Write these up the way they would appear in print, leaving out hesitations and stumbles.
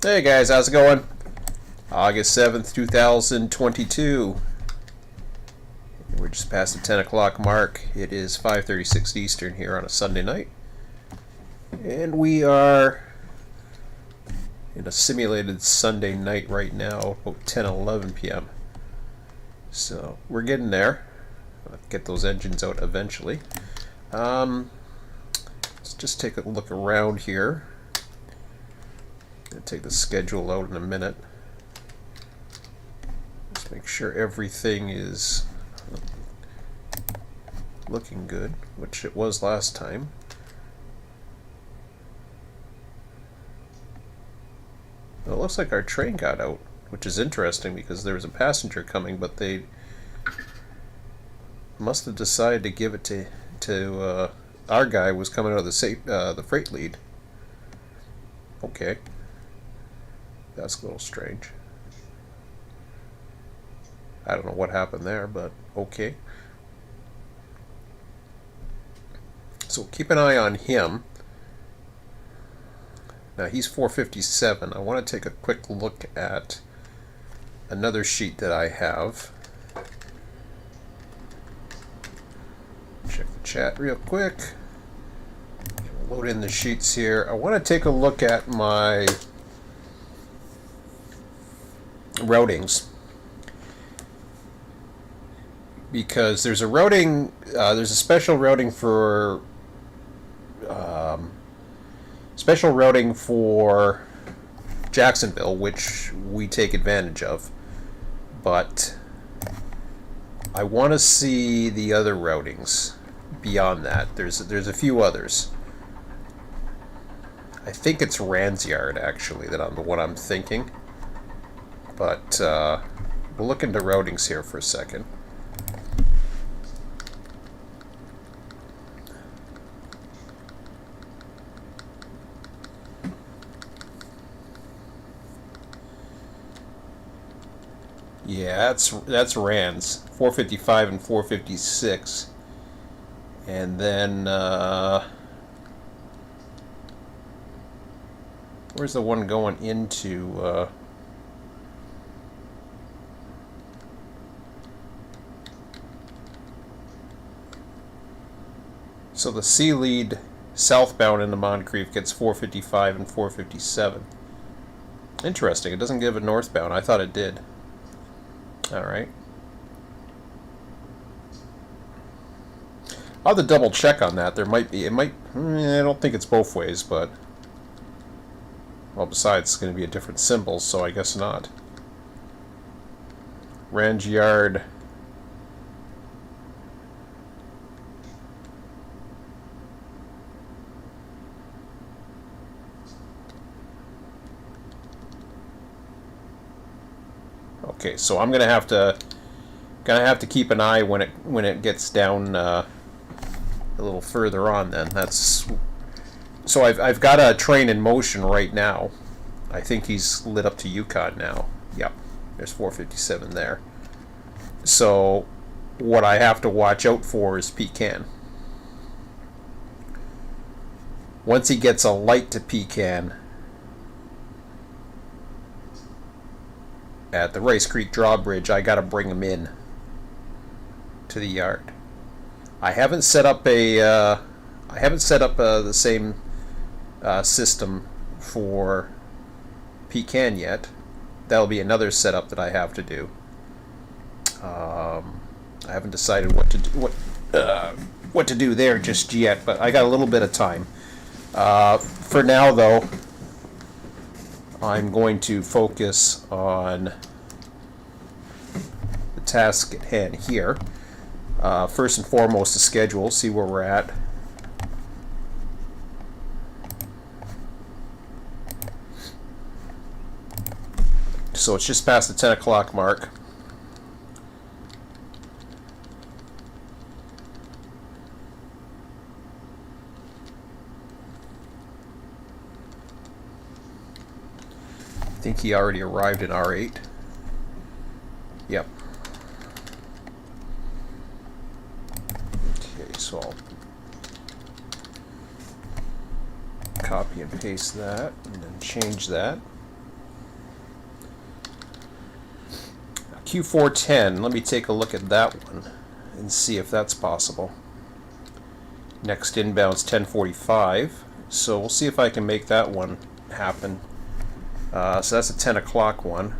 Hey guys, how's it going? August 7th, 2022. We're just past the 10 o'clock mark. It is 5:36 Eastern here on a Sunday night. And we are in a simulated Sunday night right now, about 10-11 p.m. So we're getting there. I'll get those engines out eventually. Let's just take a look around here. I'll take the schedule out in a minute. Just make sure everything is looking good, which it was last time. Well, it looks like our train got out, which is interesting because there was a passenger coming, but they must have decided to give it to our guy was coming out of the freight lead. Okay. That's a little strange. I don't know what happened there, but okay. So keep an eye on him. Now he's 457. I want to take a quick look at another sheet that I have. Check the chat real quick. Load in the sheets here. I want to take a look at my routings, because there's a routing, there's a special routing for Jacksonville, which we take advantage of, but I want to see the other routings beyond that. There's a few others. I think it's Ransyard actually that what I'm thinking. But we'll look into routings here for a second. Yeah, that's Rands, 455 and 456, and then where's the one going into? So the C lead southbound into Moncrief gets 455 and 457. Interesting. It doesn't give a northbound. I thought it did. All right. I'll have to double check on that. There might be. It might. I don't think it's both ways, but well, besides, it's going to be a different symbol, so I guess not. Rangyard. Okay, so I'm gonna have to keep an eye when it gets down a little further on. Then so I've got a train in motion right now. I think he's lit up to Yukon now. Yep, there's 457 there. So what I have to watch out for is Pecan. Once he gets a light to Pecan at the Rice Creek Drawbridge, I gotta bring him in to the yard. I haven't set up the same system for Pecan yet. That'll be another setup that I have to do. I haven't decided what to do there just yet, but I got a little bit of time. For now, though, I'm going to focus on the task at hand here. First and foremost, the schedule, see where we're at. So it's just past the 10 o'clock mark. I think he already arrived in R8. Yep. Okay, so I'll copy and paste that, and then change that. Q410, let me take a look at that one and see if that's possible. Next inbound's 10:45, so we'll see if I can make that one happen. So that's a 10 o'clock one.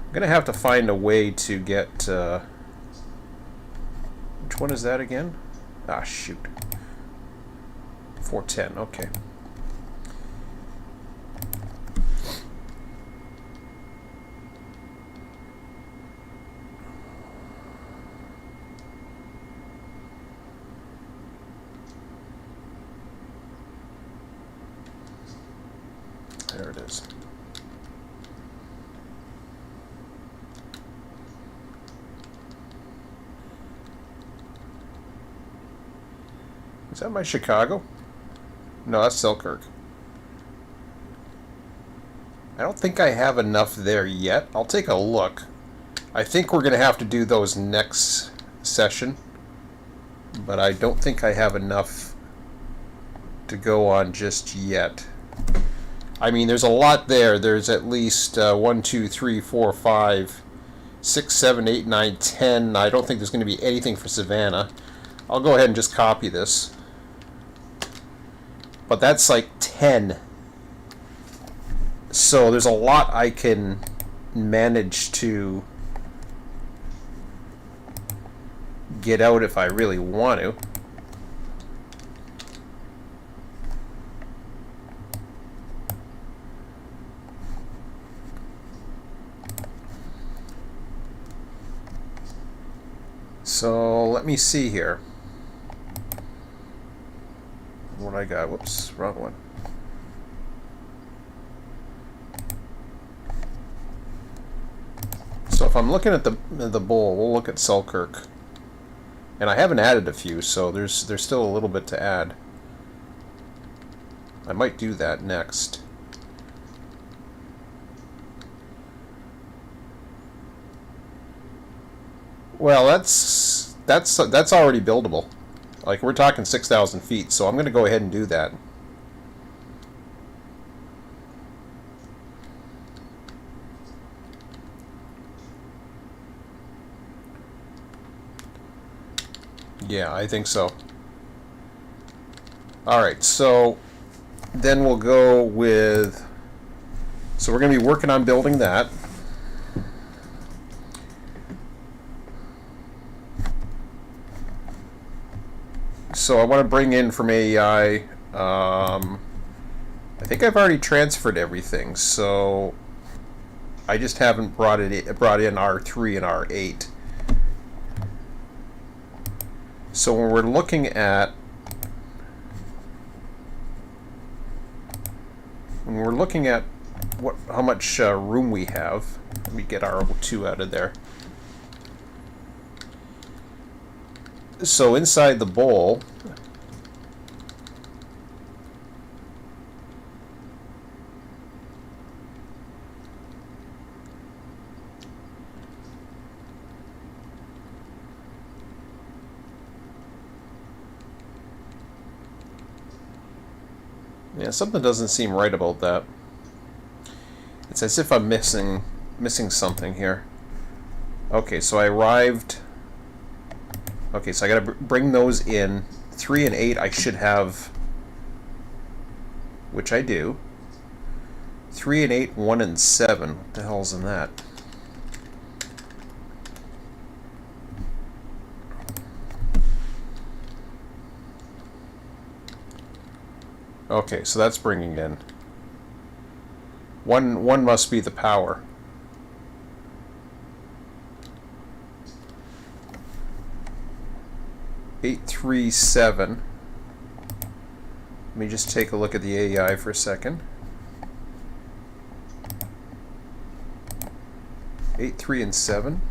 I'm gonna have to find a way to get which one is that again? Ah, shoot. 410, okay. There it is. Is that my Chicago? No, that's Selkirk. I don't think I have enough there yet. I'll take a look. I think we're going to have to do those next session, but I don't think I have enough to go on just yet. I mean, there's a lot there. There's at least 1, 2, 3, 4, 5, 6, 7, 8, 9, 10. I don't think there's going to be anything for Savannah. I'll go ahead and just copy this. But that's like 10. So there's a lot I can manage to get out if I really want to. So let me see here. What I got? Whoops, wrong one. So if I'm looking at the bowl, we'll look at Selkirk. And I haven't added a few, so there's still a little bit to add. I might do that next. Well, that's already buildable. Like, we're talking 6,000 feet, so I'm going to go ahead and do that. Yeah, I think so. Alright, so then we'll go with... So we're going to be working on building that. So I want to bring in from AEI, I think I've already transferred everything, so I just haven't brought in R3 and R8. So when we're looking at how much room we have, let me get R02 out of there. So inside the bowl, yeah, something doesn't seem right about that. It's as if I'm missing something here. Okay, so I arrived. Okay, so I gotta bring those in. 3 and 8 I should have, which I do. 3 and 8, 1 and 7. What the hell's in that? Okay, so that's bringing in. One must be the power. Eight, 3, 7. Let me just take a look at the AEI for a second. 8, 3, and 7.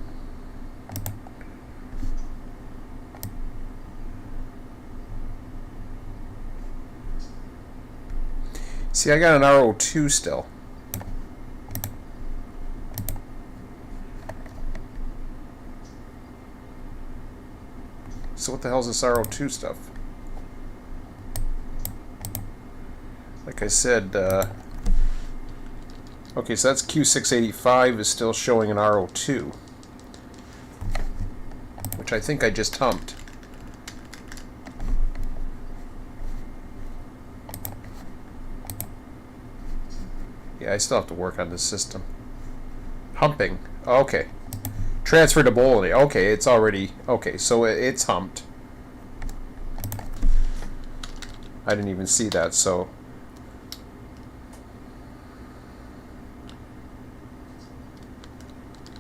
See, I got an R02 still. So what the hell is this R02 stuff? Like I said, Okay, so that's Q685 is still showing an RO2, which I think I just humped. Yeah, I still have to work on this system. Humping. Okay. Transferability. Okay, it's already... Okay, so it's humped. I didn't even see that, so...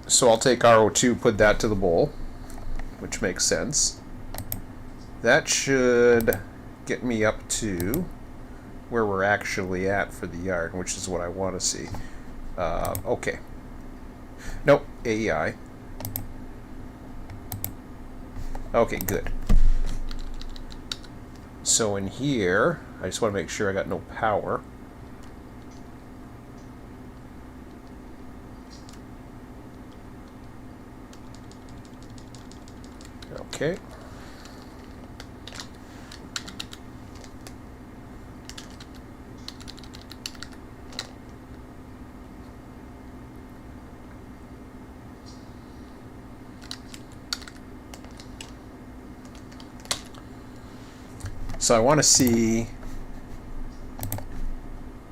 So I'll take RO2, put that to the bowl, which makes sense. That should get me up to where we're actually at for the yard, which is what I want to see. Okay. Nope, AEI. Okay, good. So in here, I just want to make sure I got no power. Okay. So I want to see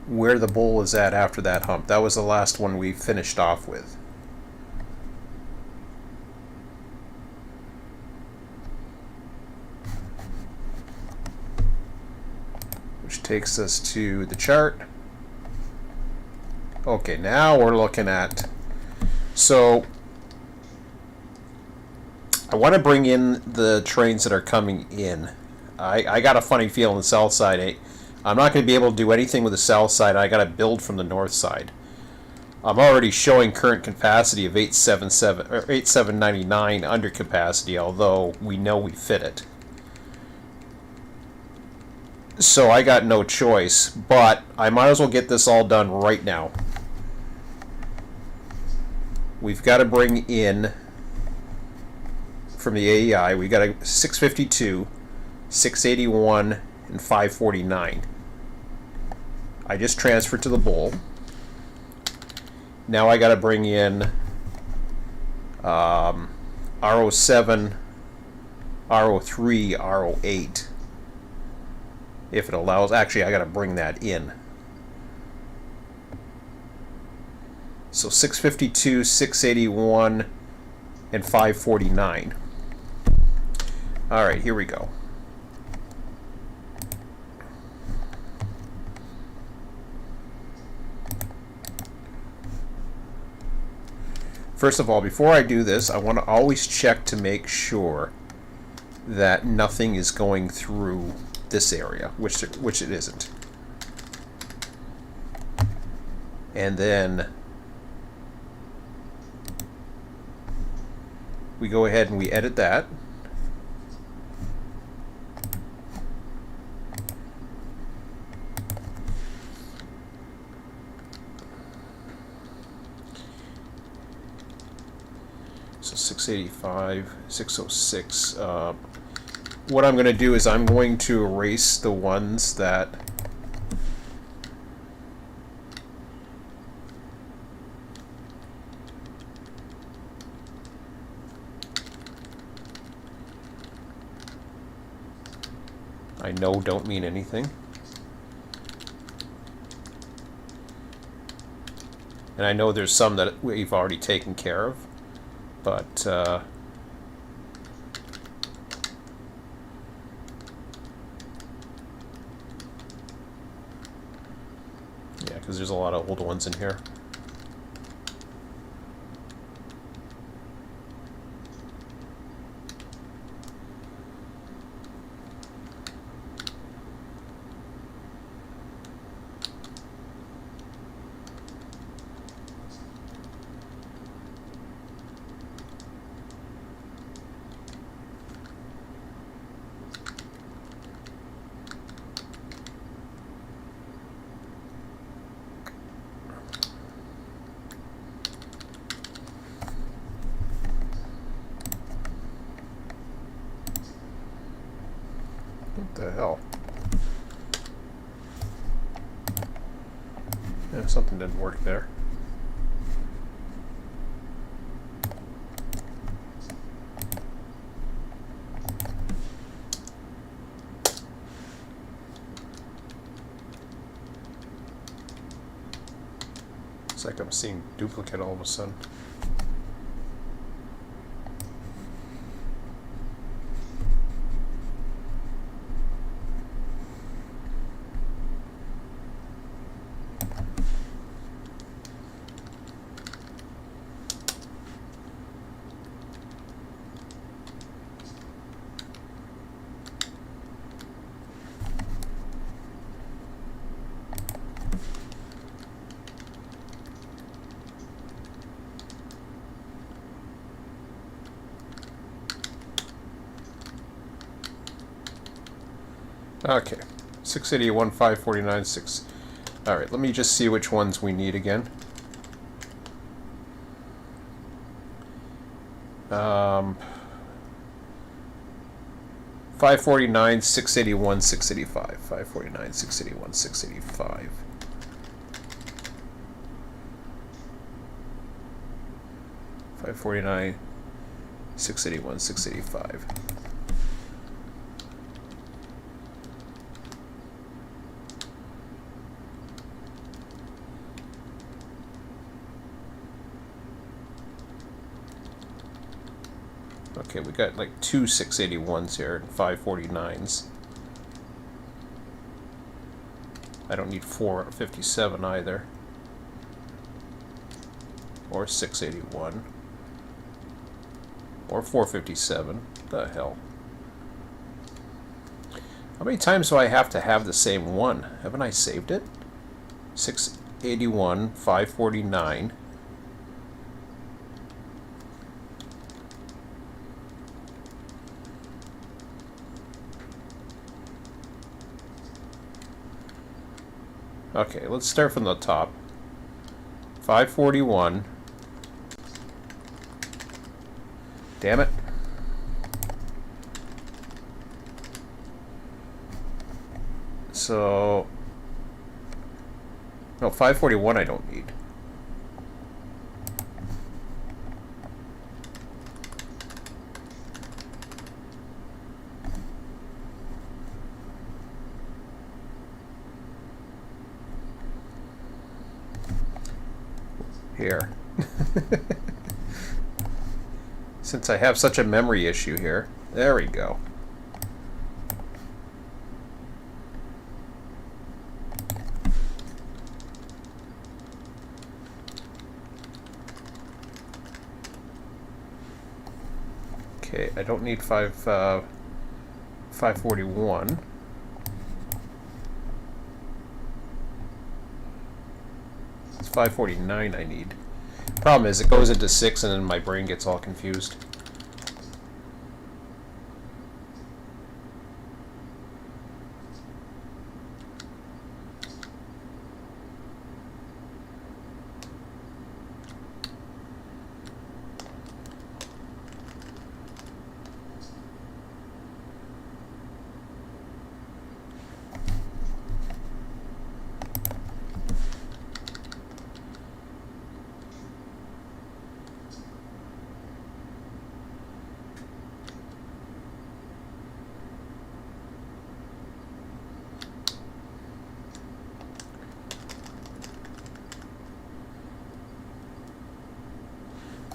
where the bowl is at after that hump. That was the last one we finished off with. Which takes us to the chart. Okay, now we're looking at... So I want to bring in the trains that are coming in. I got a funny feeling the south side. I'm not going to be able to do anything with the south side. I got to build from the north side. I'm already showing current capacity of 877 or 8799 under capacity, although we know we fit it. So I got no choice, but I might as well get this all done right now. We've got to bring in from the AEI. We got a 652. 681 and 549. I just transferred to the bowl. Now I got to bring in RO7, RO3, RO8 if it allows. Actually, I got to bring that in. So 652, 681 and 549. All right, here we go. First of all, before I do this, I want to always check to make sure that nothing is going through this area, which it isn't. And then we go ahead and we edit that. So 685, 606. What I'm going to do is I'm going to erase the ones that I know don't mean anything. And I know there's some that we've already taken care of. But yeah, because there's a lot of old ones in here. What the hell? Yeah, something didn't work there. like I'm seeing duplicate all of a sudden. Okay, 681, 549, 6. Alright, let me just see which ones we need again. 549, 681, 685. 549, 681, 685. 549, 681, 685. Okay, we got like two 681s here and 549s. I don't need 457 either. Or 681. Or 457. What the hell? How many times do I have to have the same one? Haven't I saved it? 681, 549. Okay, let's start from the top. 541. Damn it. So... no, 541 I don't need. Here. Since I have such a memory issue here. There we go. Okay, I don't need 541. It's 549 I need. Problem is, it goes into 6 and then my brain gets all confused.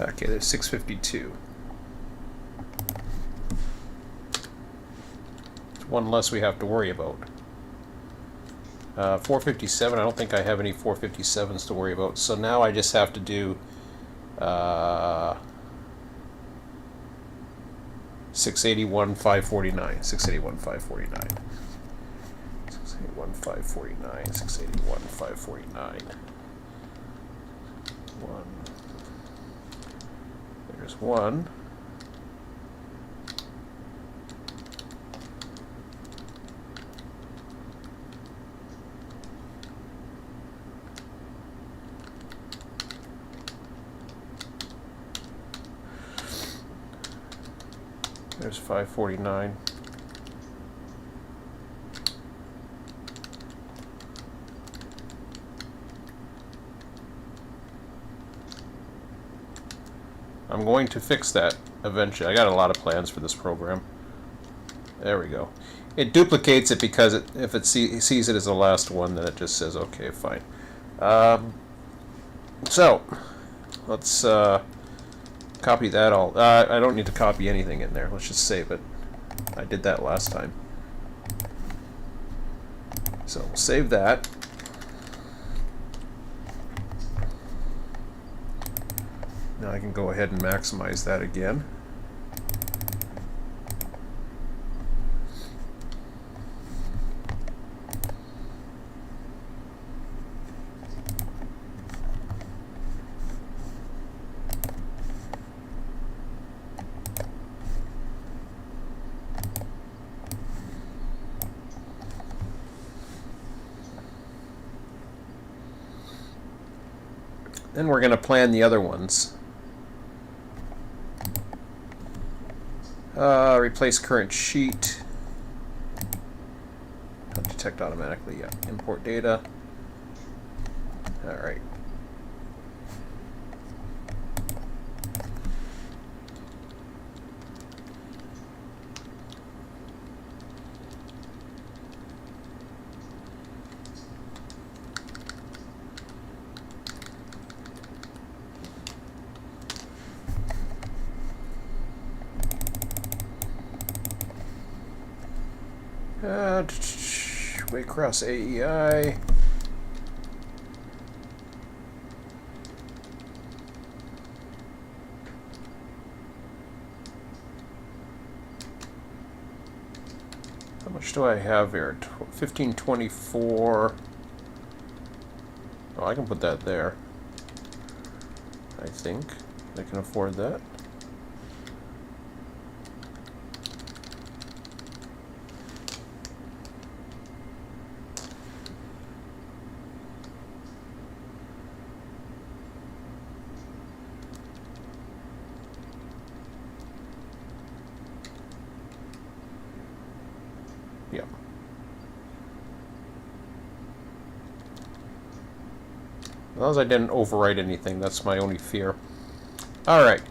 Okay, there's 652. It's one less we have to worry about. 457, I don't think I have any 457s to worry about. So now I just have to do 681, 549. 681, 549. 681, 549. 681, 549. 1. There's 1. There's 549. I'm going to fix that eventually. I got a lot of plans for this program. There we go. It duplicates it because if it sees it as the last one, then it just says, okay, fine. So, let's copy that all. I don't need to copy anything in there. Let's just save it. I did that last time. So we'll save that. Now I can go ahead and maximize that again. Then we're going to plan the other ones. Replace current sheet. Detect automatically. Yeah. Import data. All right. Waycross AEI. How much do I have here? 1524. Oh, I can put that there. I think I can afford that. Yeah. As long as I didn't overwrite anything, that's my only fear. All right.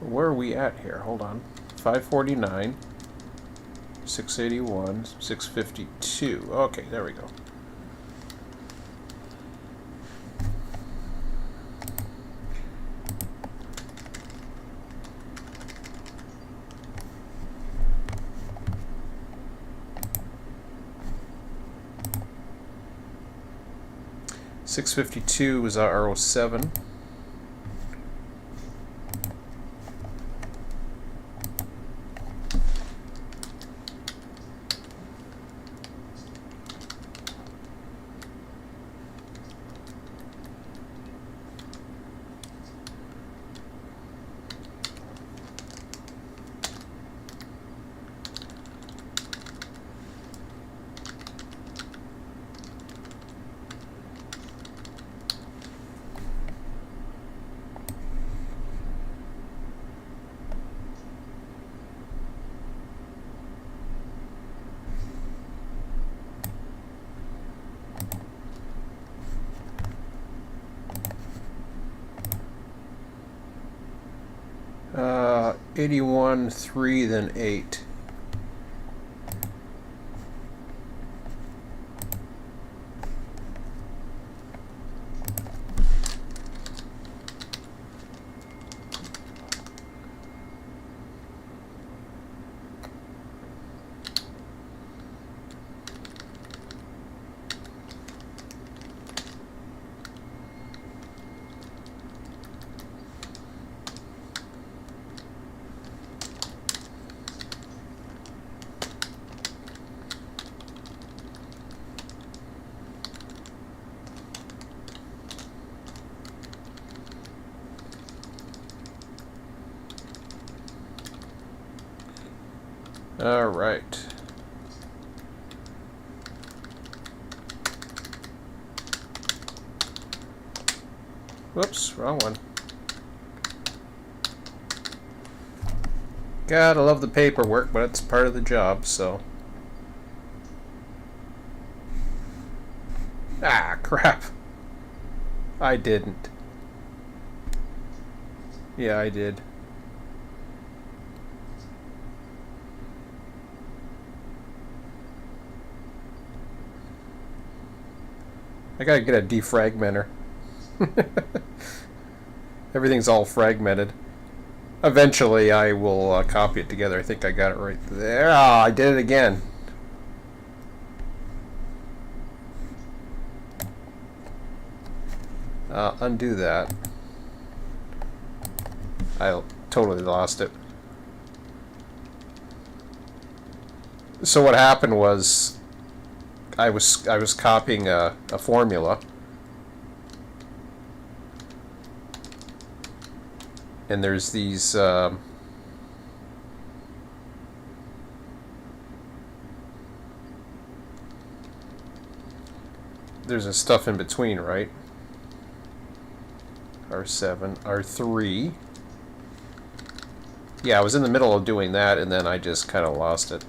Where are we at here? Hold on. 549, 681, 652. Okay, there we go. $652 is our R07. Uh, 81, 3, then 8. All right. Whoops, wrong one. God, I love the paperwork, but it's part of the job, so. Ah, crap. I didn't. Yeah, I did. I gotta get a defragmenter. Everything's all fragmented. Eventually, I will copy it together. I think I got it right there. Ah, I did it again. Undo that. I totally lost it. So what happened was, I was copying a formula, and there's these there's a stuff in between, right? R7, R3. Yeah, I was in the middle of doing that, and then I just kind of lost it.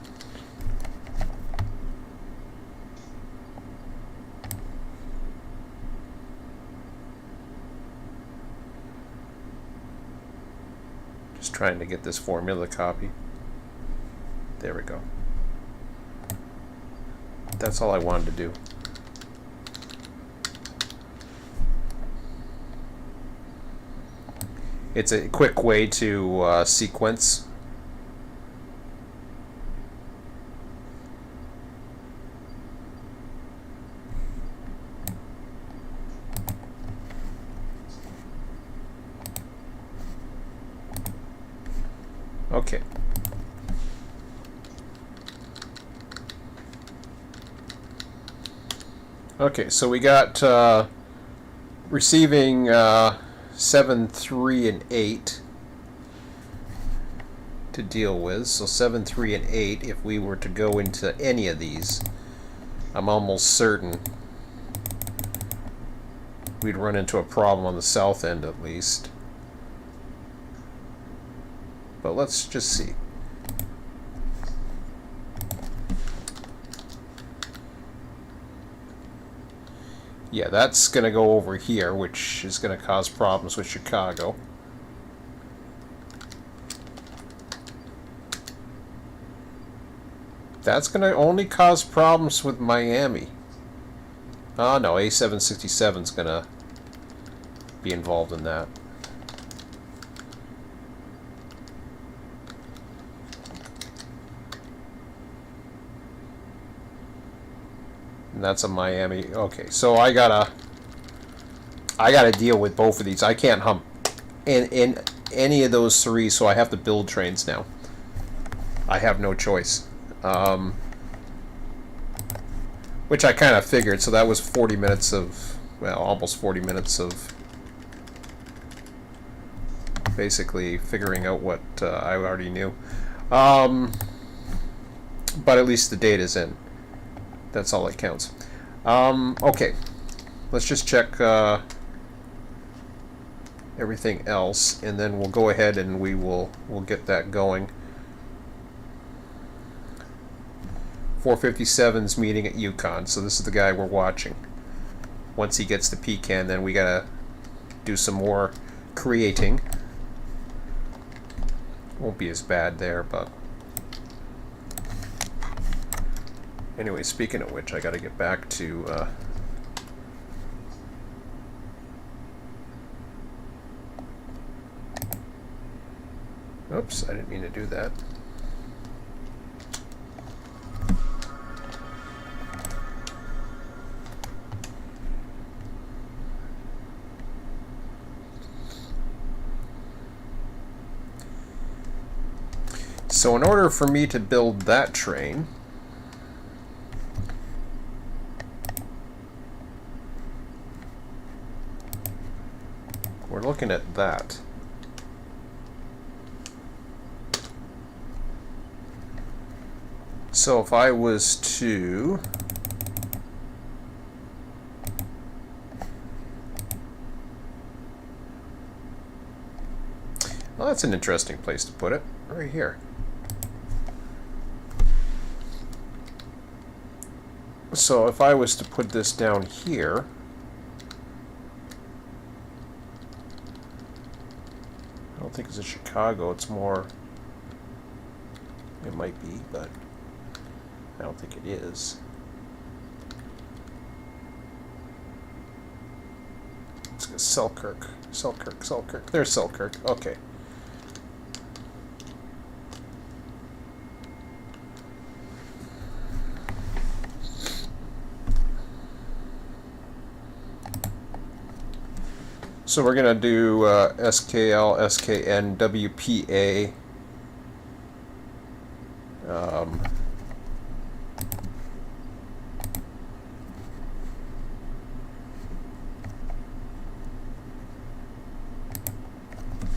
Just trying to get this formula copy. There we go. That's all I wanted to do. It's a quick way to sequence. Okay. Okay, so we got receiving 7, 3, and 8 to deal with. So 7, 3, and 8, if we were to go into any of these, I'm almost certain we'd run into a problem on the south end at least. But let's just see. Yeah, that's going to go over here, which is going to cause problems with Chicago. That's going to only cause problems with Miami. Oh no, A767 is going to be involved in that. And that's a Miami. Okay, so I gotta deal with both of these. I can't hump in any of those three, so I have to build trains now. I have no choice. Which I kind of figured. So that was 40 minutes of, well, almost 40 minutes of basically figuring out what I already knew. But at least the data's in. That's all that counts. Okay, let's just check everything else, and then we'll go ahead and we'll get that going. 457's meeting at Yukon, so this is the guy we're watching. Once he gets to Pecan, then we gotta do some more creating. Won't be as bad there, but anyway, speaking of which, I gotta get back to oops, I didn't mean to do that. So in order for me to build that train, we're looking at that. So if I was to well, that's an interesting place to put it, right here. So if I was to put this down here, I don't think it's in Chicago. It's more... It might be, but I don't think it is. Let's go Selkirk. Selkirk. There's Selkirk. Okay. So we're going to do SKL, SKN, WPA.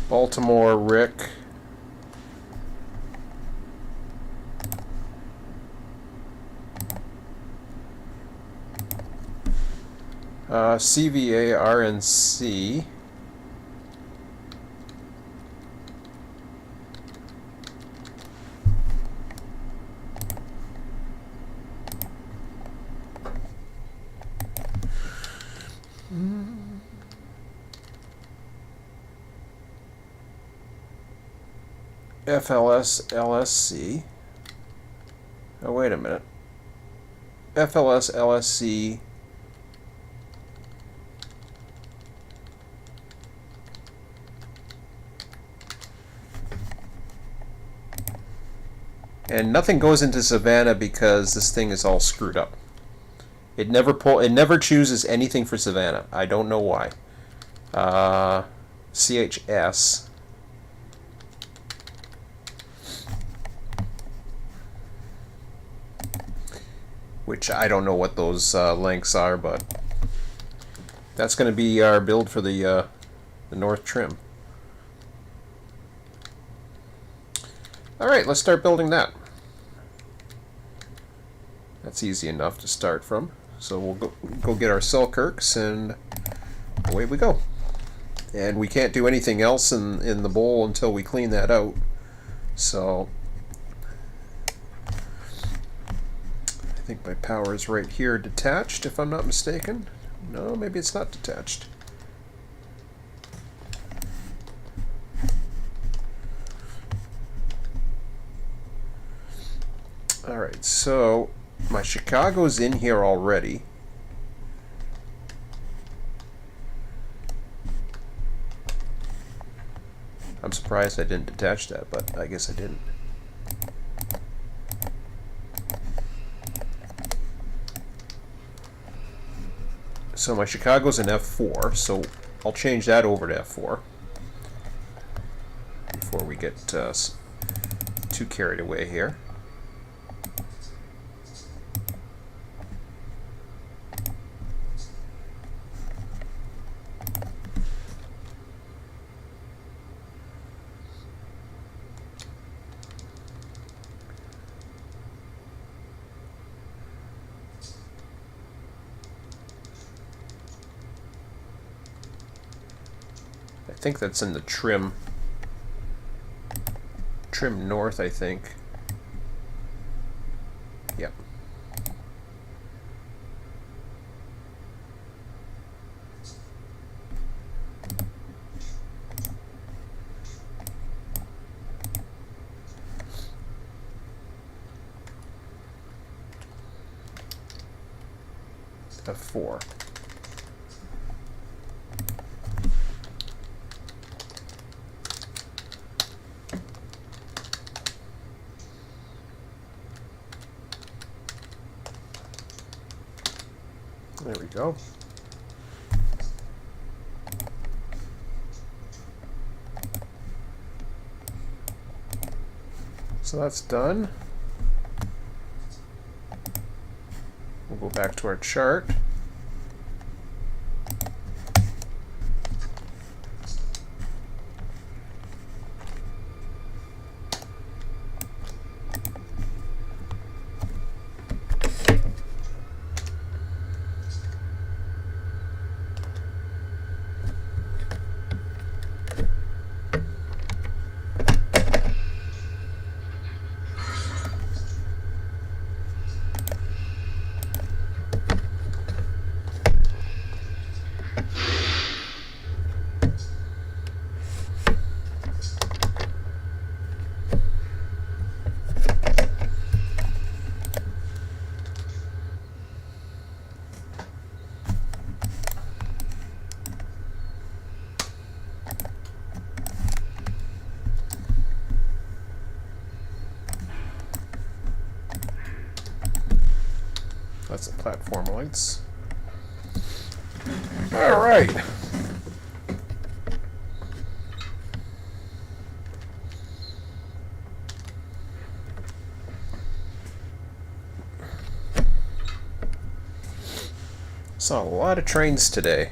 Baltimore, Rick. CVA, RNC. FLS, LSC. Oh, wait a minute. FLS, LSC. And nothing goes into Savannah because this thing is all screwed up. It never chooses anything for Savannah. I don't know why. CHS. Which I don't know what those lengths are, but that's going to be our build for the north trim. Alright, let's start building that. That's easy enough to start from. So we'll go get our Selkirks, and away we go. And we can't do anything else in the bowl until we clean that out. So I think my power is right here detached, if I'm not mistaken. No, maybe it's not detached. Alright, so my Chicago's in here already. I'm surprised I didn't detach that, but I guess I didn't. So my Chicago's an F4, so I'll change that over to F4 before we get too carried away here. I think that's in the trim north, I think. Yep. F4. There we go. So that's done. We'll go back to our chart. the platform lights. All right. Saw a lot of trains today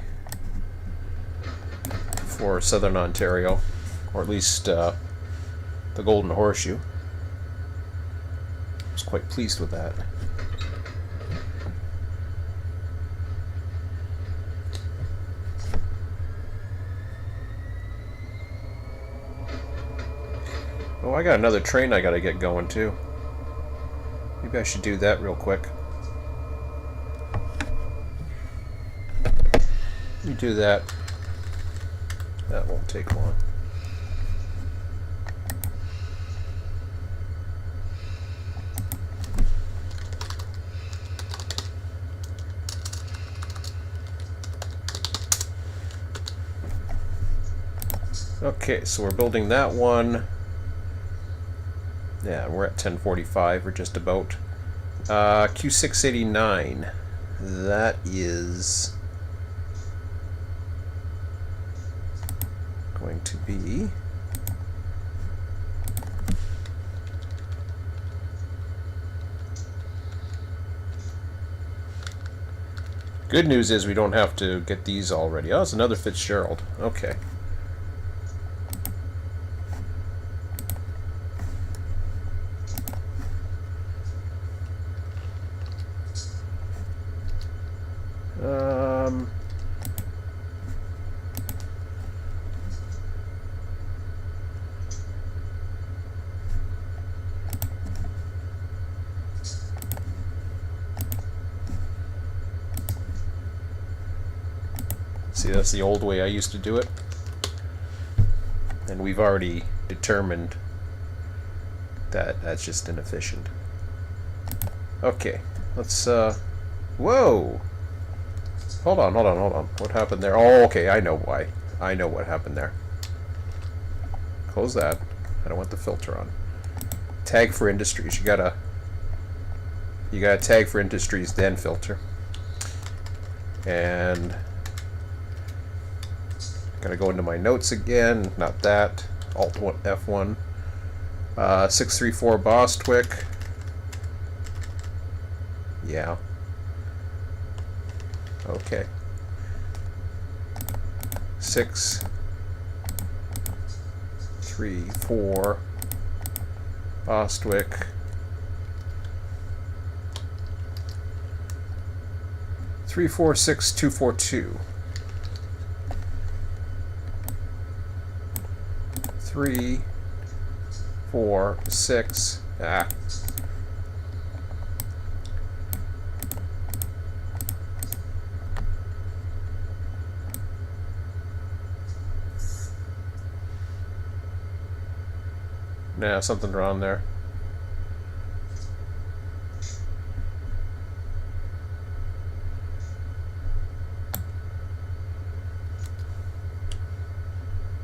for Southern Ontario, or at least the Golden Horseshoe. I was quite pleased with that. Oh, I got another train I gotta get going too. Maybe I should do that real quick. You do that. That won't take long. Okay, so we're building that one. Yeah, we're at 1045, or just about. Q689. That is going to be good news is we don't have to get these already. Oh, it's another Fitzgerald. Okay. See, that's the old way I used to do it. And we've already determined that that's just inefficient. Okay, let's, whoa! Hold on. What happened there? Oh, okay, I know why. I know what happened there. Close that. I don't want the filter on. Tag for industries. You gotta tag for industries, then filter. And gotta go into my notes again. Not that. Alt F1. 634 Bostwick. Yeah. Okay. 6, 3, 4 Bostwick. 3, 4, 6, 2, 4, 2. 3, 4, 6. Ah. Nah, something wrong there.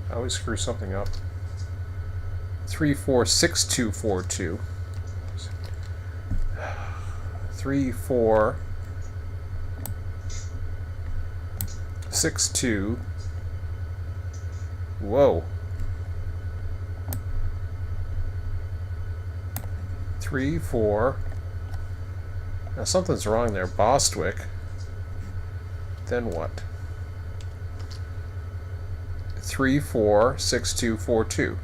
I always screw something up. 3, 4, 6, 2, 4, 2. 3, 4, 6, 2. Whoa. 3, 4. Now something's wrong there. Bostwick. Then what? 3, 4, 6, 2, 4, 2.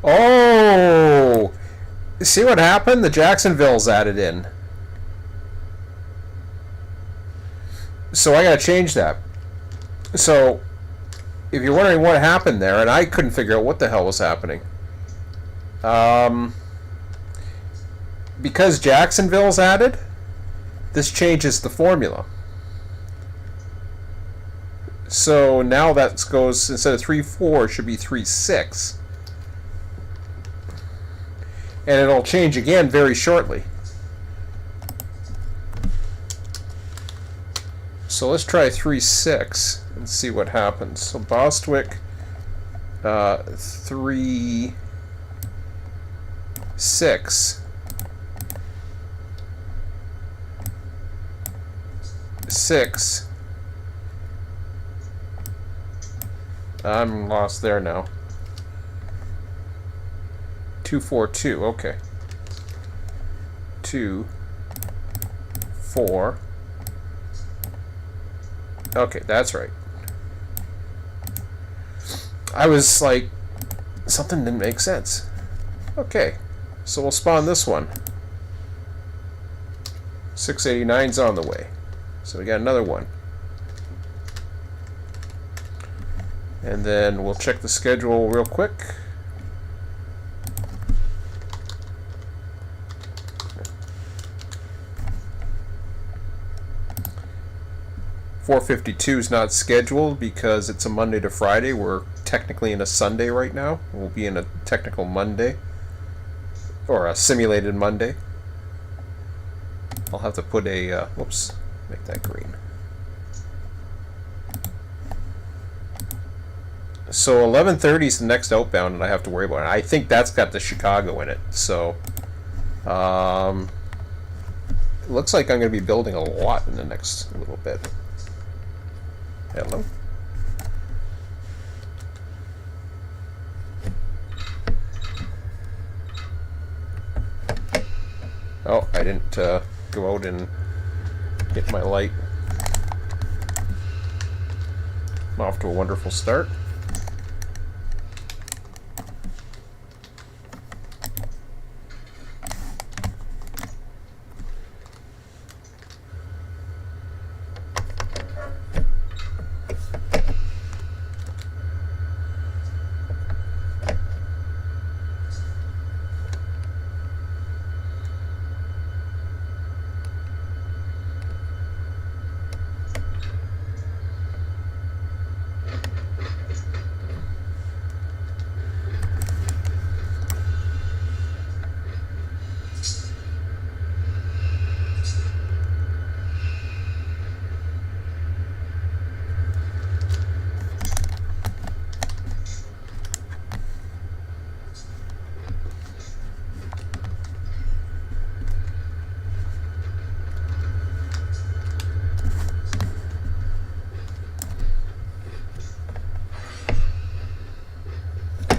Oh! See what happened? The Jacksonville's added in. So I gotta change that. So, if you're wondering what happened there, and I couldn't figure out what the hell was happening. Because Jacksonville's added, this changes the formula. So now that goes, instead of 3, 4, it should be 3, 6. And it'll change again very shortly. So let's try 3.6 and see what happens. So Bostwick 3.6 6. I'm lost there now. 242. Okay. 2 4. Okay, that's right. I was like, something didn't make sense. Okay, so we'll spawn this one. 689's on the way. So we got another one. And then we'll check the schedule real quick. .452 is not scheduled because it's a Monday to Friday. We're technically in a Sunday right now. We'll be in a technical Monday. Or a simulated Monday. I'll have to put a... whoops. Make that green. So 11:30 is the next outbound and I have to worry about it. I think that's got the Chicago in it. So... it looks like I'm going to be building a lot in the next little bit. Hello. Oh, I didn't go out and get my light. I'm off to a wonderful start.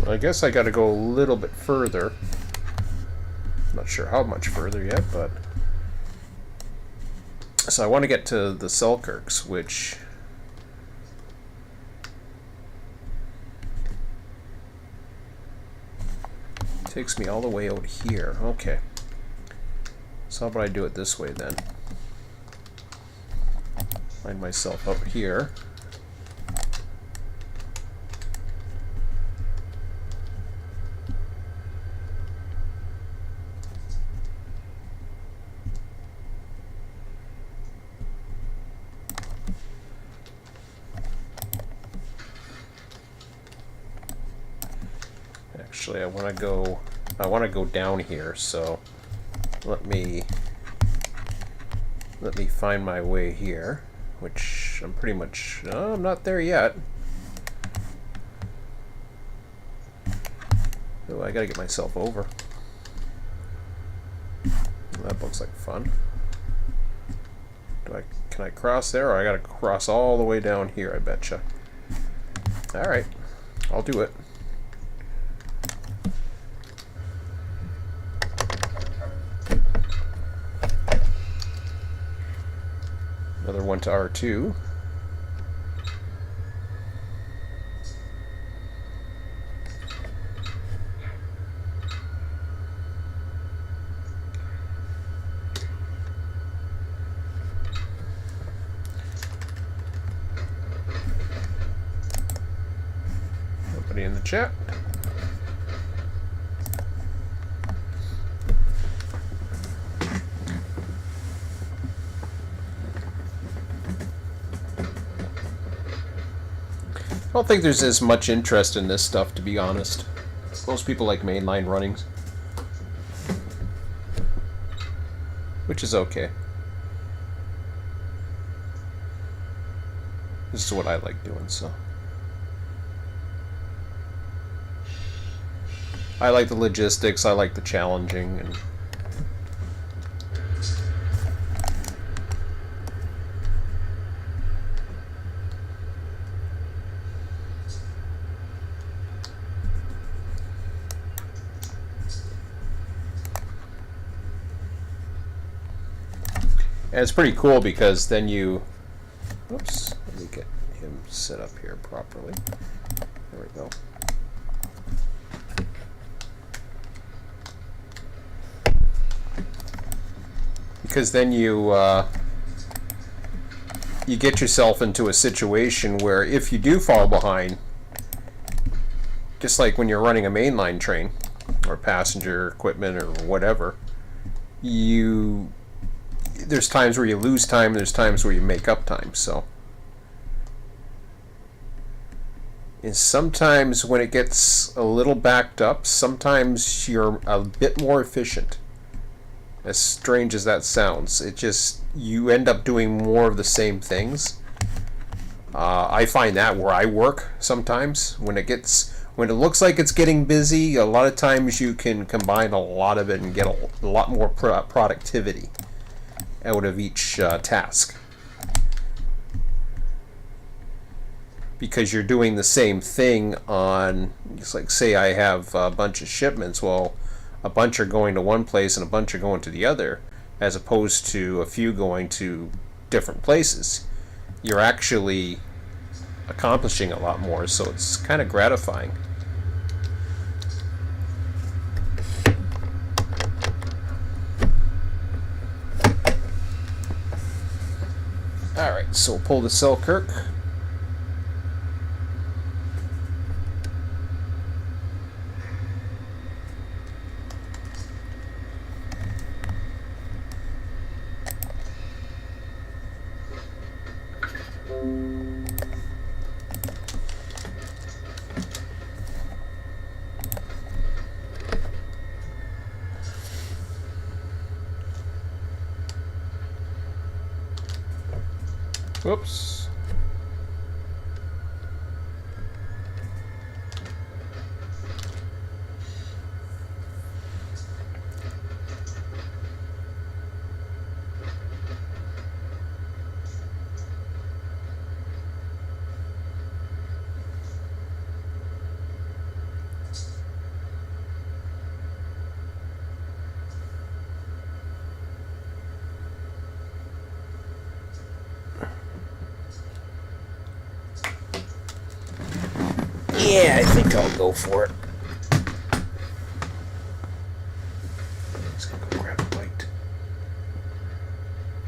I guess I got to go a little bit further. Not sure how much further yet, but... So I want to get to the Selkirks, which... takes me all the way out here. Okay. So how about I do it this way then? Find myself up here. Actually, I want to go down here, so let me find my way here, which I'm pretty much I'm not there yet. Oh, I gotta get myself over. That looks like fun. Can I cross there, or I gotta cross all the way down here? I betcha. All right, I'll do it. Another one to R2. Nobody in the chat. I don't think there's as much interest in this stuff, to be honest. Most people like mainline runnings. Which is okay. This is what I like doing, so. I like the logistics, I like the challenging, and it's pretty cool because then you, oops, let me get him set up here properly. There we go. Because then you get yourself into a situation where if you do fall behind, just like when you're running a mainline train or passenger equipment or whatever, there's times where you lose time, there's times where you make up time. So, and sometimes when it gets a little backed up, sometimes you're a bit more efficient. As strange as that sounds, you end up doing more of the same things. I find that where I work sometimes, when it looks like it's getting busy, a lot of times you can combine a lot of it and get a lot more productivity out of each task. Because you're doing the same thing on, it's like, say I have a bunch of shipments, well, a bunch are going to one place and a bunch are going to the other, as opposed to a few going to different places. You're actually accomplishing a lot more, so it's kind of gratifying. Alright, so we'll pull the Selkirk. Whoops. Yeah, I think I'll go for it. Just gonna go grab a bite.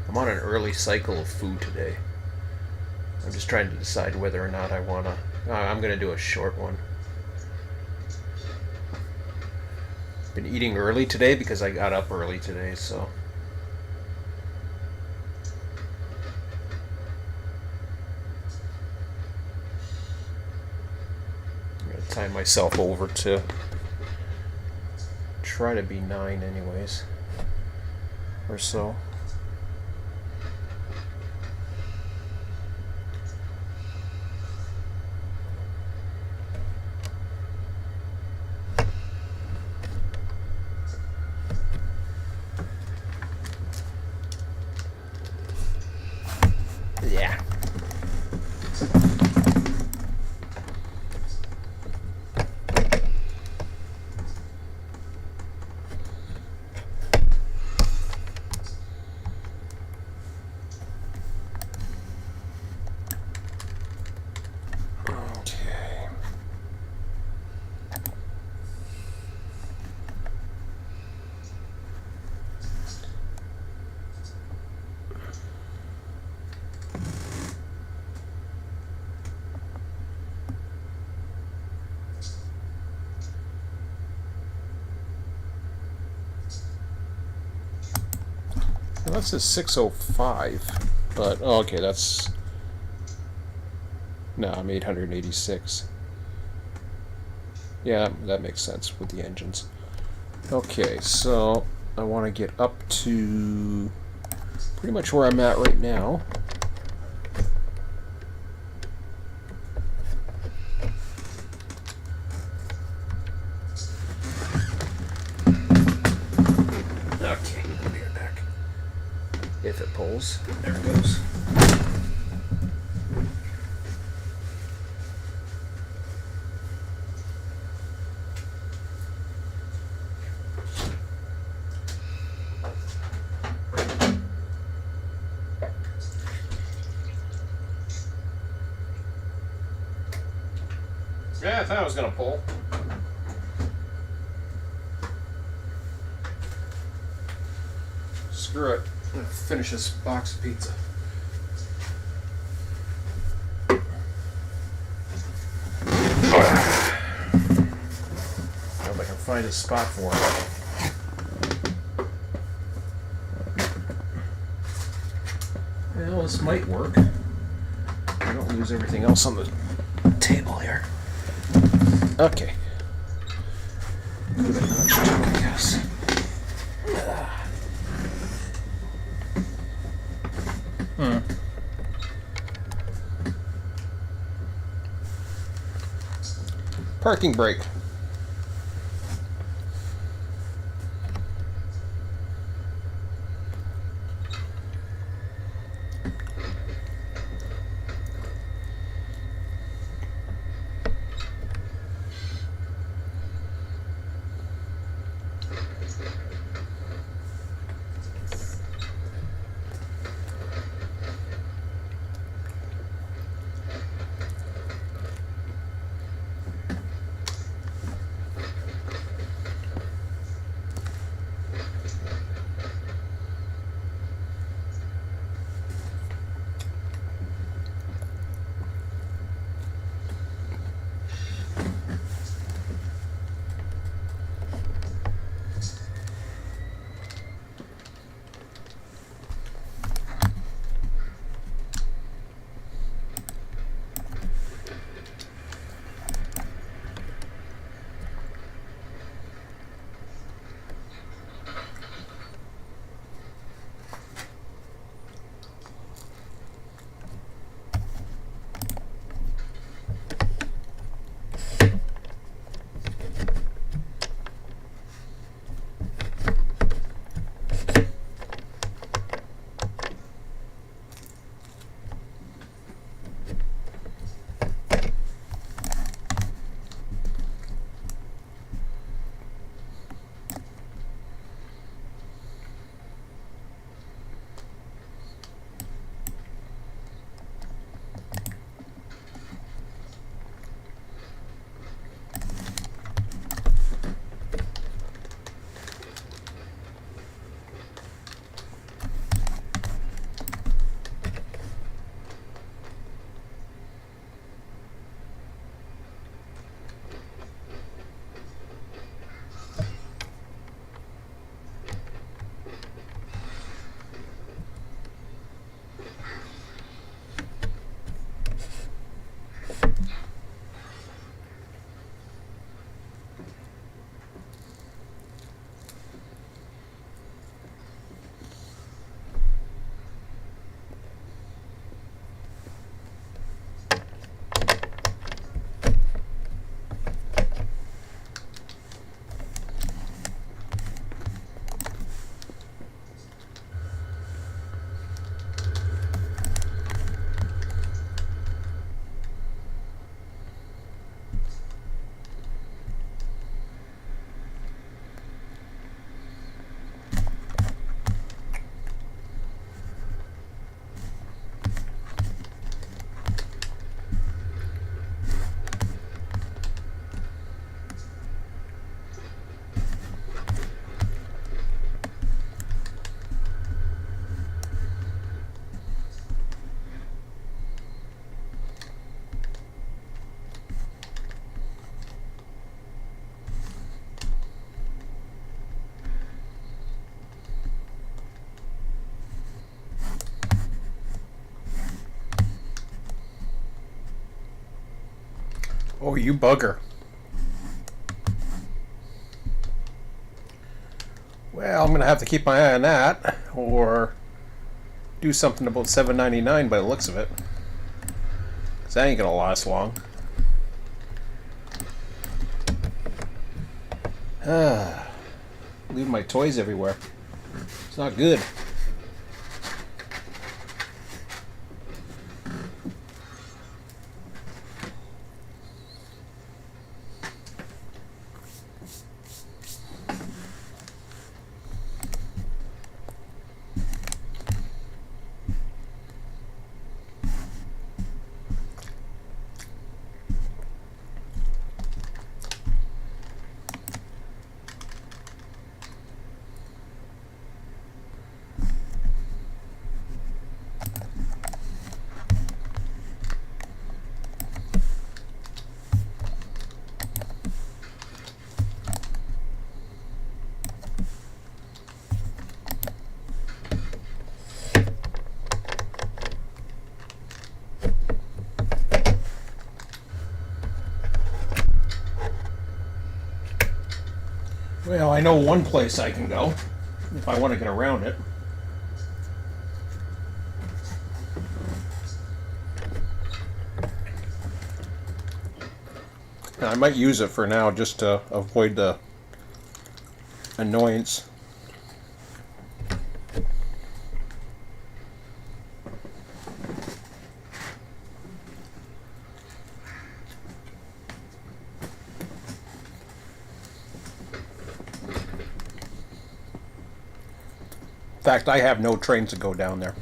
I'm on an early cycle of food today. I'm just trying to decide whether or not I wanna. I'm gonna do a short one. Been eating early today because I got up early today, so. Time myself over to try to be 9 anyways, or so. Yeah. Well, that says 605, but oh, okay, that's no, I'm 886. Yeah, that makes sense with the engines. Okay, so I want to get up to pretty much where I'm at right now. If it pulls. There it goes. Yeah, I thought I was going to pull. Screw it. I'm going to finish this box of pizza. I hope I can find a spot for it. Well, this might work. I don't lose everything else on the table here. Okay. Good enough, I guess. Parking brake. Oh, you bugger. Well, I'm going to have to keep my eye on that, or do something about $7.99 by the looks of it. Because that ain't going to last long. Leave my toys everywhere. It's not good. Well, I know one place I can go if I want to get around it. And I might use it for now just to avoid the annoyance. In fact, I have no trains to go down there.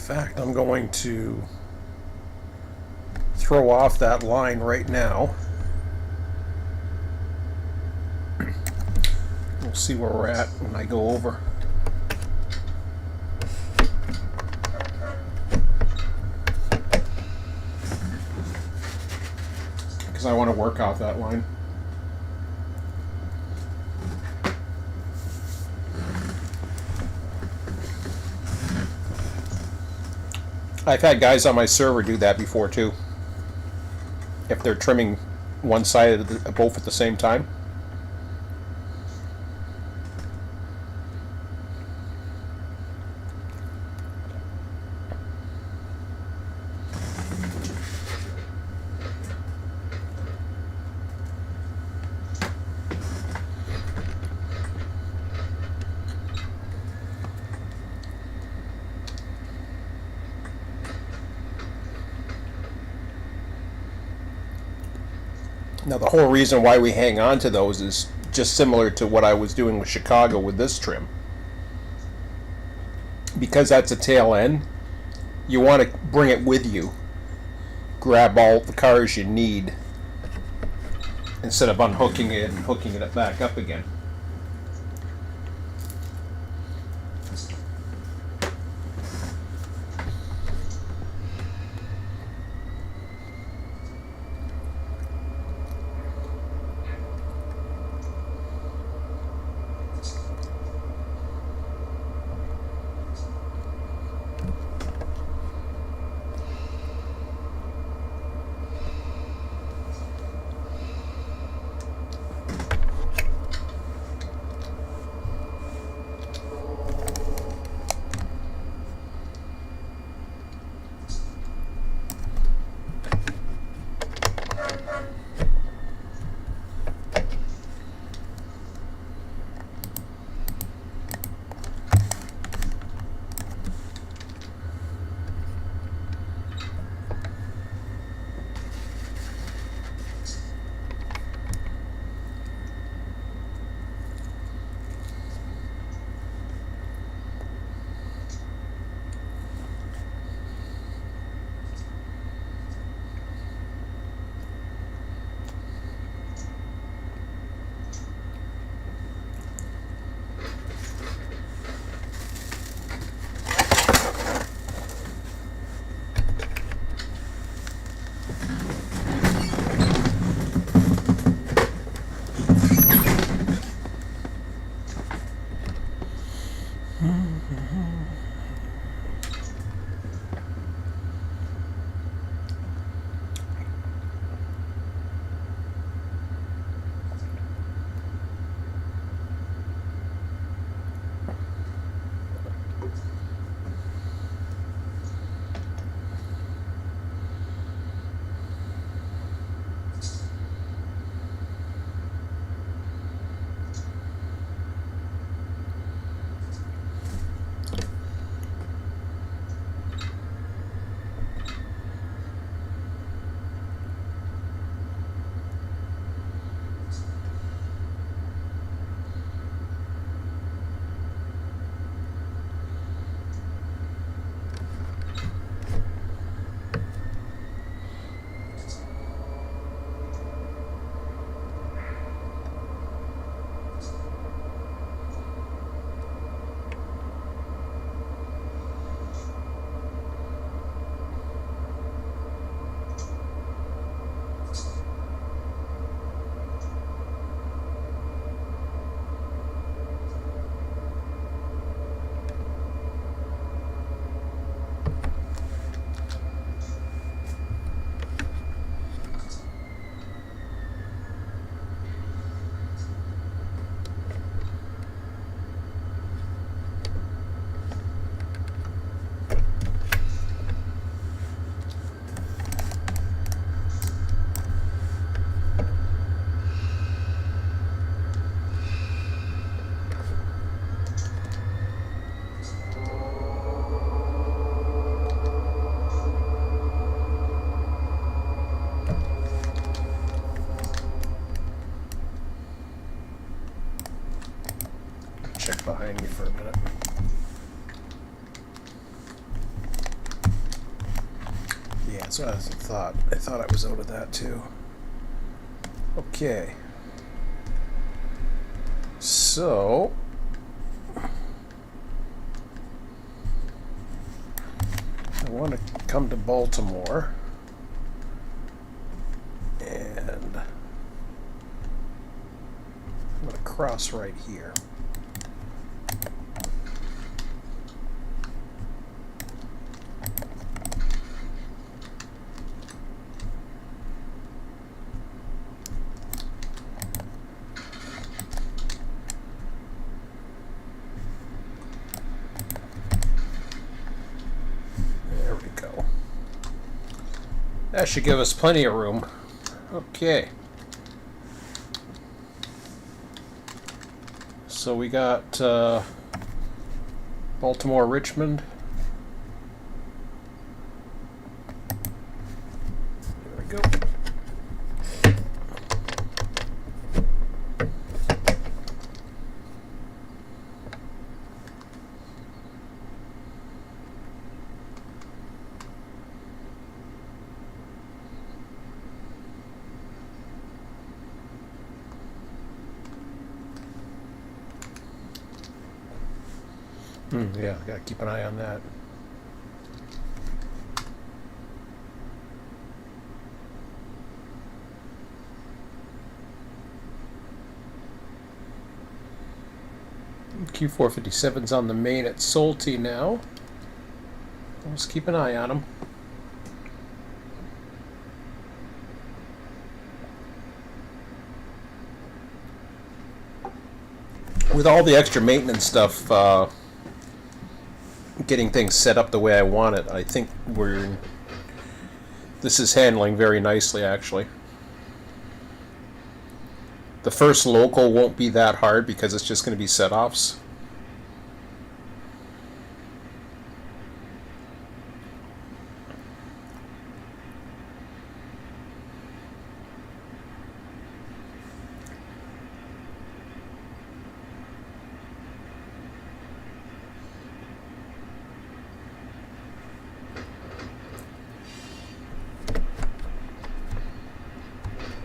In fact, I'm going to throw off that line right now. We'll see where we're at when I go over. Because I want to work off that line. I've had guys on my server do that before too. If they're trimming one side of both at the same time. Now the whole reason why we hang on to those is just similar to what I was doing with Chicago with this trim. Because that's a tail end, you want to bring it with you. Grab all the cars you need instead of unhooking it and hooking it back up again. behind me for a minute. Yeah, that's what I thought. I thought I was out of that too. Okay. So I want to come to Baltimore, and I'm going to cross right here. That should give us plenty of room. Okay. So we got Baltimore, Richmond. There we go. Yeah, gotta keep an eye on that. Q457's on the main at Solti now. Let's keep an eye on them. With all the extra maintenance stuff, getting things set up the way I want it, I think this is handling very nicely, actually. The first local won't be that hard because it's just going to be set-offs.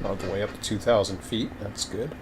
All the way up to 2,000 feet, that's good.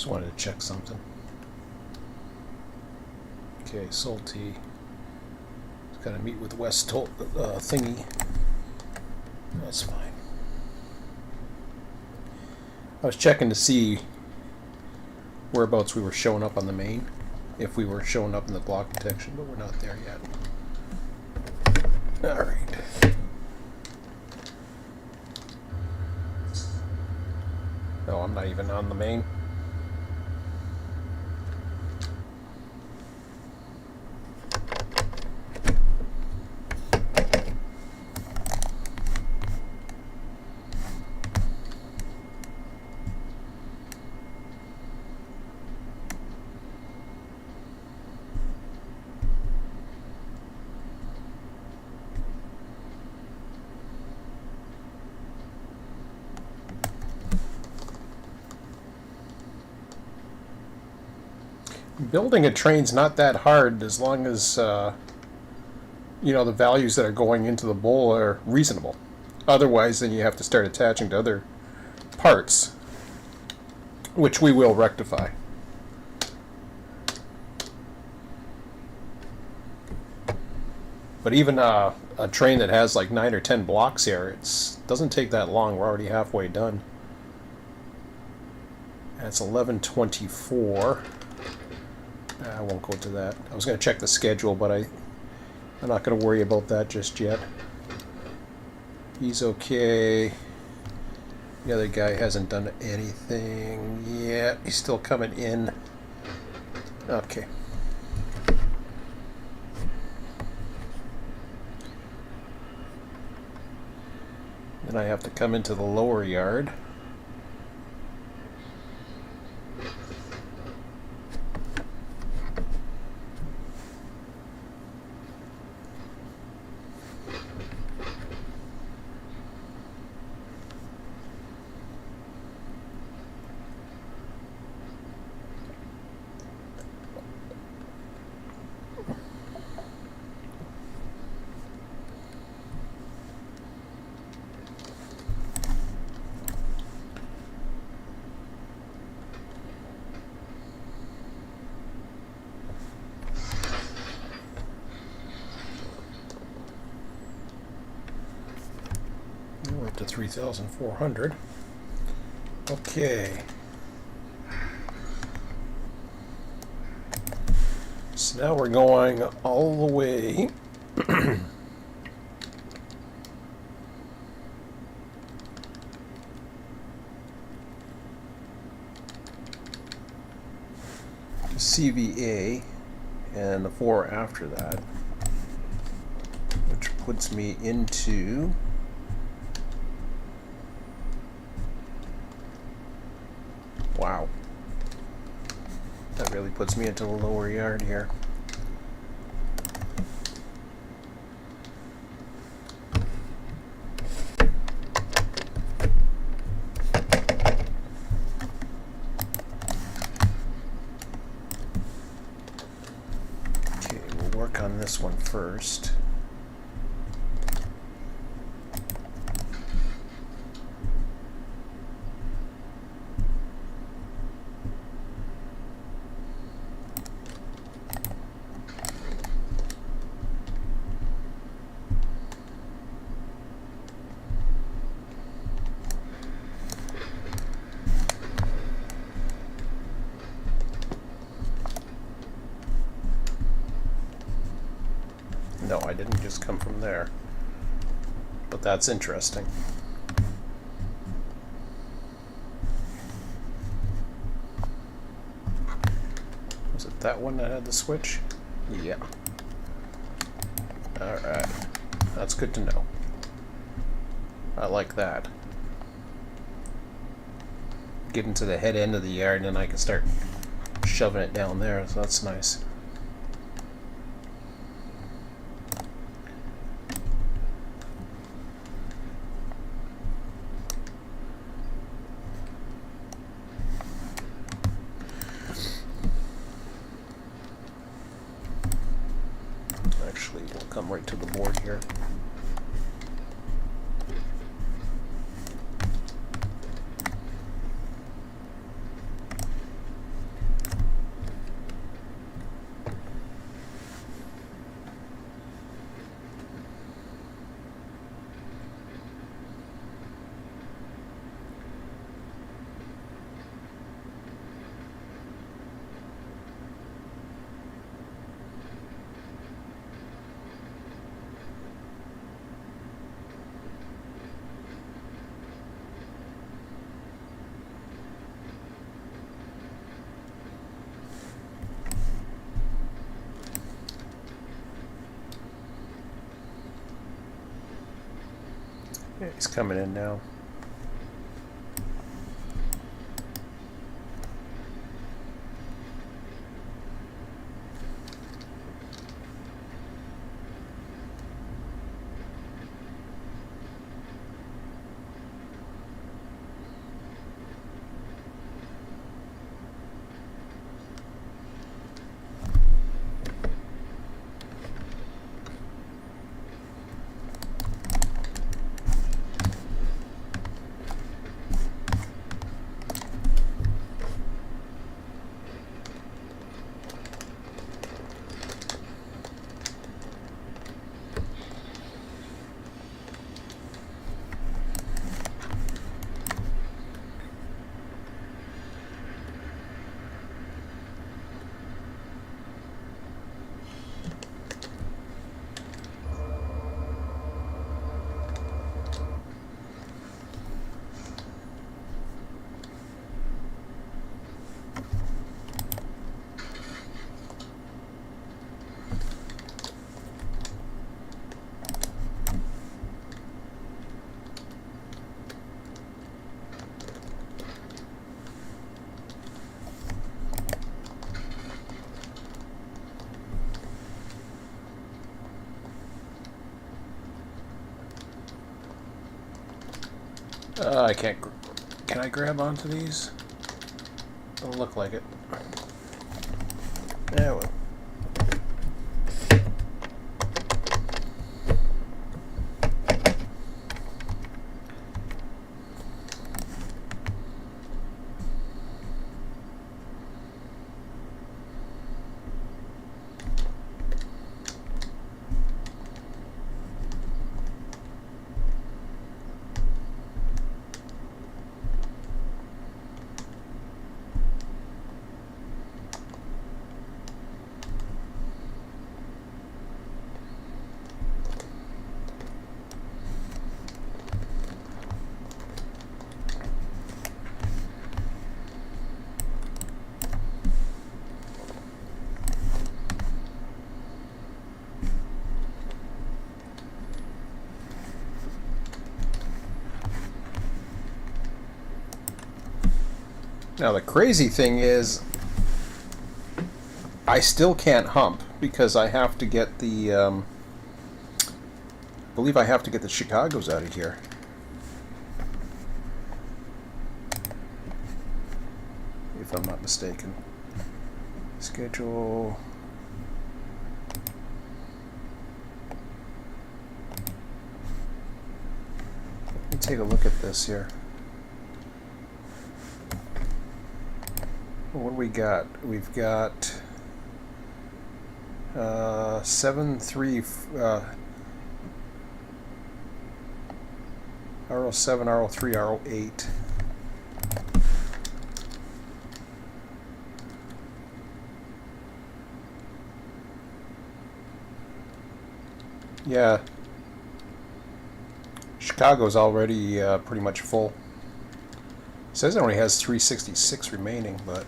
Just wanted to check something. Okay, Salty. Got to meet with West Thingy. That's fine. I was checking to see whereabouts we were showing up on the main. If we were showing up in the block detection, but we're not there yet. Alright. No, I'm not even on the main. Building a train's not that hard as long as you know, the values that are going into the bowl are reasonable. Otherwise, then you have to start attaching to other parts, which we will rectify. But even a train that has like 9 or 10 blocks here, it doesn't take that long. We're already halfway done. That's 11:24. I won't go to that. I was going to check the schedule, but I'm not going to worry about that just yet. He's okay. The other guy hasn't done anything yet. He's still coming in. Okay. Then I have to come into the lower yard. We're up to 3,400. Okay. So now we're going all the way to CVA and the 4 after that, which puts me into wow. That really puts me into the lower yard here. Okay, we'll work on this one first. No, I didn't just come from there. But that's interesting. Was it that one that had the switch? Yeah. Alright. That's good to know. I like that. Get into the head end of the yard and then I can start shoving it down there, so that's nice. Actually, we'll come right to the board here. Yeah, he's coming in now. I can't. Can I grab onto these? Don't look like it. Yeah, well. Now the crazy thing is, I still can't hump because I have to get the. I believe I have to get the Chicagos out of here. If I'm not mistaken. Schedule. Let me take a look at this here. What do we got? We've got 7-3 RO7, RO3, RO8. Yeah, Chicago's already pretty much full. It says it only has 366 remaining, but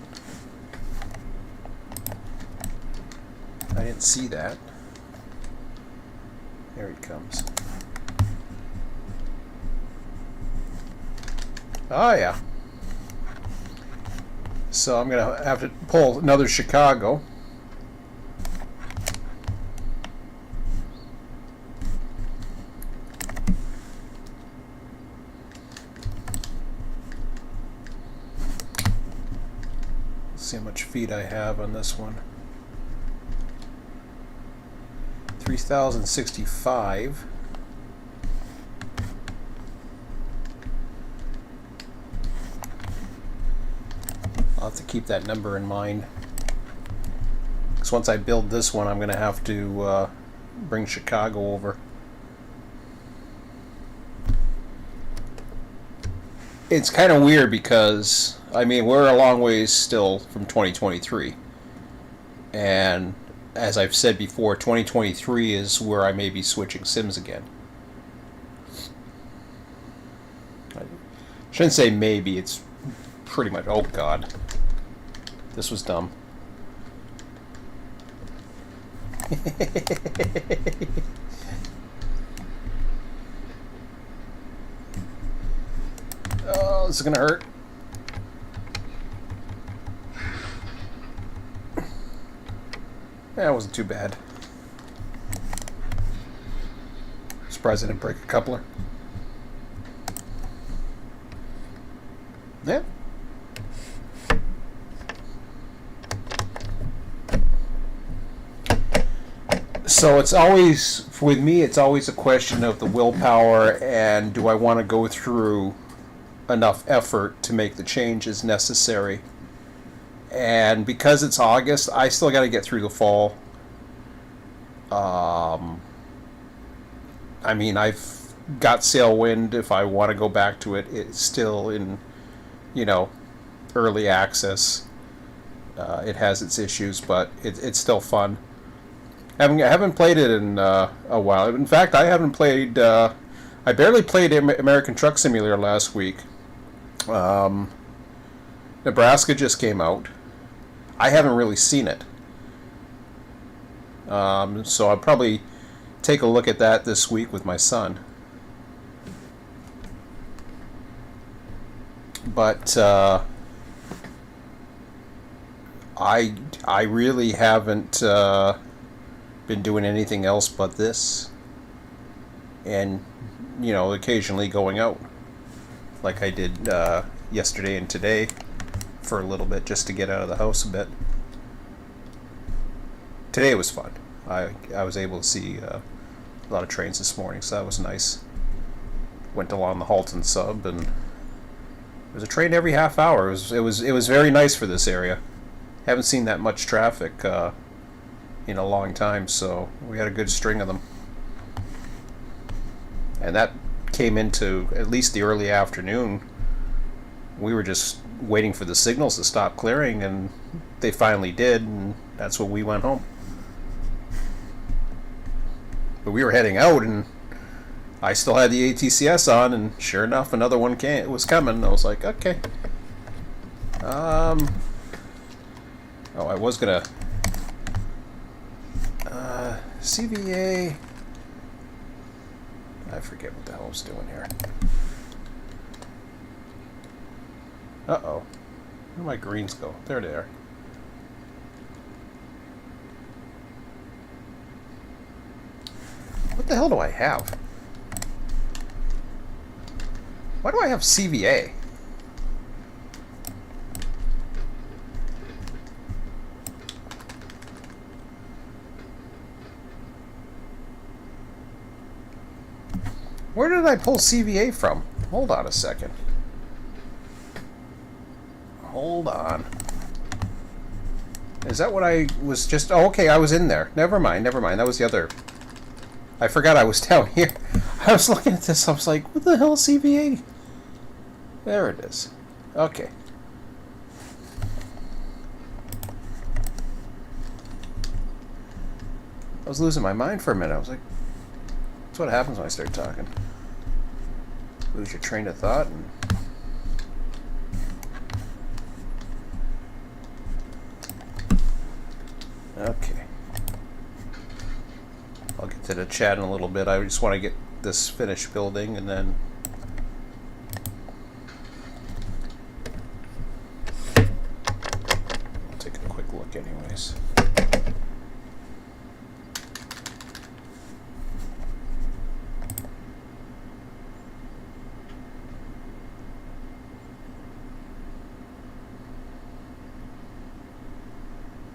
I didn't see that. There he comes. Oh yeah. So I'm gonna have to pull another Chicago. See how much feet I have on this one. 3,065. I'll have to keep that number in mind. Because once I build this one, I'm going to have to bring Chicago over. It's kind of weird because, I mean, we're a long ways still from 2023. And as I've said before, 2023 is where I may be switching sims again. I shouldn't say maybe, it's pretty much... Oh, God. This was dumb. Oh, this is gonna hurt. Yeah, it wasn't too bad. Surprised I didn't break a coupler. Yeah. So it's always, with me, it's always a question of the willpower and do I want to go through enough effort to make the changes necessary. And because it's August, I still got to get through the fall. I mean, I've got Sailwind. If I want to go back to it, it's still in, early access. It has its issues, but it's still fun. I haven't played it in a while. In fact, I haven't played. I barely played American Truck Simulator last week. Nebraska just came out. I haven't really seen it. So I'll probably take a look at that this week with my son. But I really haven't been doing anything else but this, and occasionally going out, like I did yesterday and today for a little bit, just to get out of the house a bit. Today was fun. I was able to see a lot of trains this morning, so that was nice. Went along the Halton sub, and there's a train every half hour. It was very nice for this area. Haven't seen that much traffic in a long time, so we had a good string of them. And that came into at least the early afternoon. We were just waiting for the signals to stop clearing, and they finally did, and that's when we went home. But we were heading out, and I still had the ATCS on, and sure enough, another one was coming. I was like, okay. I was gonna CVA. I forget what the hell I was doing here. Uh-oh. Where do my greens go? There they are. What the hell do I have? Why do I have CVA? Where did I pull CVA from? Hold on a second. Hold on. Is that what I was just... Oh, okay, I was in there. Never mind. That was the other... I forgot I was down here. I was looking at this, I was like, what the hell is CVA? There it is. Okay. I was losing my mind for a minute. I was like, that's what happens when I start talking. Lose your train of thought. And okay. I'll get to the chat in a little bit. I just want to get this finished building, and then I'll take a quick look anyways.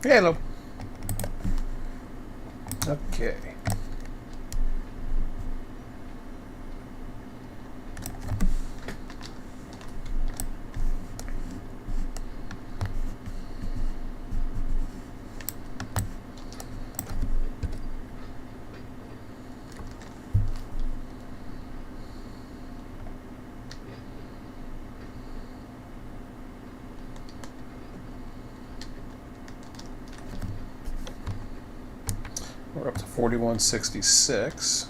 Hello. Okay. We're up to 4166.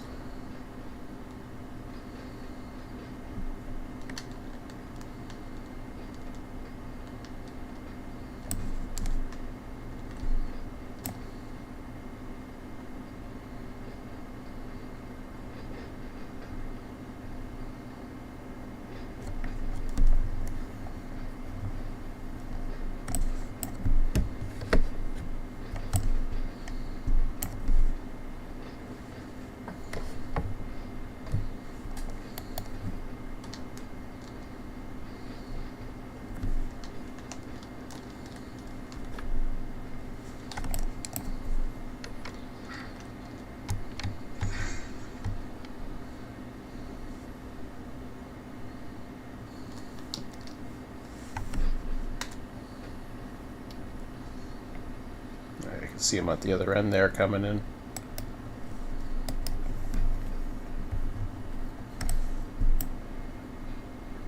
See them at the other end there coming in.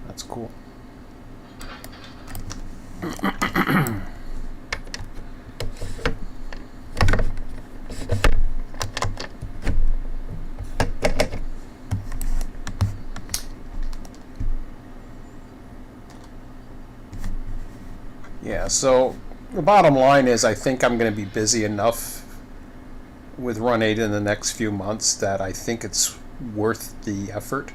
That's cool. Yeah, so the bottom line is I think I'm going to be busy enough with Run8 in the next few months that I think it's worth the effort.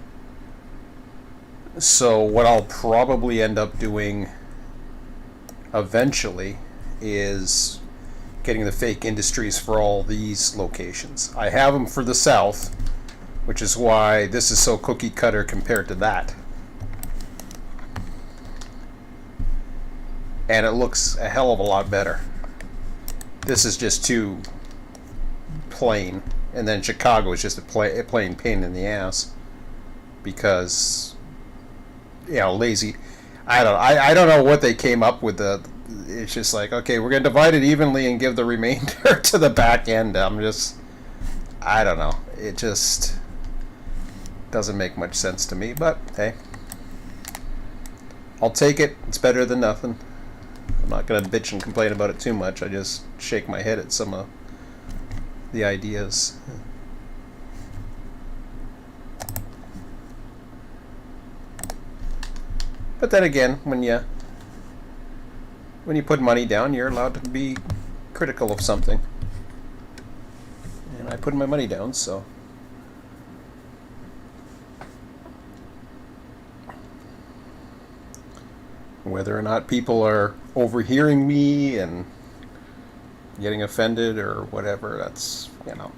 So what I'll probably end up doing eventually is getting the fake industries for all these locations. I have them for the south, which is why this is so cookie cutter compared to that. And it looks a hell of a lot better. This is just too plain, and then Chicago is just a plain pain in the ass because, you know, lazy. I don't know what they came up with. It's just like, okay, we're gonna divide it evenly and give the remainder to the back end. I don't know. It just doesn't make much sense to me. But hey, I'll take it. It's better than nothing. I'm not going to bitch and complain about it too much. I just shake my head at some of the ideas. But then again, when you put money down, you're allowed to be critical of something. And I put my money down, so... Whether or not people are overhearing me and getting offended or whatever, that's, you know.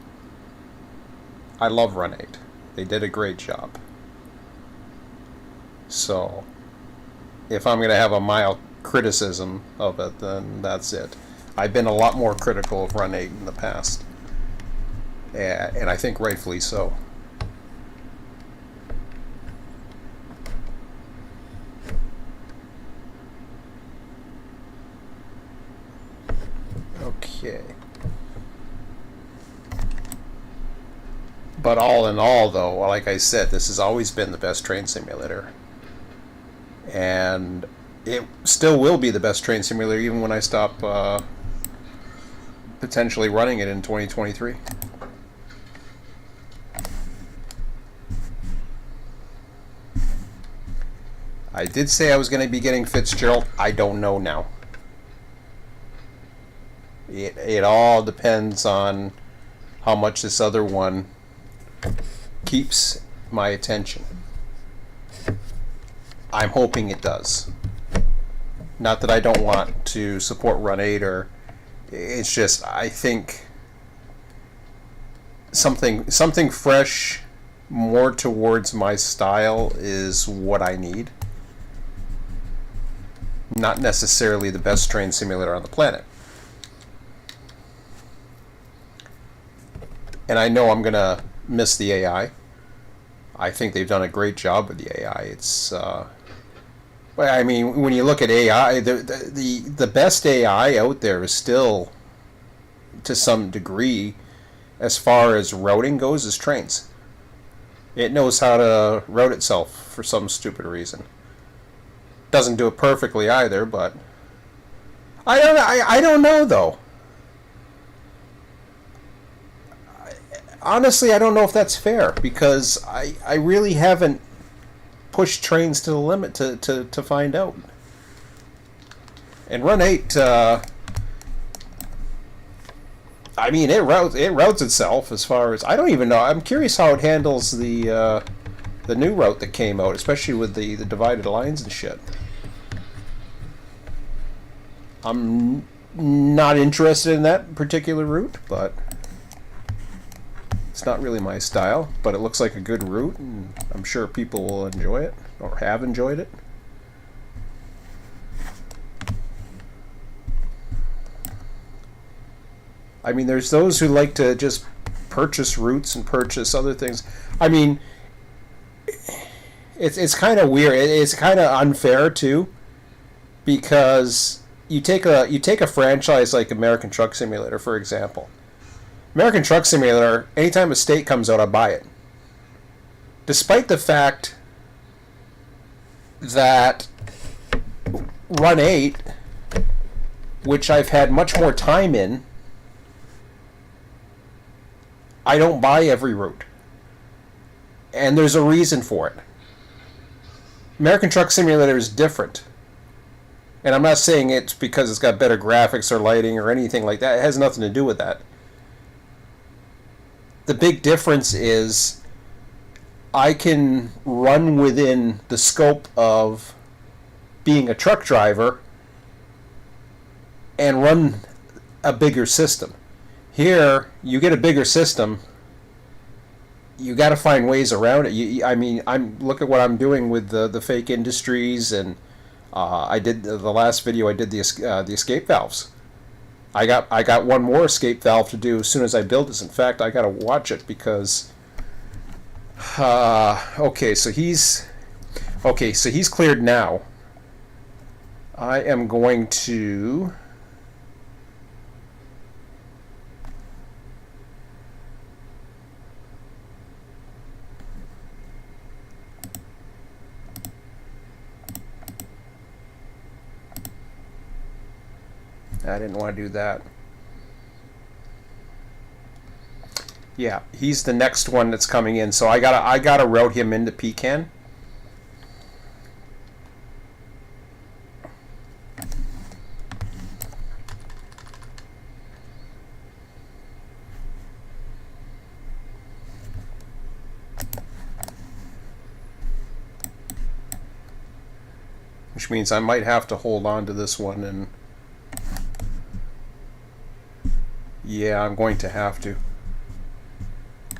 I love Run8. They did a great job. So, if I'm going to have a mild criticism of it, then that's it. I've been a lot more critical of Run8 in the past. And I think rightfully so. Okay. But all in all, though, like I said, this has always been the best train simulator. And it still will be the best train simulator even when I stop potentially running it in 2023. I did say I was going to be getting Fitzgerald. I don't know now. It all depends on how much this other one keeps my attention. I'm hoping it does. Not that I don't want to support Run8, or it's just I think something fresh, more towards my style is what I need. Not necessarily the best train simulator on the planet. And I know I'm going to miss the AI. I think they've done a great job with the AI. It's, I mean, when you look at AI, the best AI out there is still, to some degree, as far as routing goes, is trains. It knows how to route itself for some stupid reason. Doesn't do it perfectly either, but I don't know though. Honestly, I don't know if that's fair, because I really haven't pushed trains to the limit to find out. And Run8, I mean, it routes itself as far as, I don't even know. I'm curious how it handles the new route that came out, especially with the divided lines and shit. I'm not interested in that particular route, but it's not really my style. But it looks like a good route, and I'm sure people will enjoy it, or have enjoyed it. I mean, there's those who like to just purchase routes and purchase other things. I mean, it's kind of weird. It's kind of unfair, too, because you take a franchise like American Truck Simulator, for example. American Truck Simulator, anytime a state comes out, I buy it. Despite the fact that Run8, which I've had much more time in, I don't buy every route. And there's a reason for it. American Truck Simulator is different. And I'm not saying it's because it's got better graphics or lighting or anything like that. It has nothing to do with that. The big difference is I can run within the scope of being a truck driver and run a bigger system. Here, you get a bigger system, you got to find ways around it. Look at what I'm doing with the fake industries, and I did the last video. I did the escape valves. I got one more escape valve to do as soon as I build this. In fact, I got to watch it because. Okay, so he's cleared now. I am going to. I didn't want to do that. Yeah, he's the next one that's coming in, so I gotta route him into Pecan. Which means I might have to hold on to this one and. Yeah, I'm going to have to.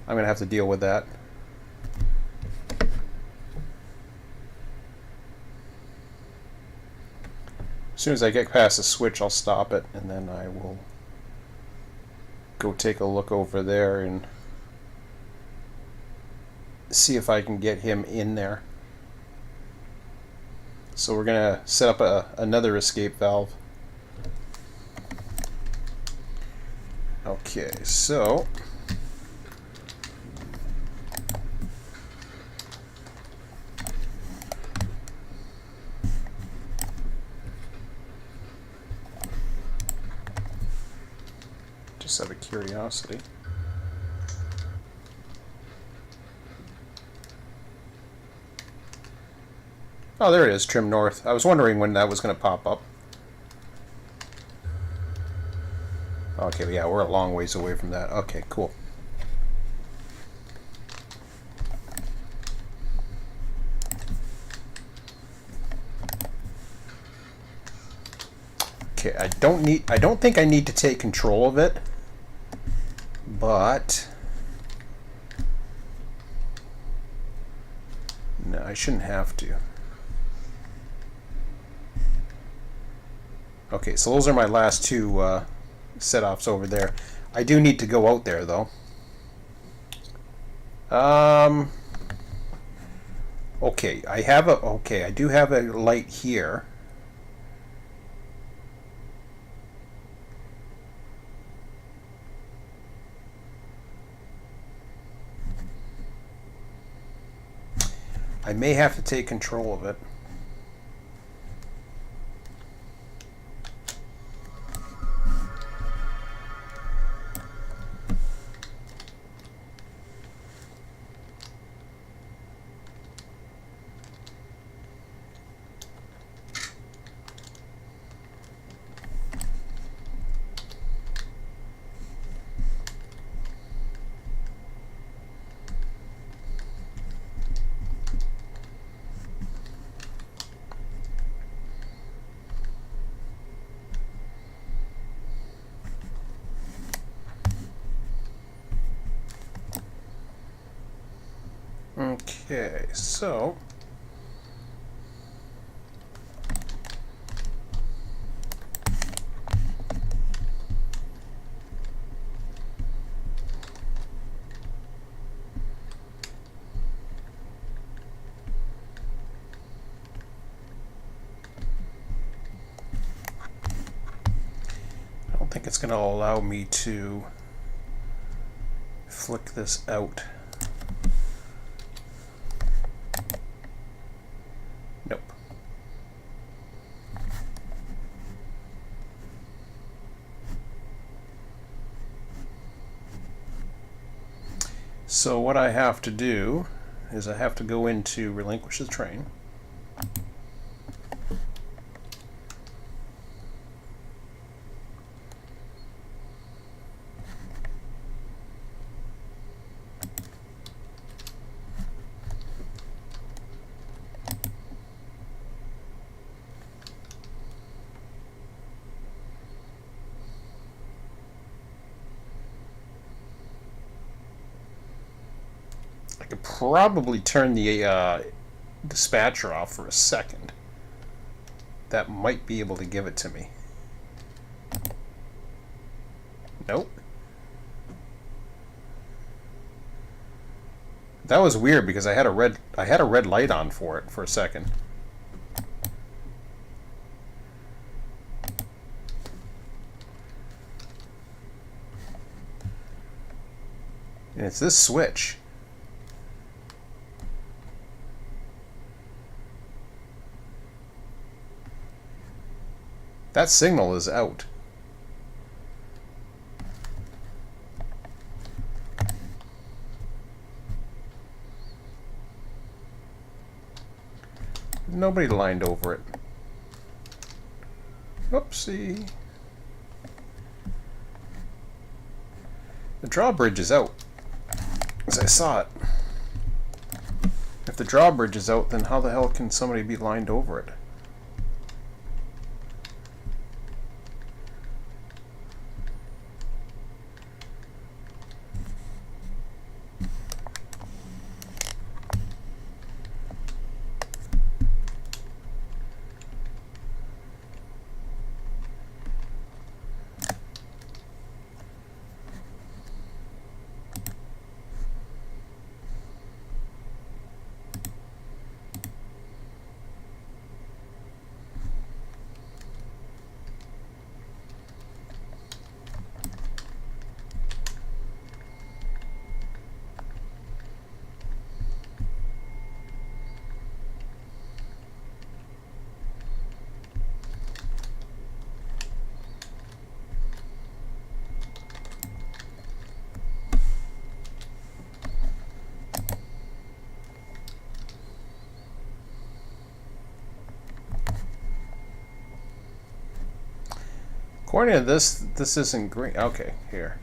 I'm going to have to deal with that. As soon as I get past the switch, I'll stop it, and then I will go take a look over there and see if I can get him in there. So we're going to set up another escape valve. Okay, so just out of curiosity. Oh, there it is, trim north. I was wondering when that was going to pop up. Okay, yeah, we're a long ways away from that. Okay, cool. Okay, I don't think I need to take control of it, but no, I shouldn't have to. Okay, so those are my last two set-offs over there. I do need to go out there though. Okay, I do have a light here. I may have to take control of it. Okay, so think it's going to allow me to flick this out. Nope. So what I have to do is I have to go into relinquish the train. I could probably turn the dispatcher off for a second. That might be able to give it to me. Nope. That was weird because I had a red light on for it for a second. And it's this switch. That signal is out. Nobody lined over it. Whoopsie. The drawbridge is out, as I saw it. If the drawbridge is out, then how the hell can somebody be lined over it? According to this isn't green. Okay, here.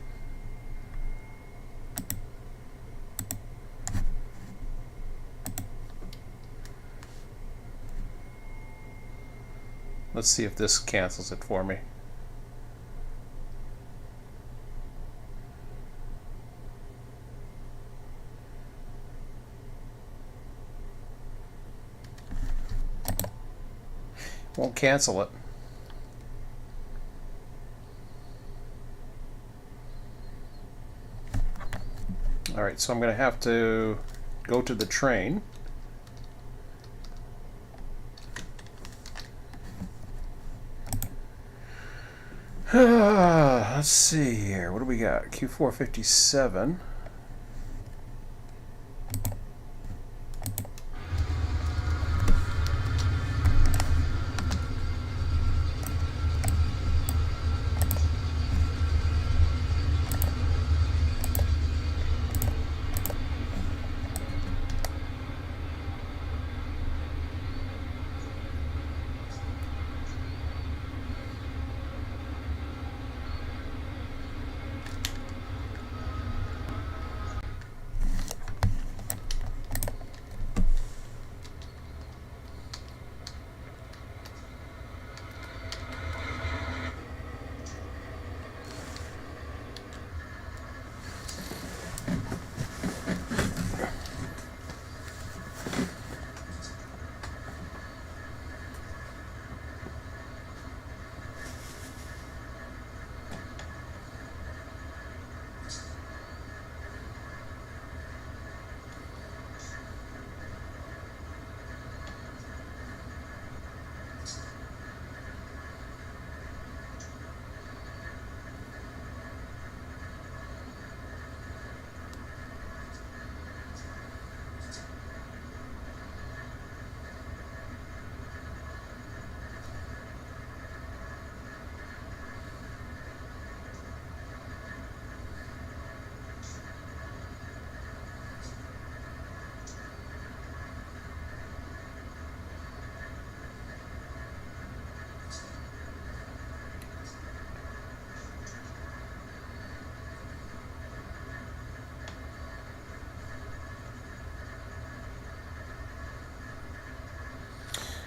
Let's see if this cancels it for me. Won't cancel it. Alright, so I'm going to have to go to the train. Let's see here. What do we got? Q457.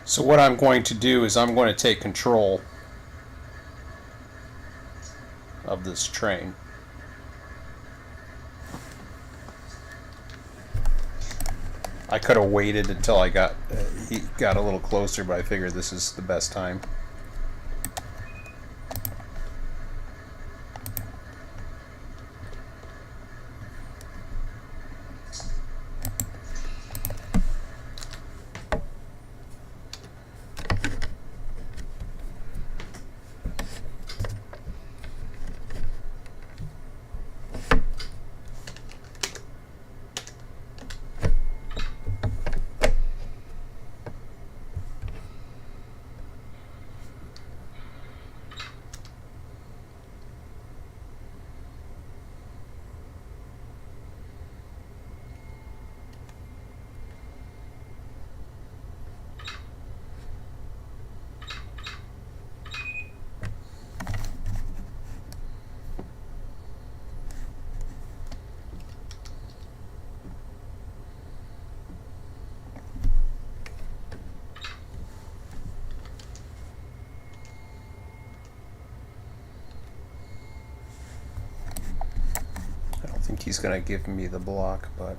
So what I'm going to do is I'm going to take control of this train. I could have waited until I got he got a little closer, but I figured this is the best time. I don't think he's going to give me the block, but...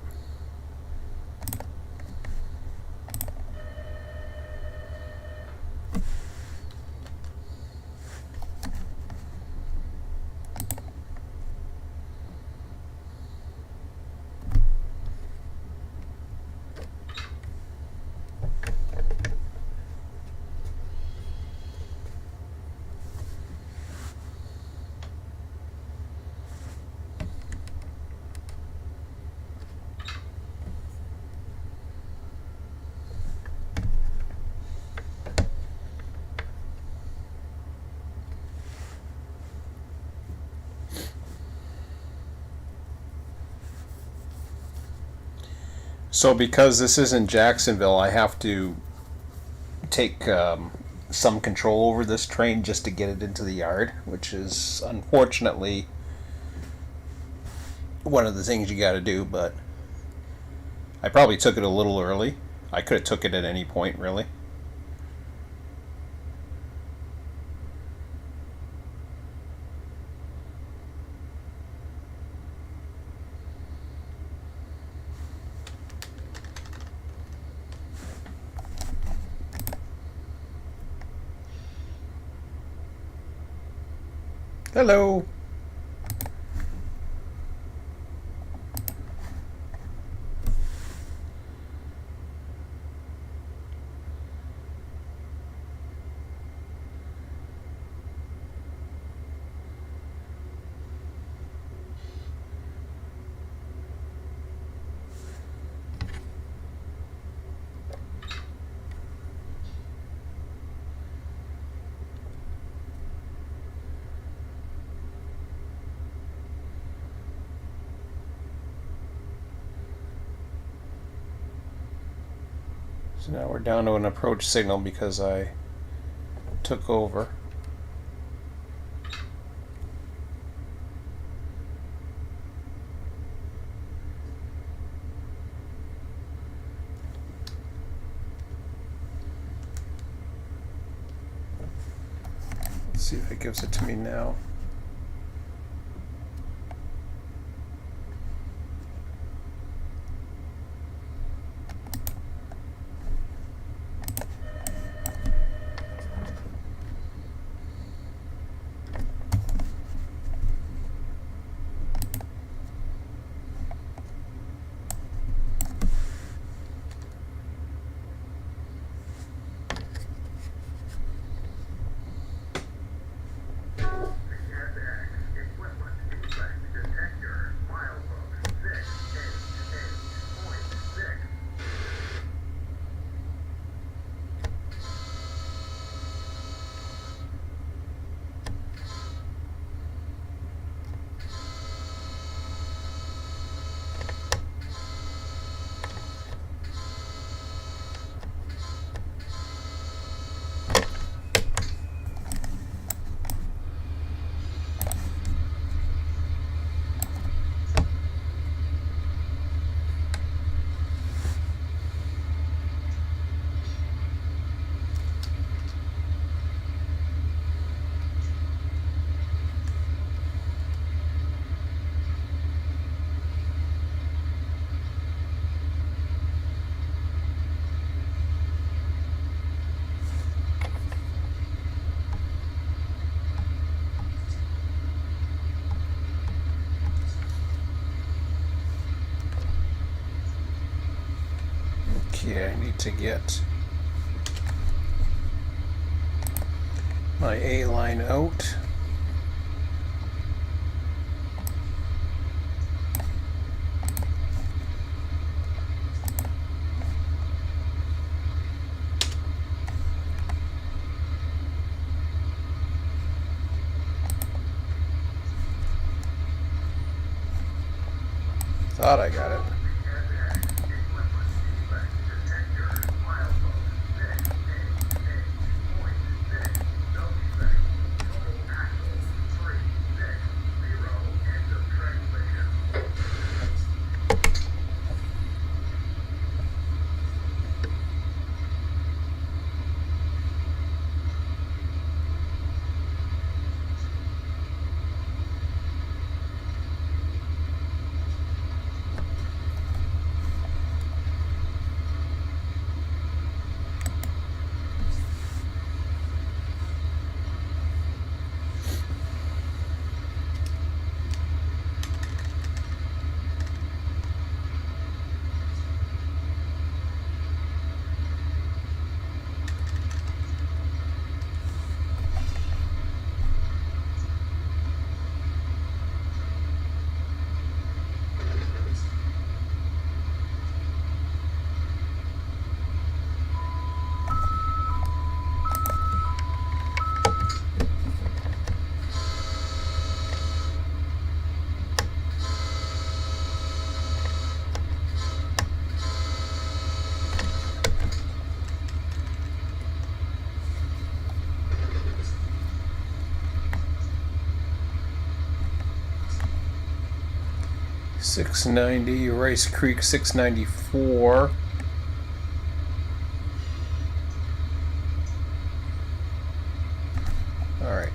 So because this isn't Jacksonville, I have to take some control over this train just to get it into the yard, which is unfortunately one of the things you got to do, but I probably took it a little early. I could have took it at any point, really. Hello. So now we're down to an approach signal because I took over. Let's see if it gives it to me now. Okay, I need to get my A line out. Thought I got it. $6.90, Rice Creek $6.94. All right.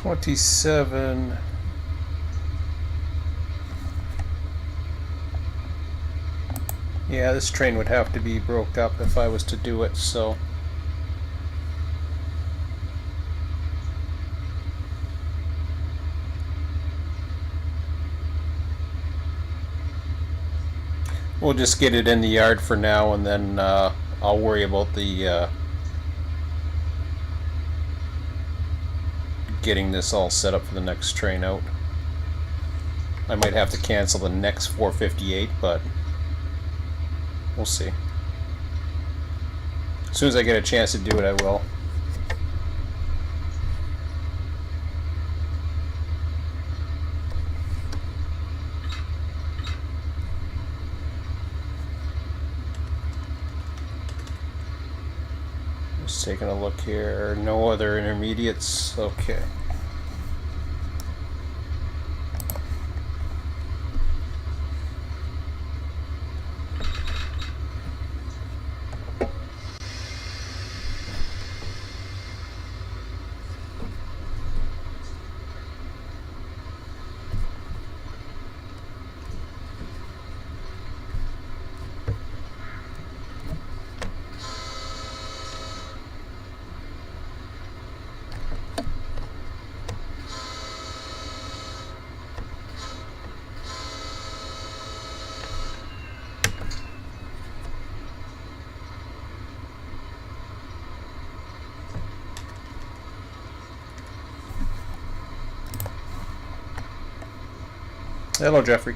$27. Yeah, this train would have to be broke up if I was to do it, so we'll just get it in the yard for now, and then I'll worry about the getting this all set up for the next train out. I might have to cancel the next 458, but we'll see. As soon as I get a chance to do it, I will. Just taking a look here. No other intermediates. Okay. Hello, Jeffrey.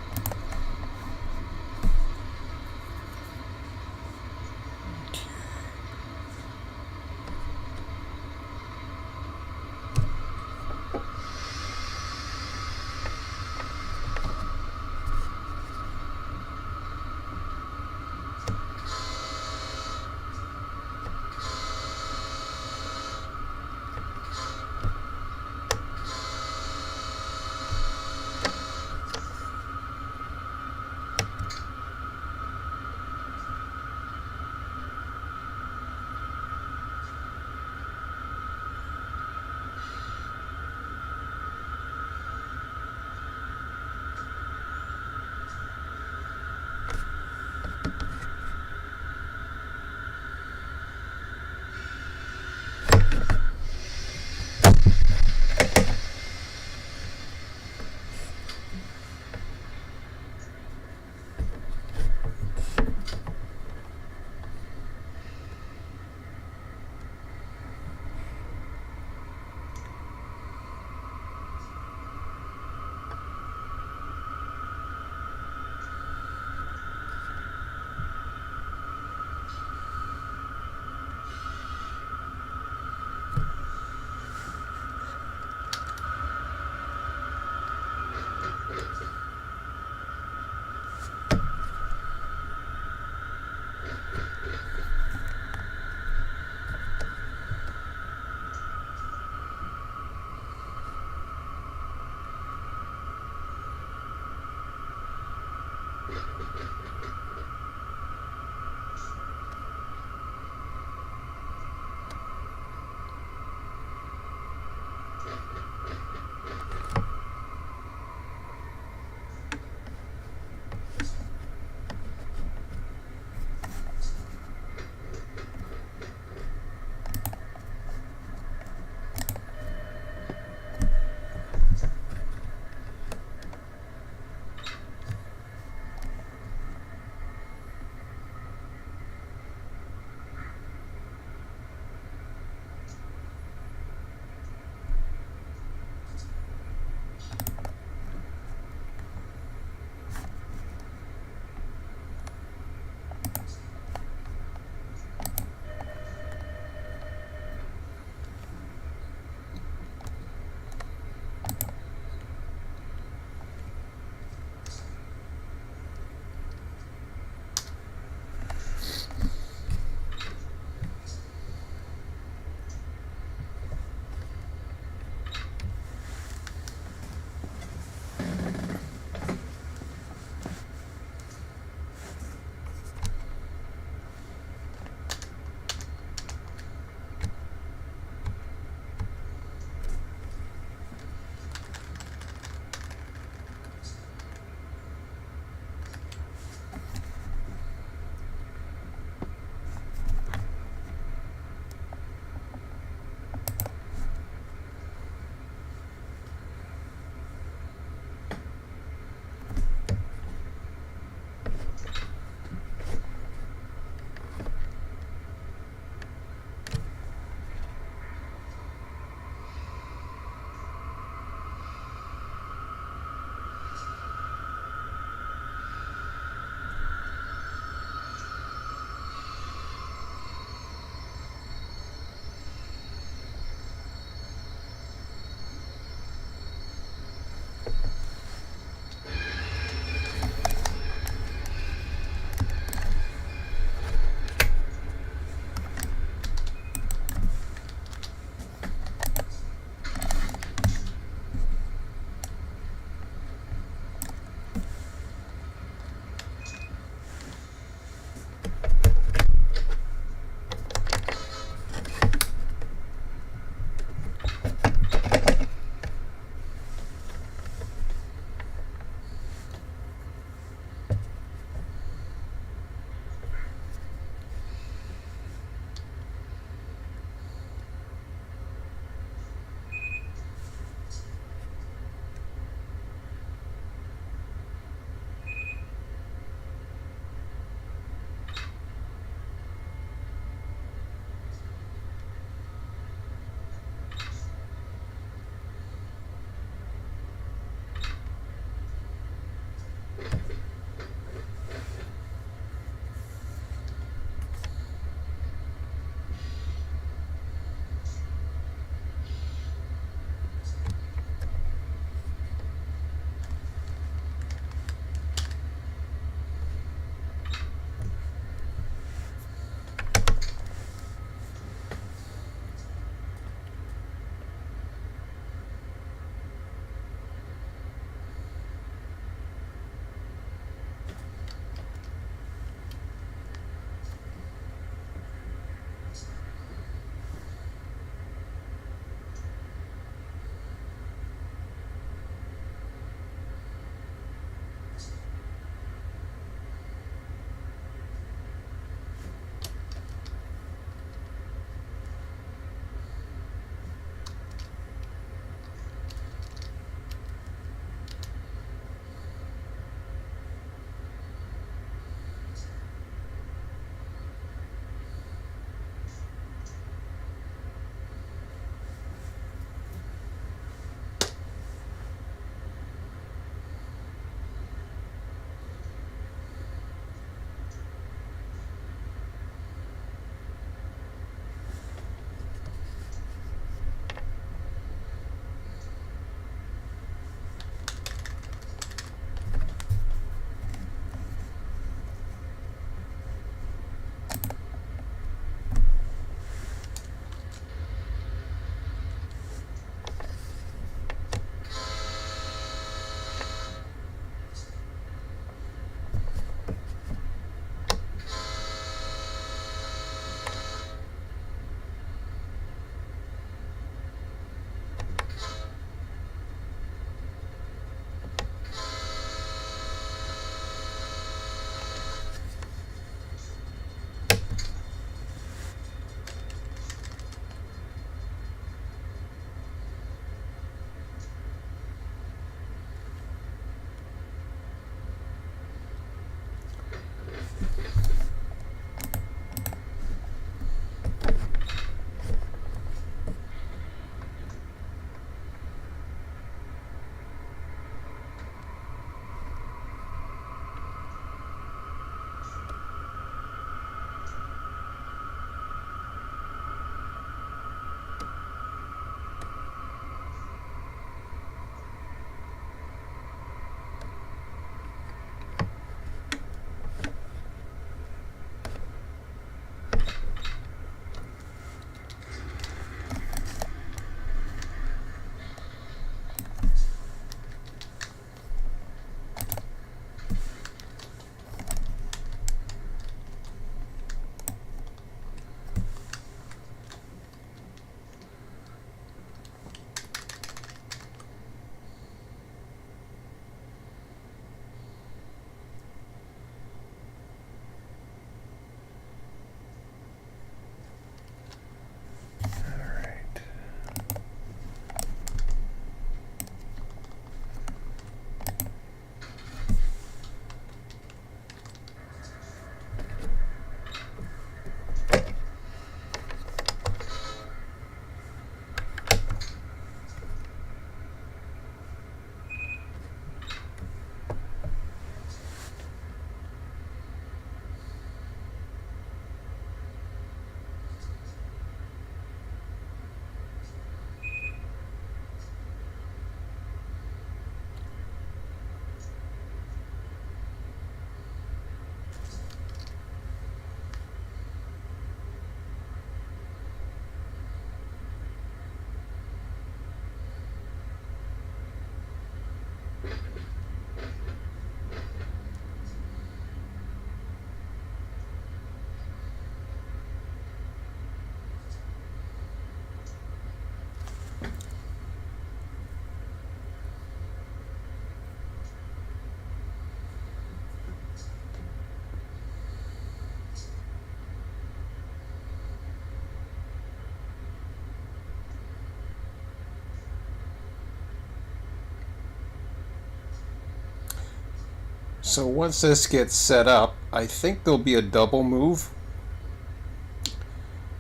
So once this gets set up, I think there'll be a double move.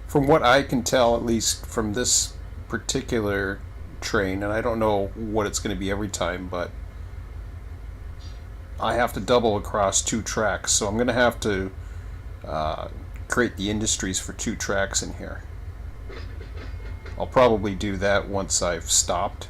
From what I can tell, at least from this particular train, and I don't know what it's going to be every time, but I have to double across 2 tracks, so I'm going to have to create the industries for 2 tracks in here. I'll probably do that once I've stopped.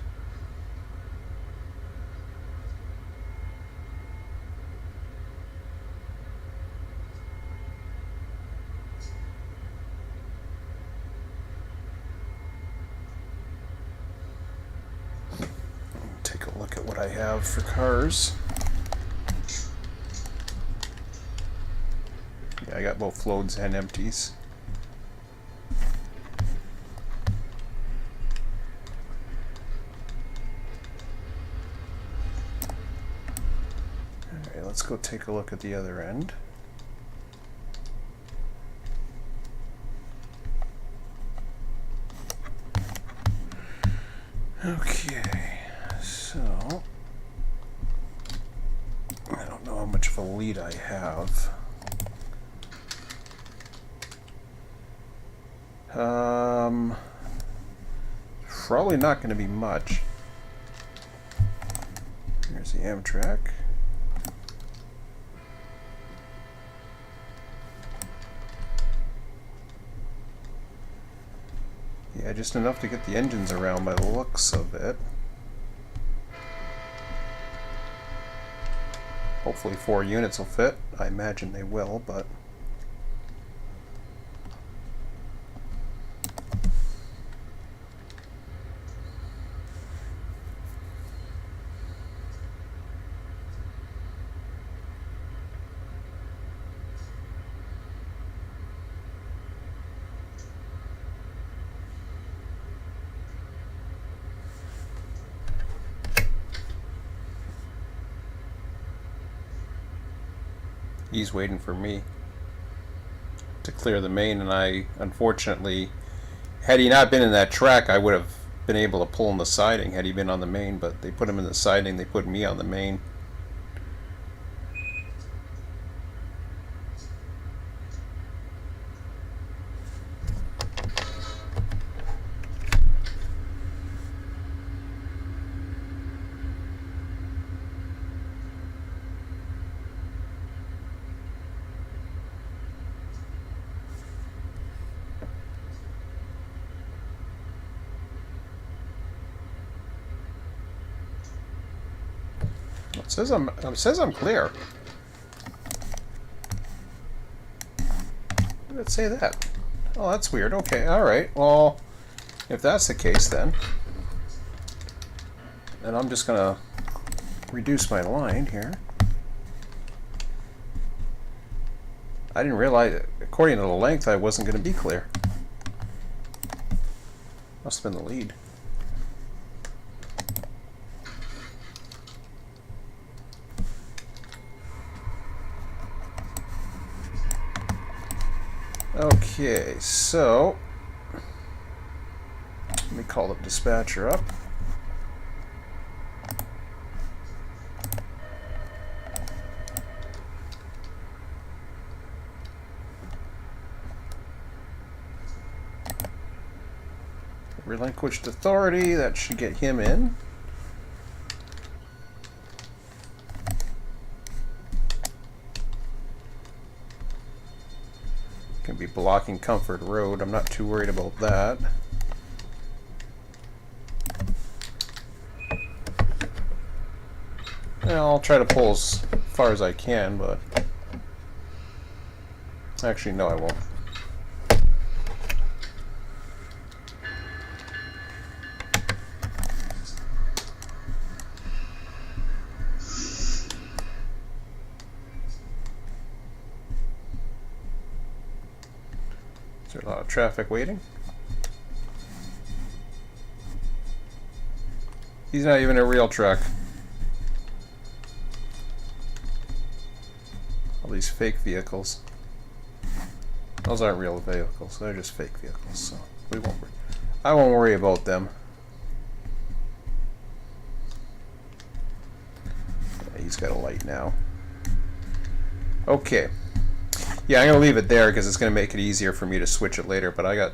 Take a look at what I have for cars. Yeah, I got both loads and empties. Alright, let's go take a look at the other end. Okay, so I don't know how much of a lead I have. Probably not going to be much. Here's the Amtrak. Yeah, just enough to get the engines around by the looks of it. Hopefully 4 units will fit. I imagine they will, but he's waiting for me to clear the main, and I, unfortunately, had he not been in that track, I would have been able to pull in the siding had he been on the main, but they put him in the siding, they put me on the main. It says I'm clear. Why did it say that? Oh, that's weird. Okay, alright. Well, if that's the case then I'm just gonna reduce my line here. I didn't realize, according to the length, I wasn't gonna be clear. Must have been the lead. Okay, so let me call the dispatcher up. Relinquished authority, that should get him in. Gonna be blocking Comfort Road. I'm not too worried about that. Yeah, I'll try to pull as far as I can, but actually no, I won't. Is there a lot of traffic waiting? He's not even a real truck. All these fake vehicles. Those aren't real vehicles, they're just fake vehicles, so I won't worry about them. Yeah, he's got a light now. Okay. Yeah, I'm going to leave it there because it's going to make it easier for me to switch it later, but I got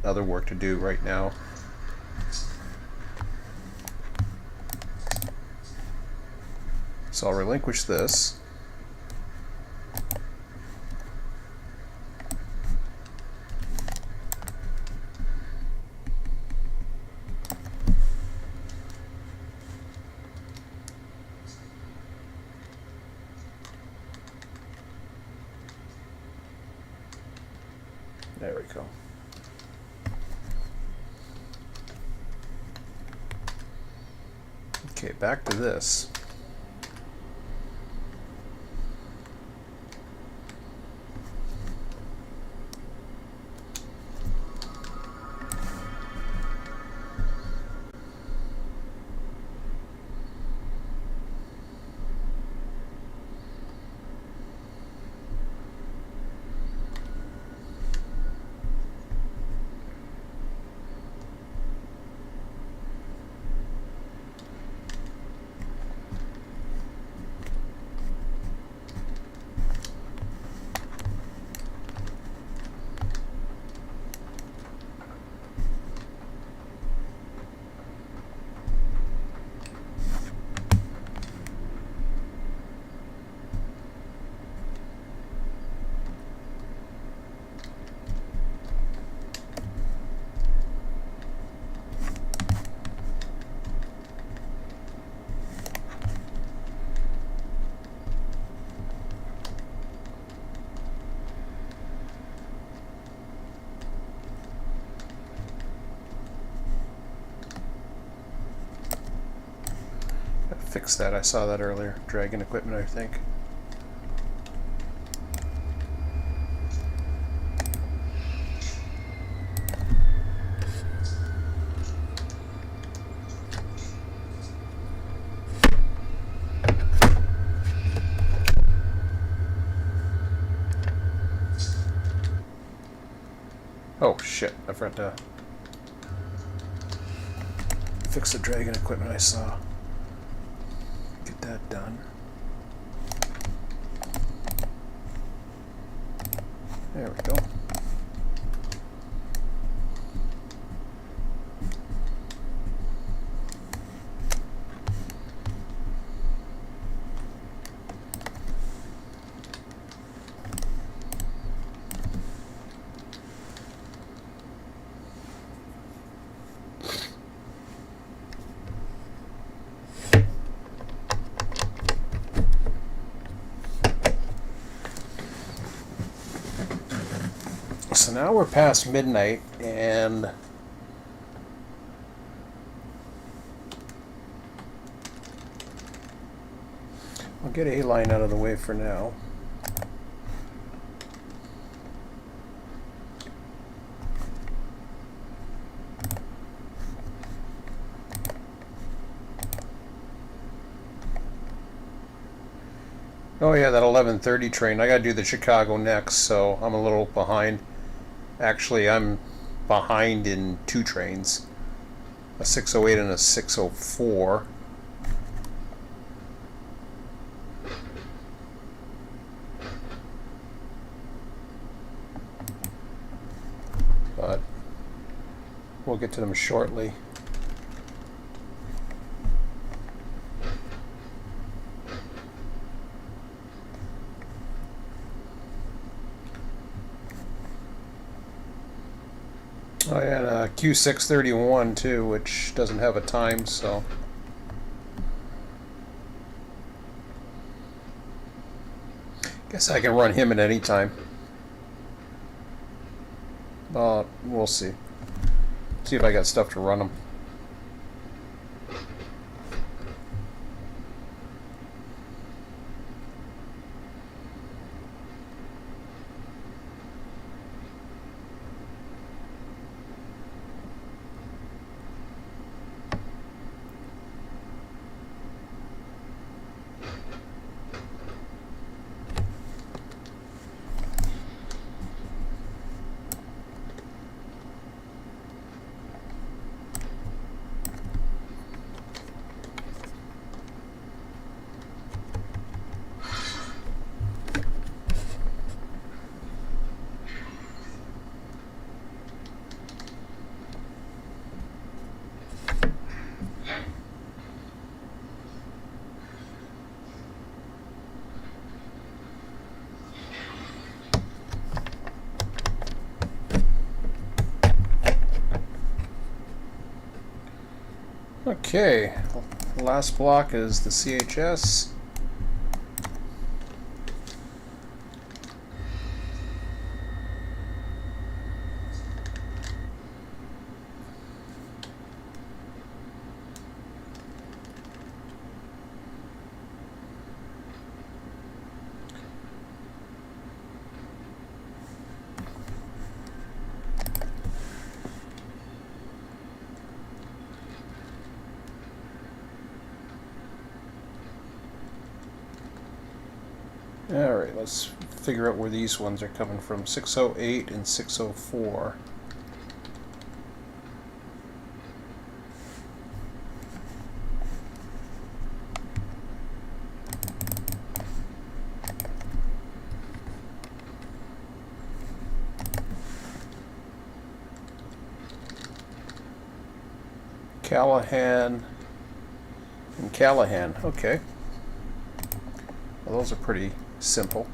other work to do right now. So I'll relinquish this. There we go. Okay, back to this. Fix that. I saw that earlier. Dragon equipment, I think. Oh shit, I forgot to fix the dragon equipment I saw. Get that done. There we go. So now we're past midnight, and I'll get A-line out of the way for now. Oh yeah, that 11:30 train. I gotta do the Chicago next, so I'm a little behind. Actually, I'm behind in two trains, a 608 and a 604. But we'll get to them shortly. I had a Q631 too, which doesn't have a time, so guess I can run him at any time. We'll see. See if I got stuff to run him. Okay, last block is the CHS. Alright, let's figure out where these ones are coming from. 608 and 604. Callahan and Callahan. Okay. Well, those are pretty simple.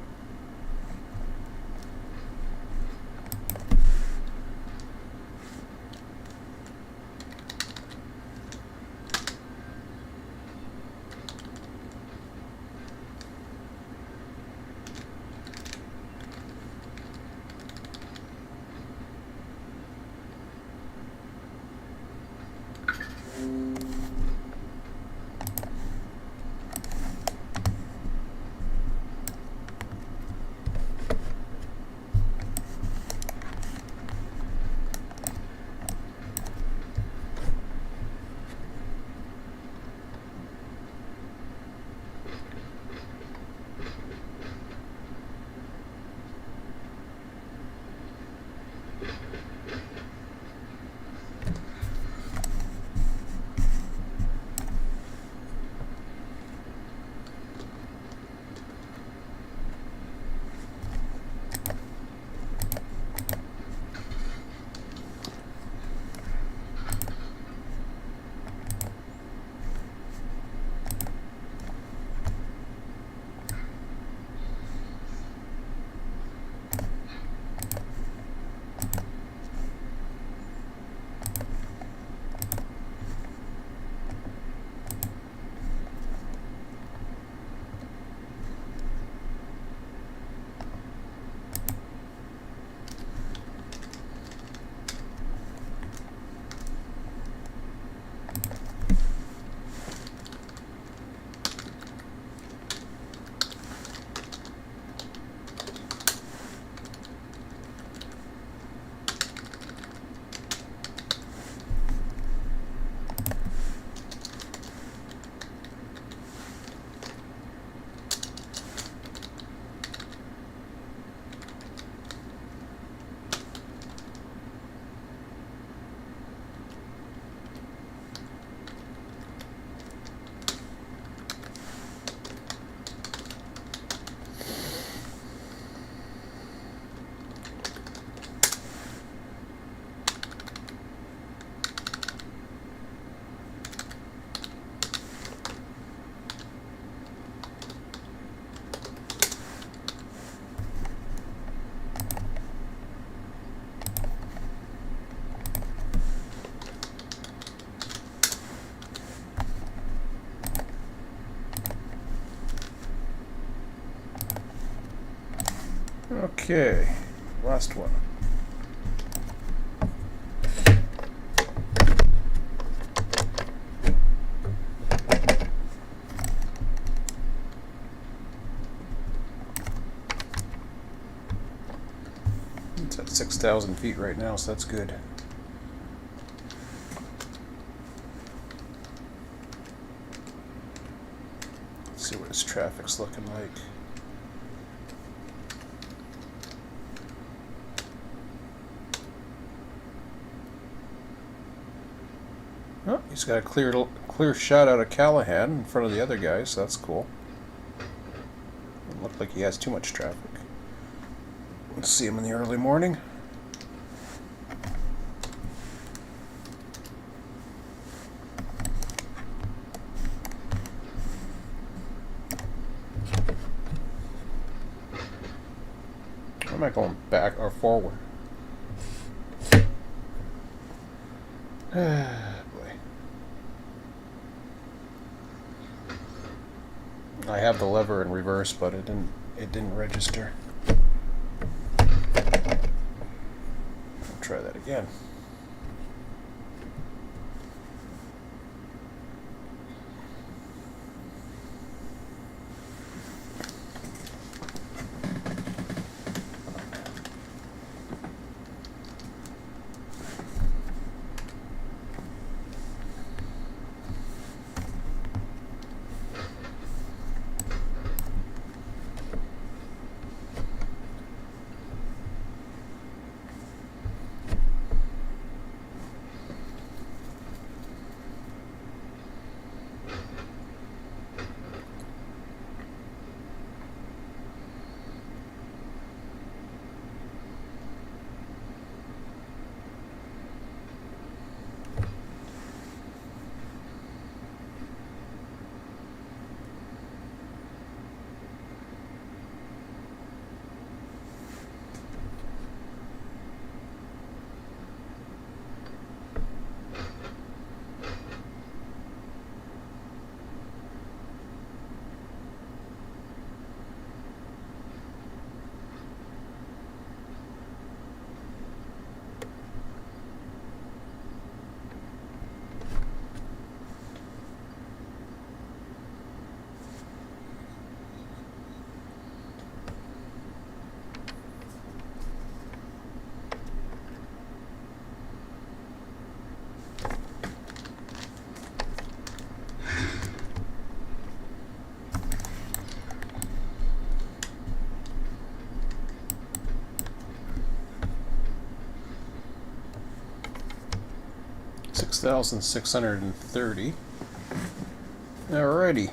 Okay, last one. It's at 6,000 feet right now, so that's good. Let's see what his traffic's looking like. Oh, he's got a clear shot out of Callahan in front of the other guys, so that's cool. Doesn't look like he has too much traffic. Let's see him in the early morning. Or am I going back or forward? I have the lever in reverse, but it didn't register. I'll try that again. $6,630. Alrighty.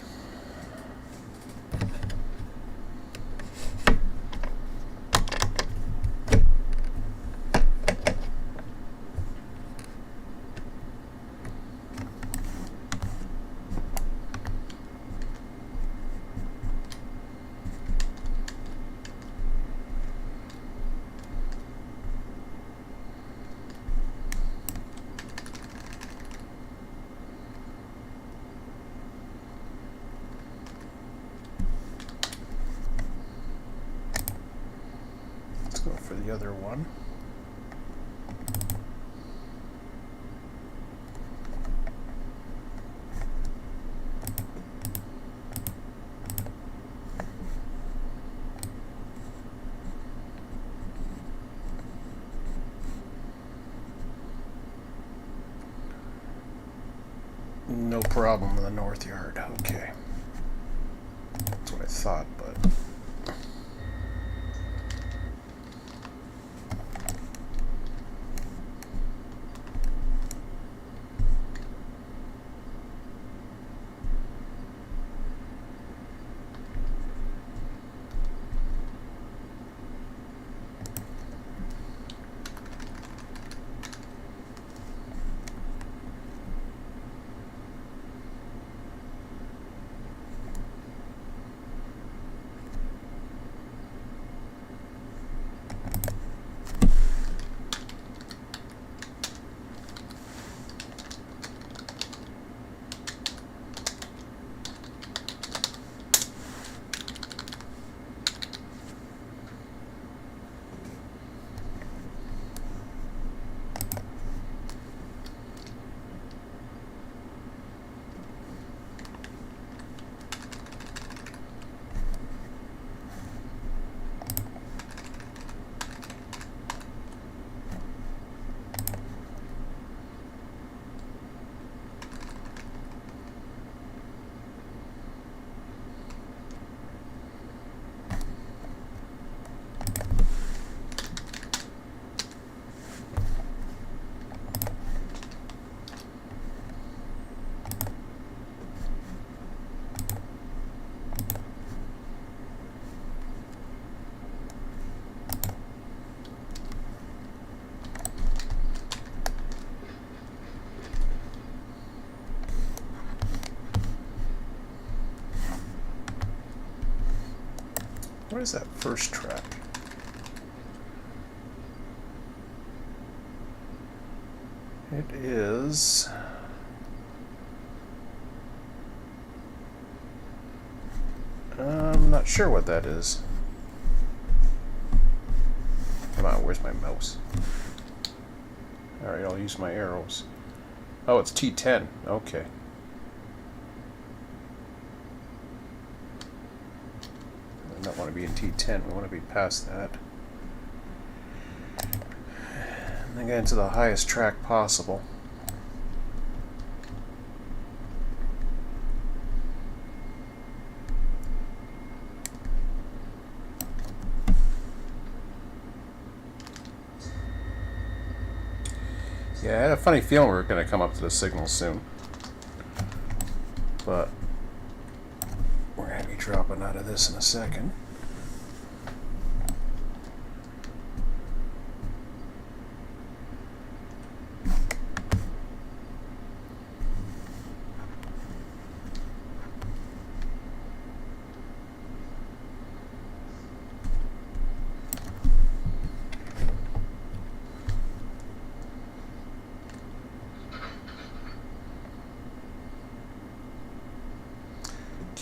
Let's go for the other one. No problem in the north yard. Okay. That's what I thought, but... What is that first track? It is... I'm not sure what that is. Come on, where's my mouse? Alright, I'll use my arrows. Oh, it's T10. Okay. I don't want to be in T10. We want to be past that. And then get into the highest track possible. Yeah, I had a funny feeling we were going to come up to the signal soon. But we're going to be dropping out of this in a second.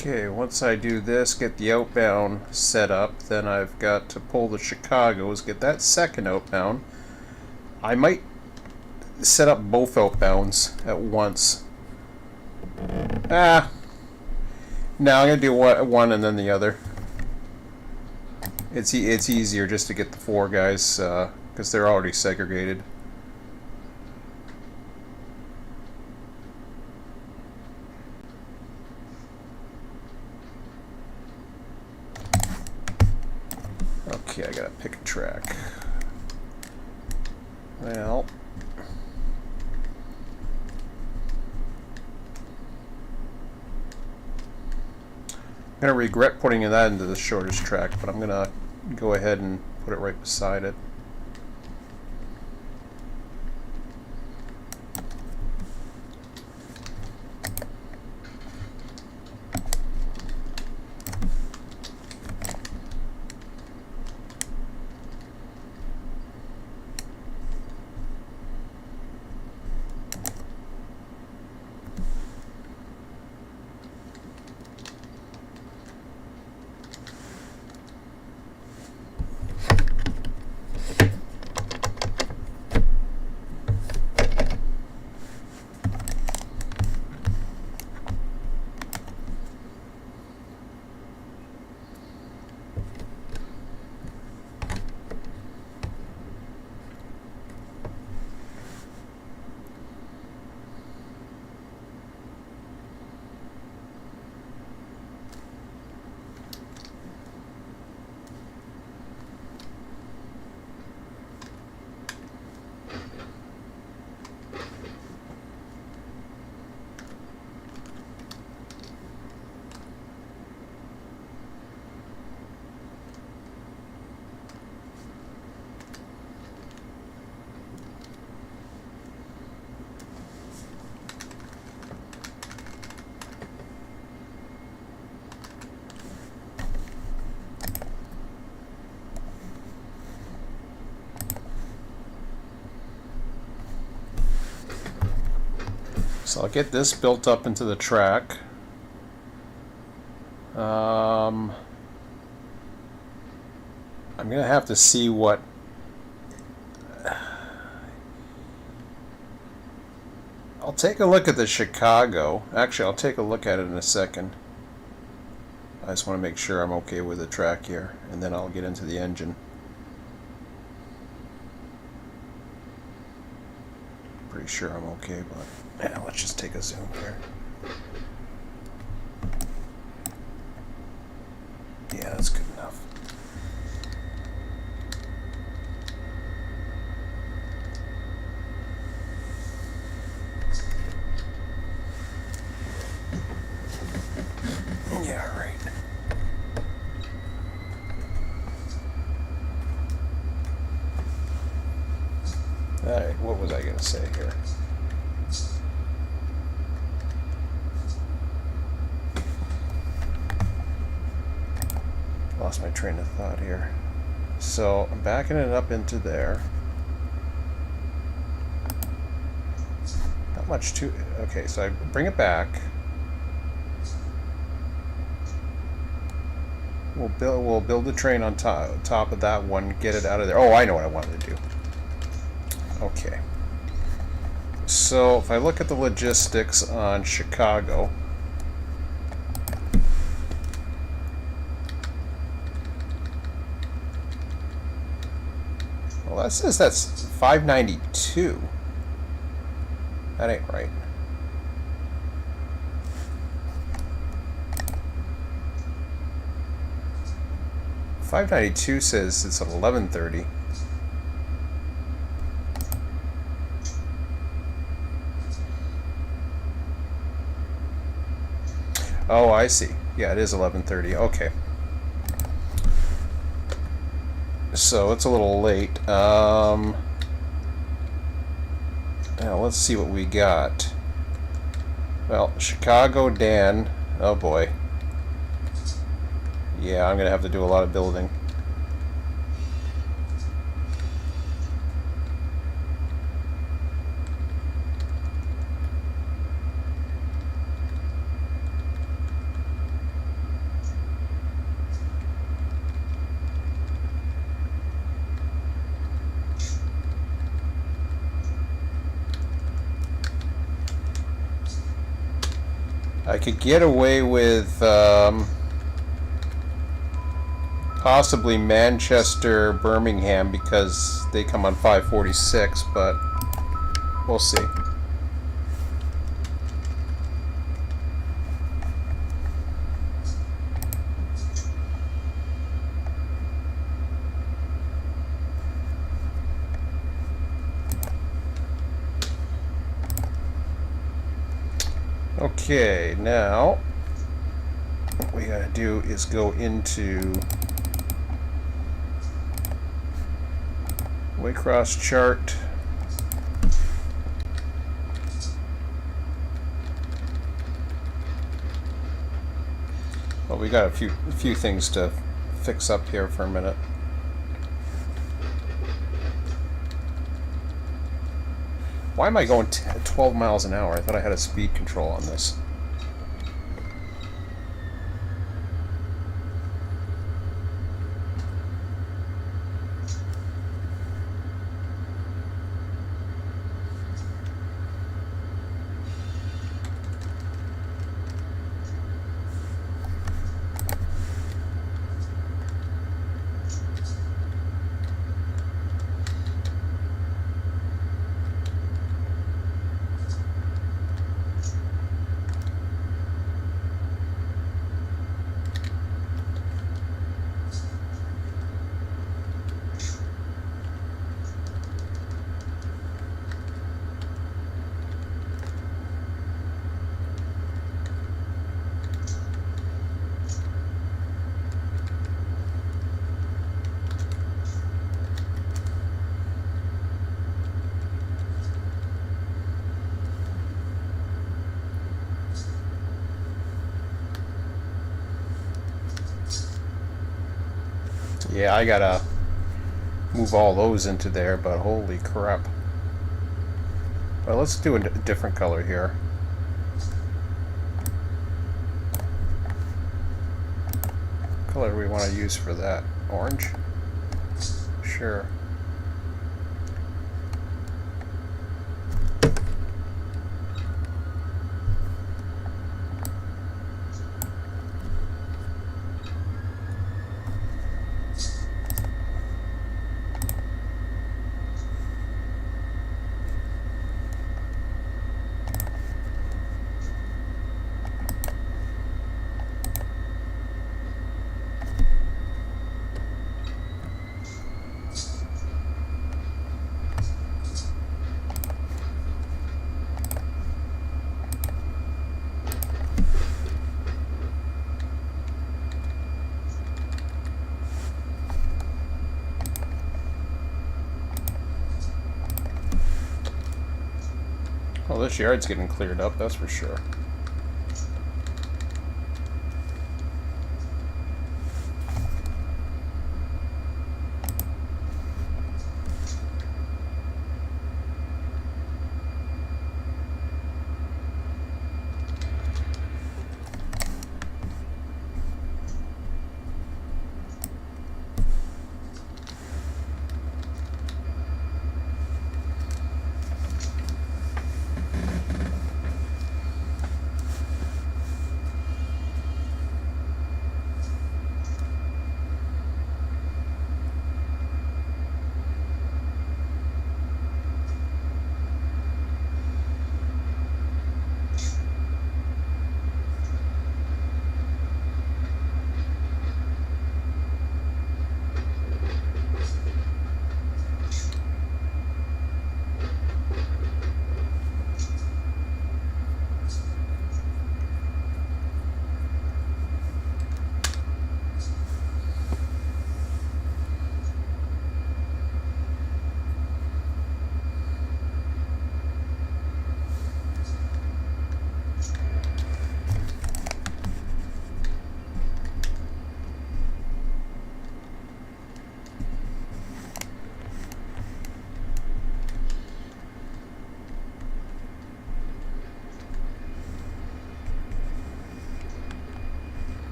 Okay, once I do this, get the outbound set up, then I've got to pull the Chicago's, get that second outbound. I might set up both outbounds at once. No, I'm going to do one and then the other. It's easier just to get the four guys, because they're already segregated. Okay, I gotta pick a track. Well, I'm gonna regret putting that into the shortest track, but I'm gonna go ahead and put it right beside it. So I'll get this built up into the track. I'm gonna have to see what I'll take a look at the Chicago. Actually, I'll take a look at it in a second. I just want to make sure I'm okay with the track here, and then I'll get into the engine. Pretty sure I'm okay, but yeah, let's just take a zoom here. Yeah, that's good enough. Yeah, right. Alright, what was I going to say here? Lost my train of thought here. So I'm backing it up into there. Not much to... Okay, so I bring it back. We'll build the train on top of that one. Get it out of there. Oh, I know what I wanted to do. Okay. So if I look at the logistics on Chicago, well, that says that's 592. That ain't right. $592 says it's at 11:30. Oh, I see. Yeah, it is 11:30. Okay. So it's a little late. Now let's see what we got. Well, Chicago Dan. Oh boy. Yeah, I'm gonna have to do a lot of building. I could get away with possibly Manchester, Birmingham, because they come on 546, but we'll see. Okay, now what we gotta do is go into Waycross chart. Well, we got a few things to fix up here for a minute. Why am I going 12 miles an hour? I thought I had a speed control on this. Yeah, I gotta move all those into there, but holy crap. Well, let's do a different color here. What color do we want to use for that? Orange? Sure. Well, this yard's getting cleared up, that's for sure.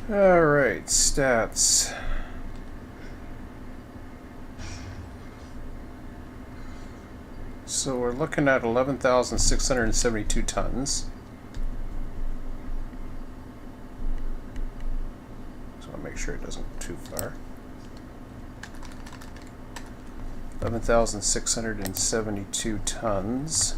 Alright, stats. So we're looking at 11,672 tons. So I'll make sure it doesn't go too far. 11,672 tons.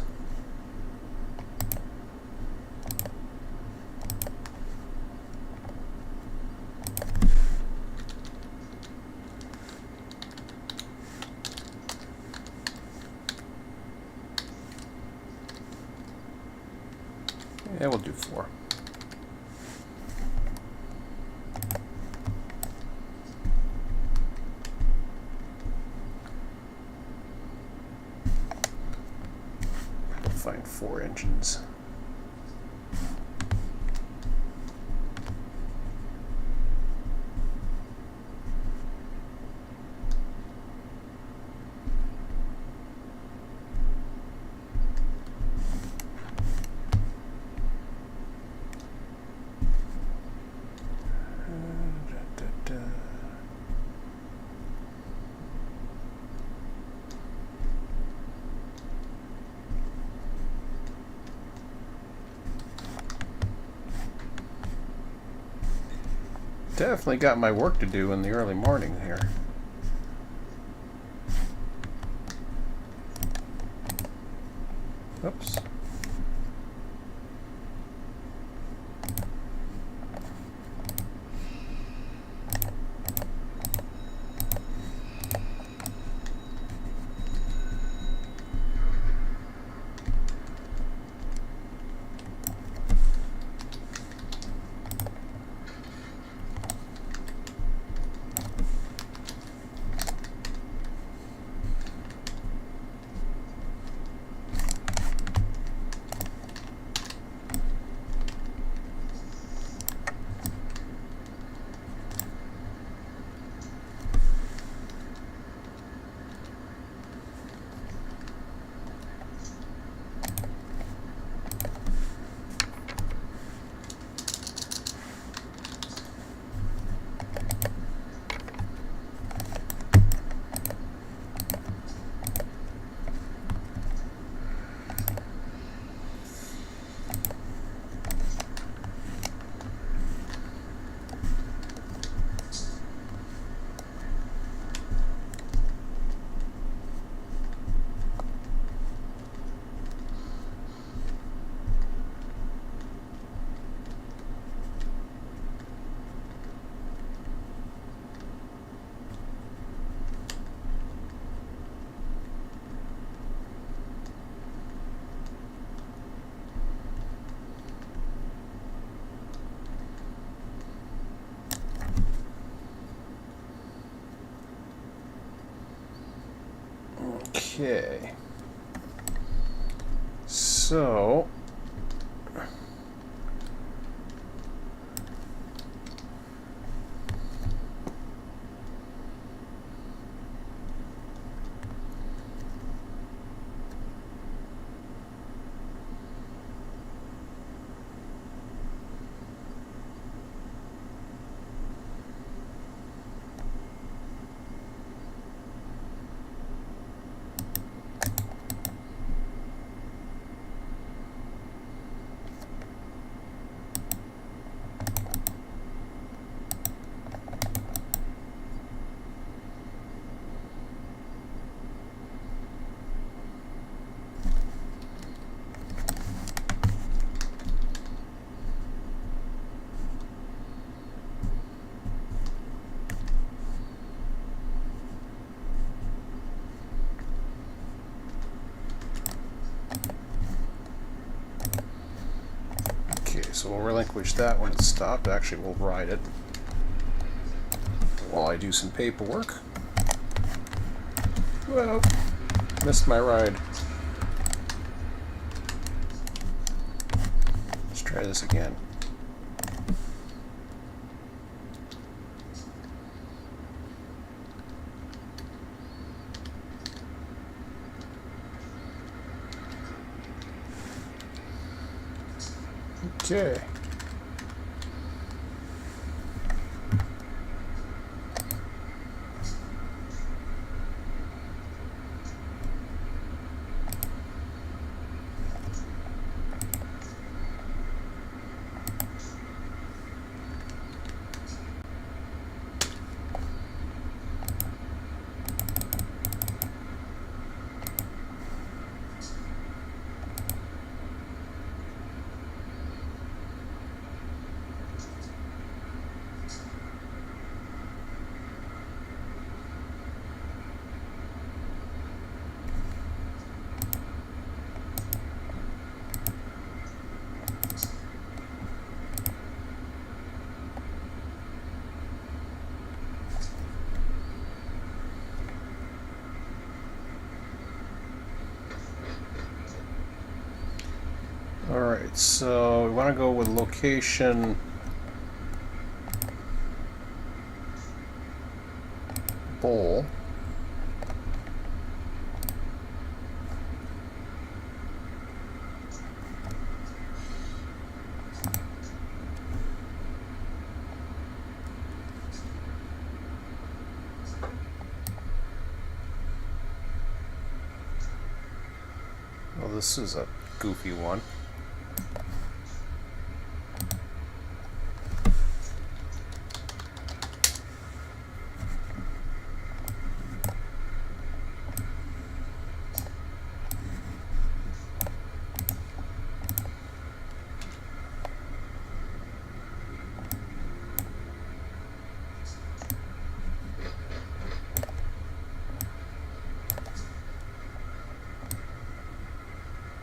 Yeah, we'll do 4. We'll find 4 engines. Definitely got my work to do in the early morning here. Oops. Okay. So we'll relinquish that when it's stopped. Actually, we'll ride it while I do some paperwork. Well, missed my ride. Let's try this again. Okay. Alright, so we want to go with location bowl. Well, this is a goofy one.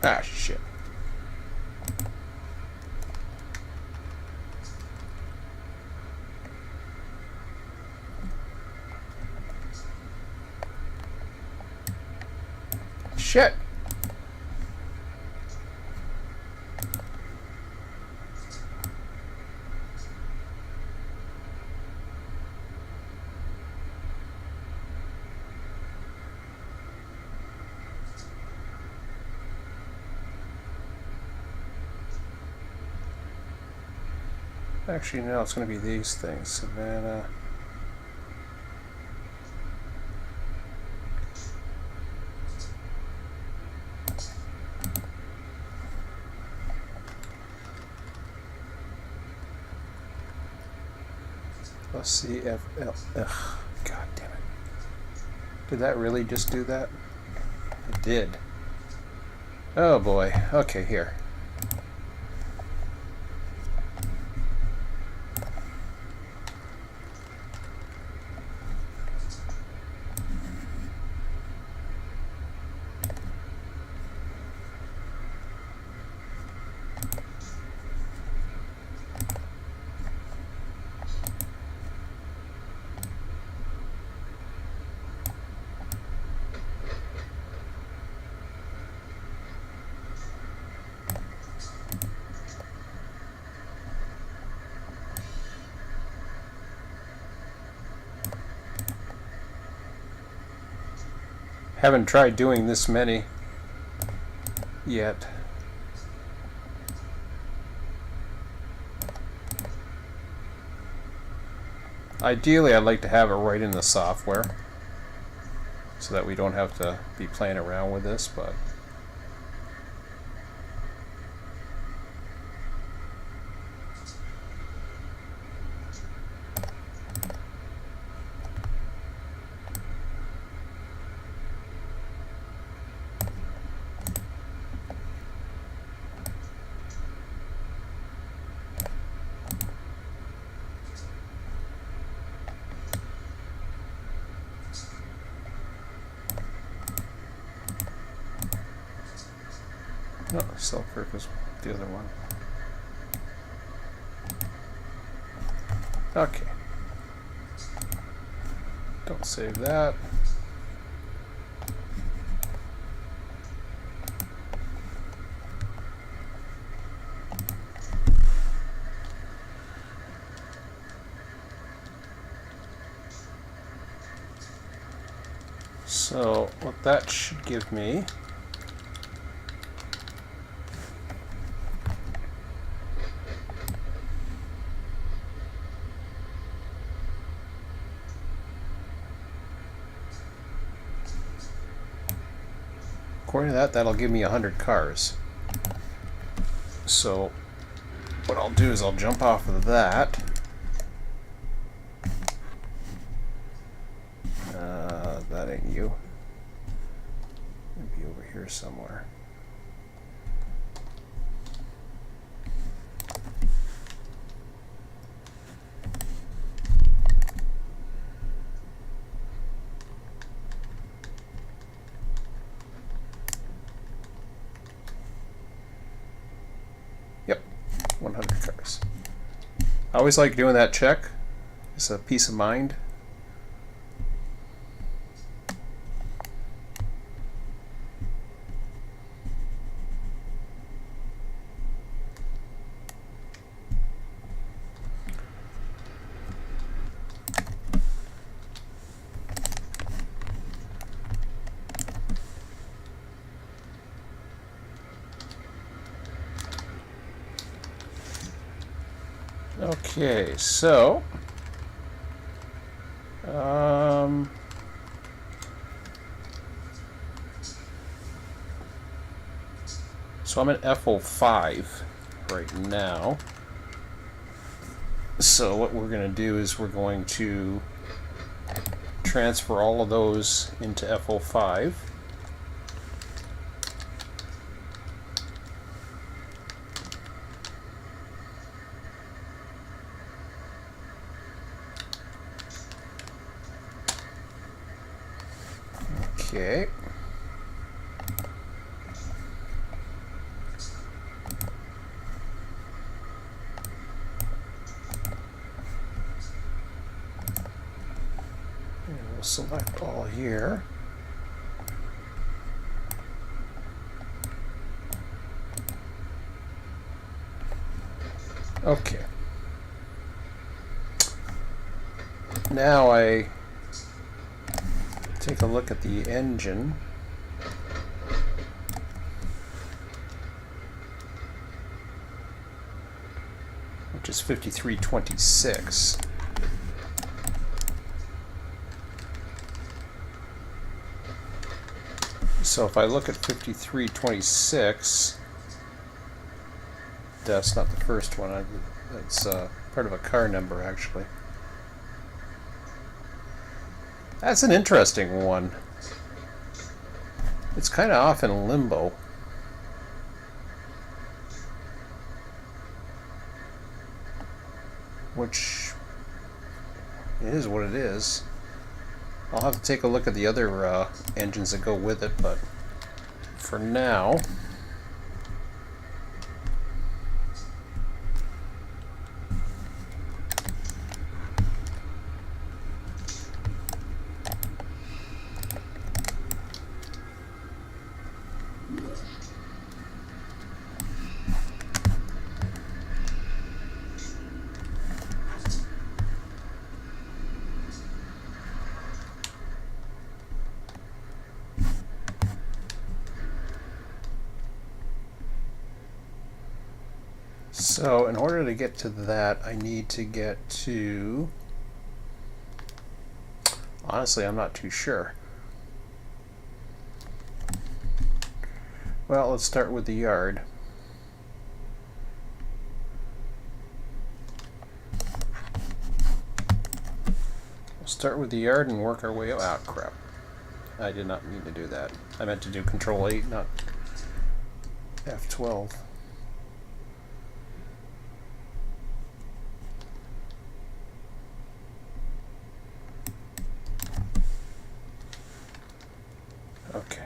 Ah, shit. Shit. Actually, no, it's going to be these things. Savannah. Plus CFL. Ugh, God damn it. Did that really just do that? It did. Oh boy. Okay, here. Haven't tried doing this many yet. Ideally, I'd like to have it right in the software so that we don't have to be playing around with this, but no, Selkirk is the other one. Okay. Don't save that. So what that should give me according to that, that'll give me 100 cars. So what I'll do is I'll jump off of that. That ain't you. Maybe over here somewhere. Yep, 100 cars. I always like doing that check. It's a peace of mind. Okay, so so I'm at FO5 right now. So what we're going to do is we're going to transfer all of those into FO5. Okay. And we'll select all here. Okay. Now I take a look at the engine. Which is 5326. So if I look at 5326, that's not the first one. That's part of a car number, actually. That's an interesting one. It's kind of off in limbo. Which it is what it is. I'll have to take a look at the other engines that go with it, but for now, so in order to get to that, I need to get to... Honestly, I'm not too sure. Well, let's start with the yard. We'll start with the yard and work our way out. Ah, crap. I did not mean to do that. I meant to do Control 8, not F12. Okay.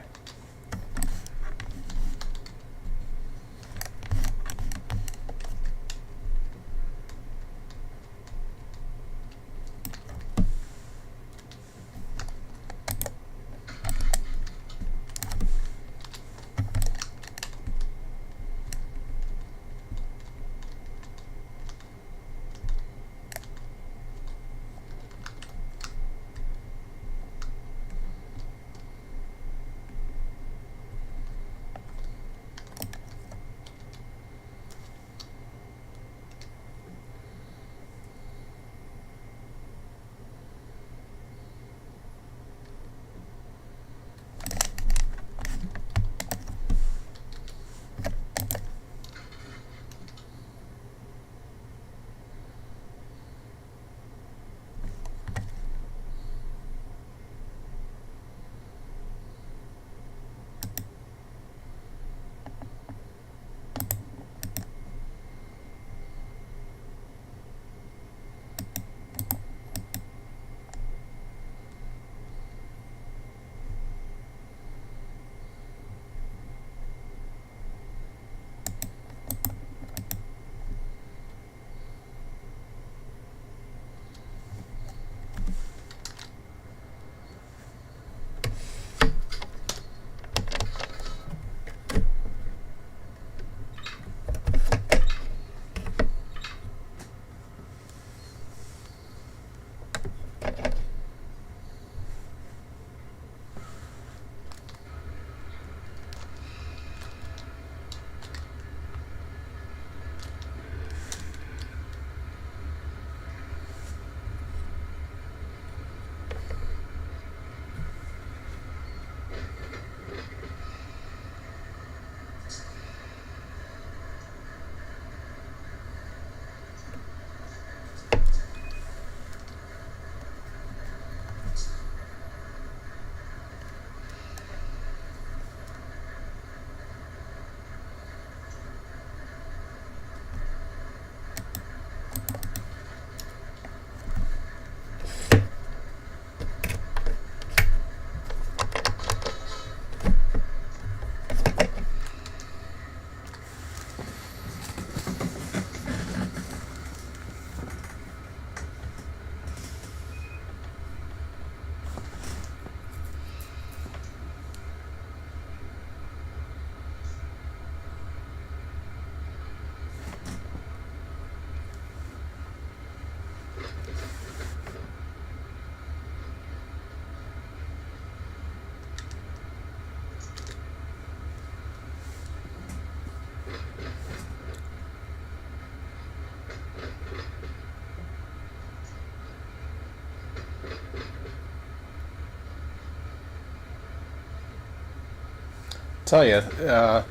tell you,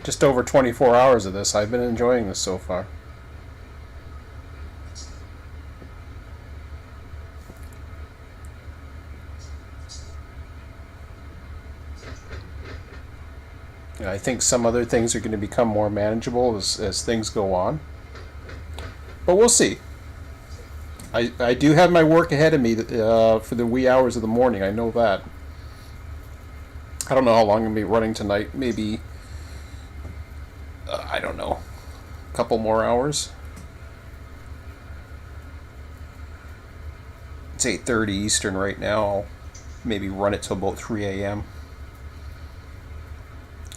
just over 24 hours of this, I've been enjoying this so far. And I think some other things are going to become more manageable as things go on. But we'll see. I do have my work ahead of me for the wee hours of the morning. I know that. I don't know how long I'm going to be running tonight. Maybe, I don't know, a couple more hours. It's 8:30 Eastern right now. I'll maybe run it till about 3 a.m.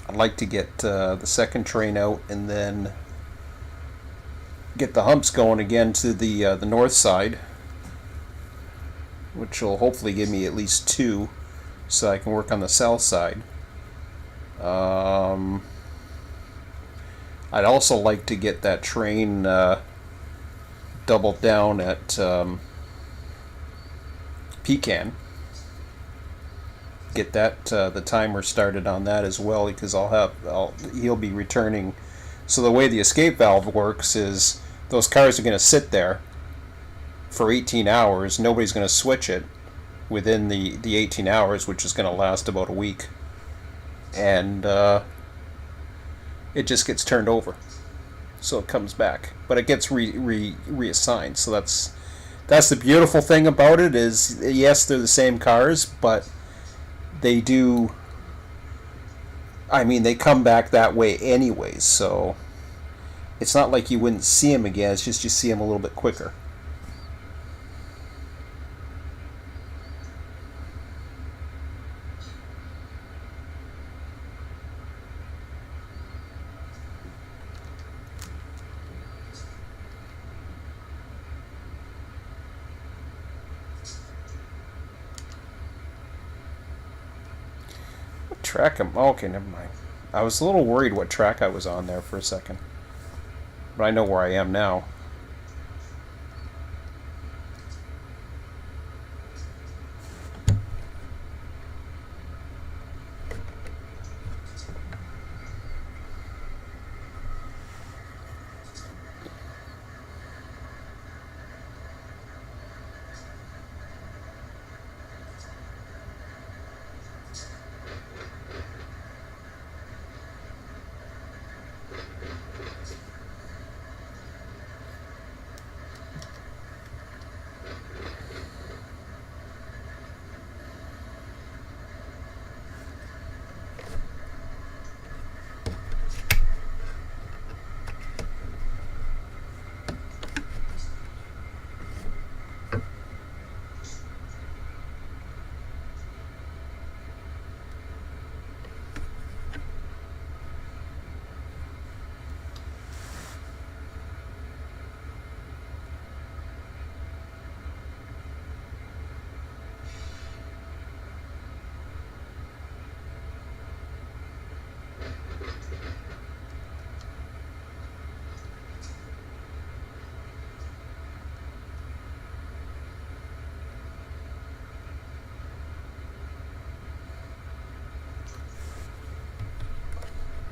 I'd like to get the second train out and then get the humps going again to the north side, which will hopefully give me at least 2, so I can work on the south side. I'd also like to get that train doubled down at Pecan. Get that the timer started on that as well, because he'll be returning. So the way the escape valve works is those cars are going to sit there for 18 hours. Nobody's going to switch it within the 18 hours, which is going to last about a week. And it just gets turned over. So it comes back. But it gets reassigned. So that's the beautiful thing about it is, yes, they're the same cars, but they do... I mean, they come back that way anyways, so it's not like you wouldn't see them again. It's just you see them a little bit quicker. What track am... Oh, okay, never mind. I was a little worried what track I was on there for a second. But I know where I am now.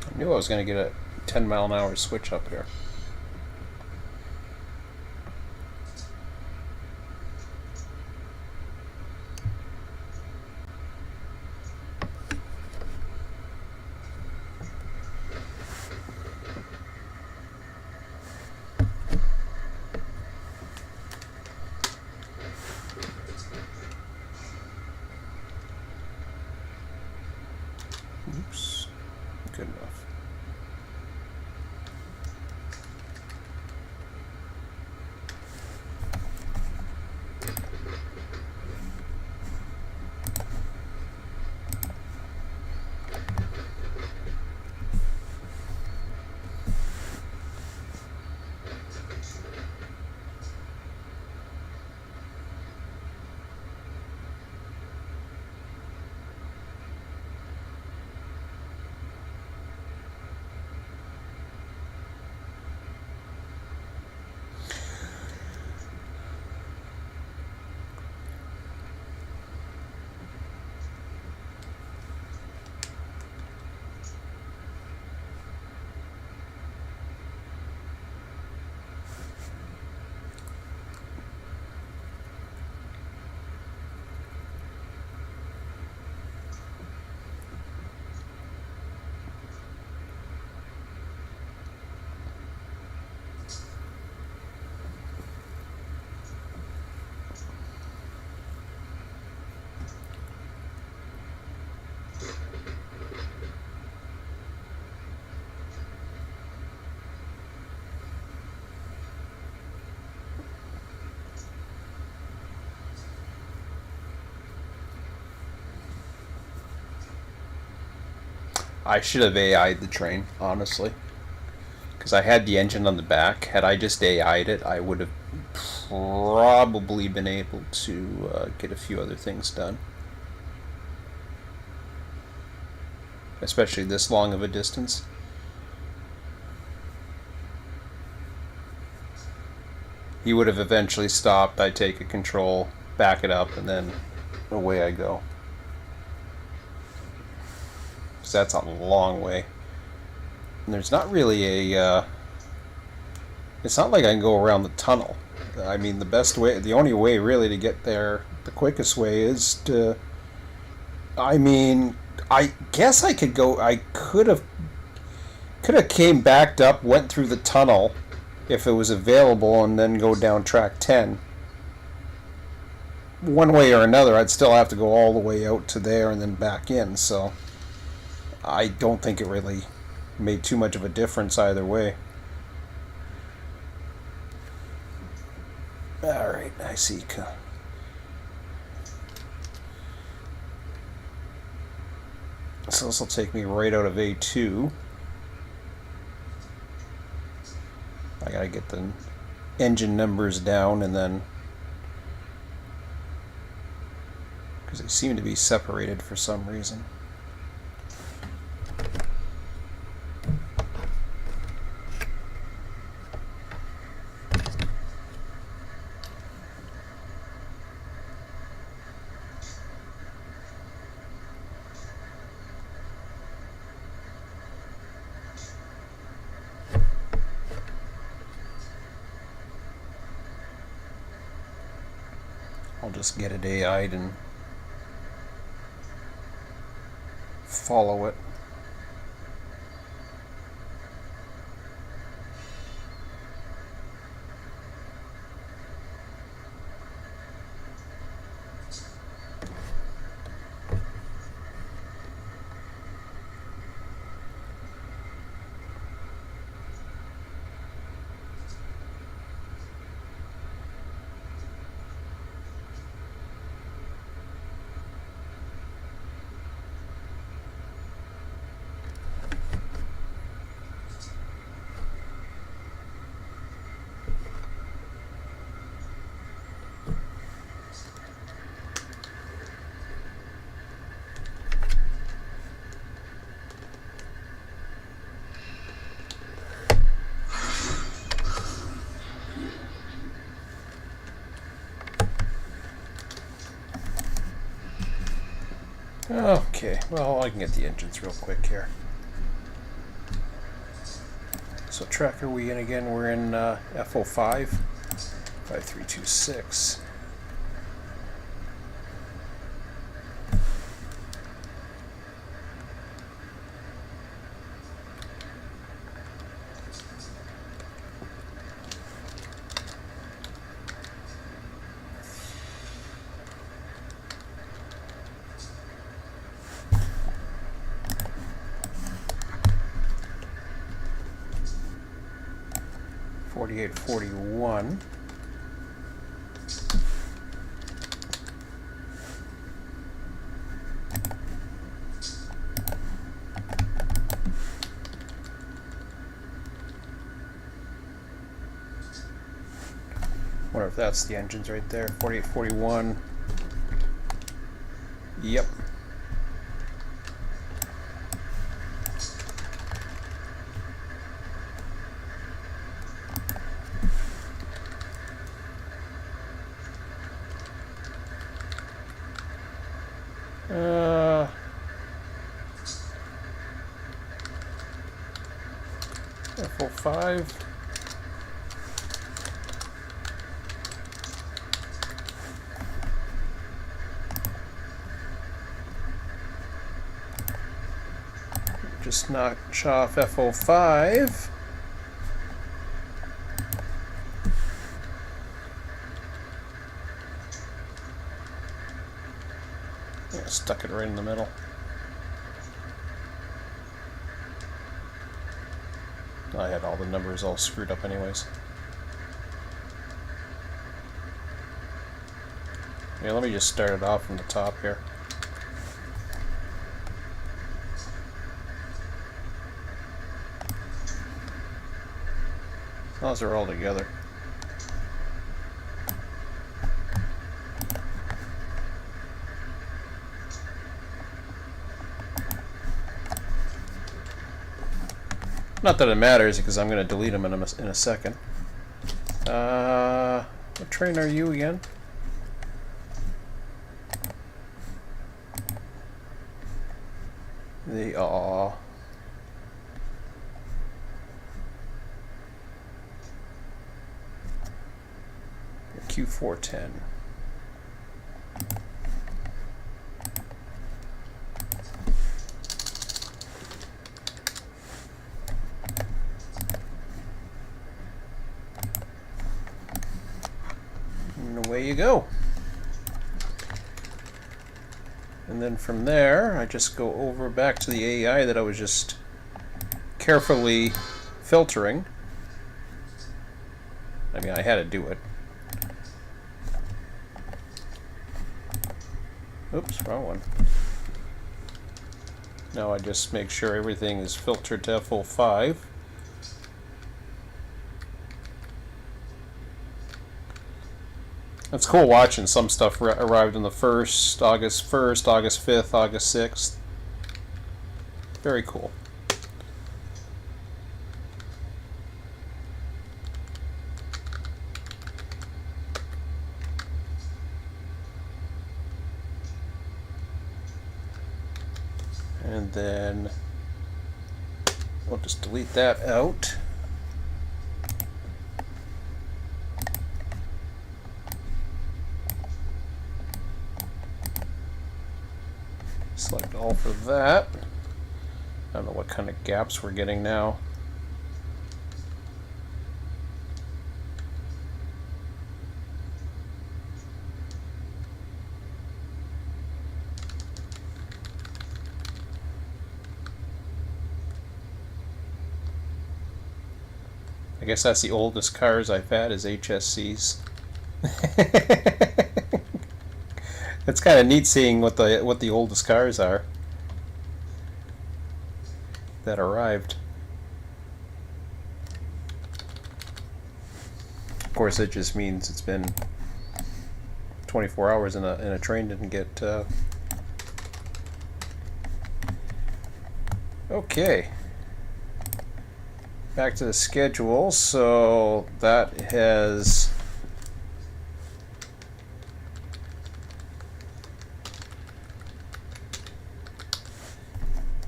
I knew I was going to get a 10-mile-an-hour switch up here. Oops. Good enough. I should have AI'd the train, honestly. Because I had the engine on the back. Had I just AI'd it, I would have probably been able to get a few other things done. Especially this long of a distance. He would have eventually stopped. I take a control, back it up, and then away I go. So that's a long way. And there's not really a... it's not like I can go around the tunnel. I mean, the best way, the only way really to get there, the quickest way is to... I mean, I guess I could go... I could have came backed up, went through the tunnel if it was available, and then go down track 10. One way or another, I'd still have to go all the way out to there and then back in, so I don't think it really made too much of a difference either way. Alright, I see. So this will take me right out of A2. I gotta get the engine numbers down, and then, because they seem to be separated for some reason. I'll just get it AI'd and follow it. Okay, well, I can get the engines real quick here. So track are we in again? We're in FO5, 5326. .48 41. Wonder if that's the engines right there. 48 41. Yep. FO5. Just notch off FO5. Yeah, stuck it right in the middle. I had all the numbers all screwed up anyways. Yeah, let me just start it off from the top here. Those are all together. Not that it matters, because I'm going to delete them in a second. What train are you again? The Q410. And away you go. And then from there, I just go over back to the AI that I was just carefully filtering. I mean, I had to do it. Oops, wrong one. Now I just make sure everything is filtered to F05. It's cool watching some stuff arrived on the 1st, August 1st, August 5th, August 6th. Very cool. And then we'll just delete that out. Select all for that. I don't know what kind of gaps we're getting now. I guess that's the oldest cars I've had is HSCs. It's kind of neat seeing what the oldest cars are that arrived. Of course, it just means it's been 24 hours and a train didn't get. Okay. Back to the schedule. So that has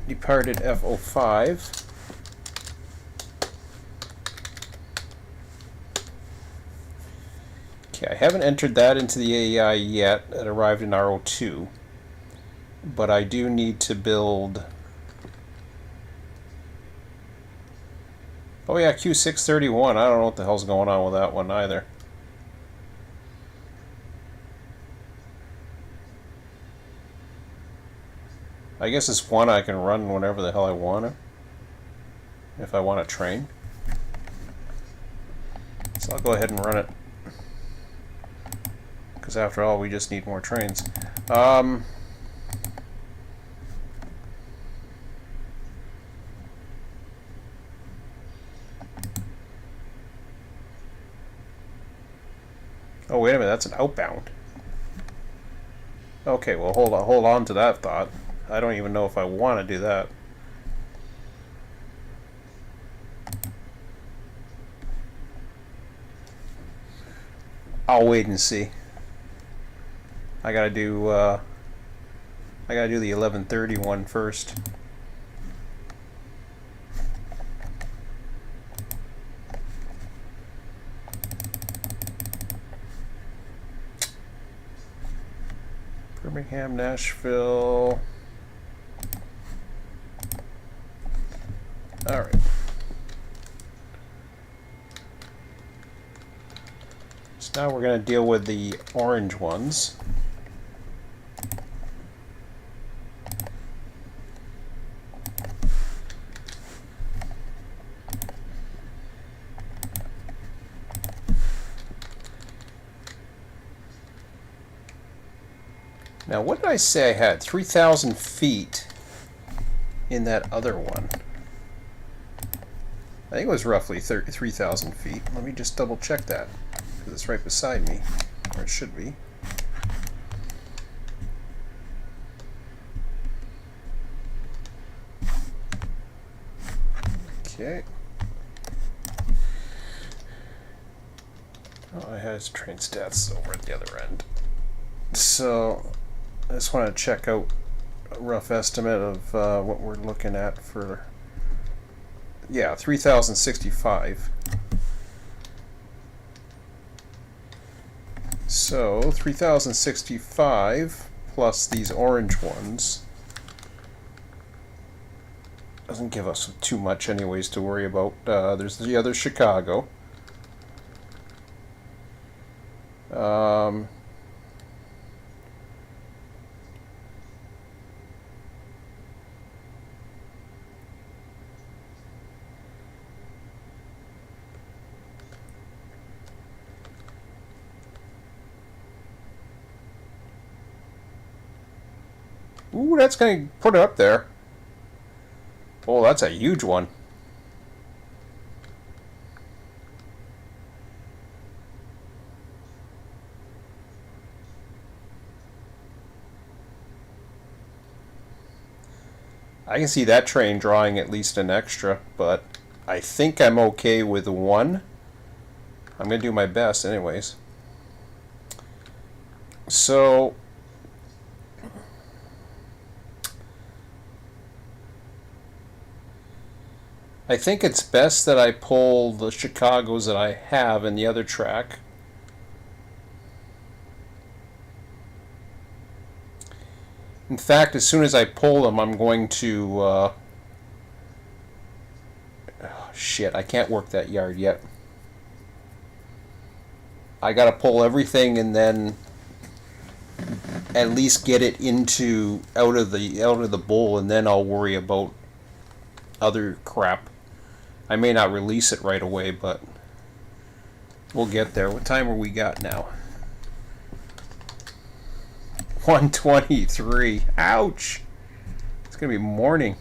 departed F05. Okay, I haven't entered that into the AI yet. It arrived in R02. But I do need to build... Oh yeah, Q631. I don't know what the hell's going on with that one either. I guess it's one I can run whenever the hell I want to, if I want to train. So I'll go ahead and run it, because after all, we just need more trains. Oh wait a minute, that's an outbound. Okay, well hold on to that thought. I don't even know if I want to do that. I'll wait and see. I gotta do the 11:30 one first. Birmingham, Nashville. All right. So now we're going to deal with the orange ones. Now, what did I say I had? 3,000 feet in that other one. I think it was roughly 3,000 feet. Let me just double check that, because it's right beside me, or it should be. Okay. Oh, I had train stats over at the other end. So, I just want to check out a rough estimate of what we're looking at for, yeah, 3,065. So, 3,065 plus these orange ones doesn't give us too much anyways to worry about. There's the other Chicago. Ooh, that's going to put it up there. Oh, that's a huge one. I can see that train drawing at least an extra, but I think I'm okay with one. I'm going to do my best anyways. So, I think it's best that I pull the Chicagos that I have in the other track. In fact, as soon as I pull them, I'm going to... oh, shit, I can't work that yard yet. I gotta pull everything and then at least get it out of the bowl, and then I'll worry about other crap. I may not release it right away, but we'll get there. What time are we got now? 1:23. Ouch! It's gonna be morning.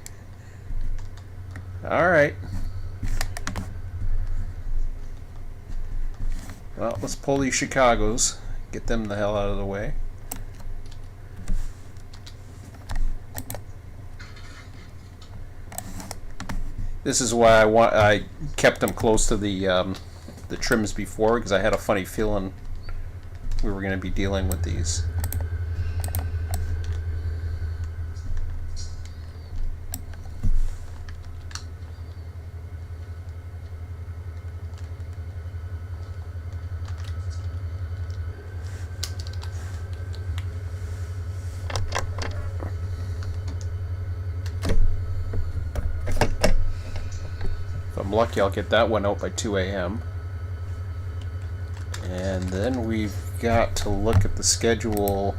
Alright. Well, let's pull these Chicagos. Get them the hell out of the way. This is why I kept them close to the trims before, because I had a funny feeling we were going to be dealing with these. If I'm lucky, I'll get that one out by 2 a.m. And then we've got to look at the schedule.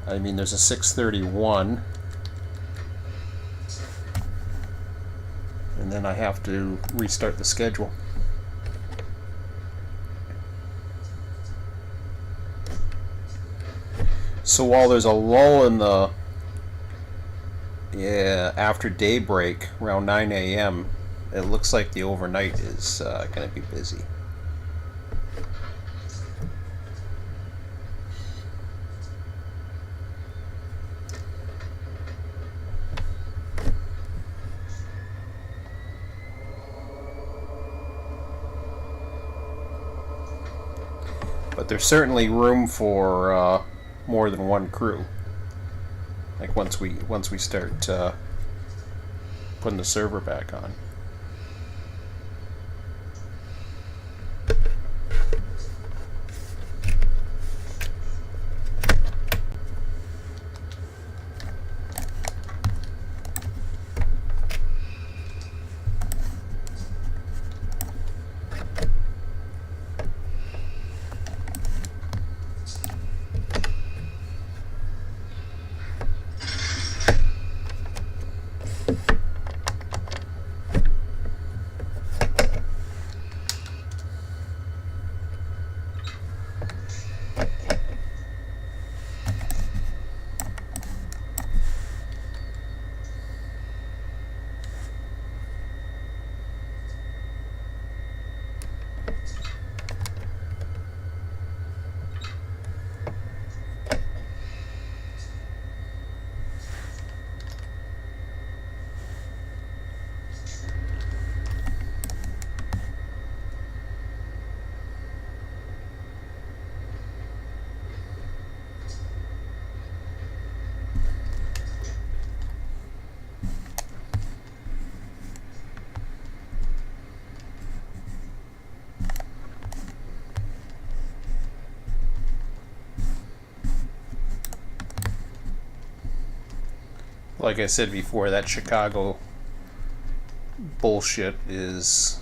I mean, there's a 6:31. And then I have to restart the schedule. So while there's a lull in the after daybreak around 9 a.m., it looks like the overnight is going to be busy. But there's certainly room for more than one crew. Like once we start putting the server back on. Like I said before, that Chicago bullshit is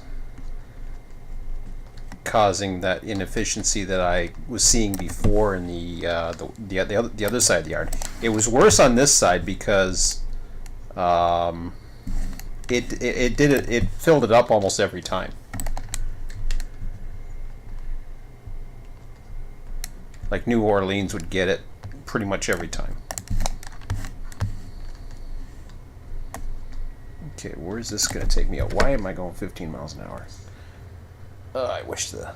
causing that inefficiency that I was seeing before in the other side of the yard. It was worse on this side because it filled it up almost every time. Like New Orleans would get it pretty much every time. Okay, where's this going to take me out? Why am I going 15 miles an hour? I wish the...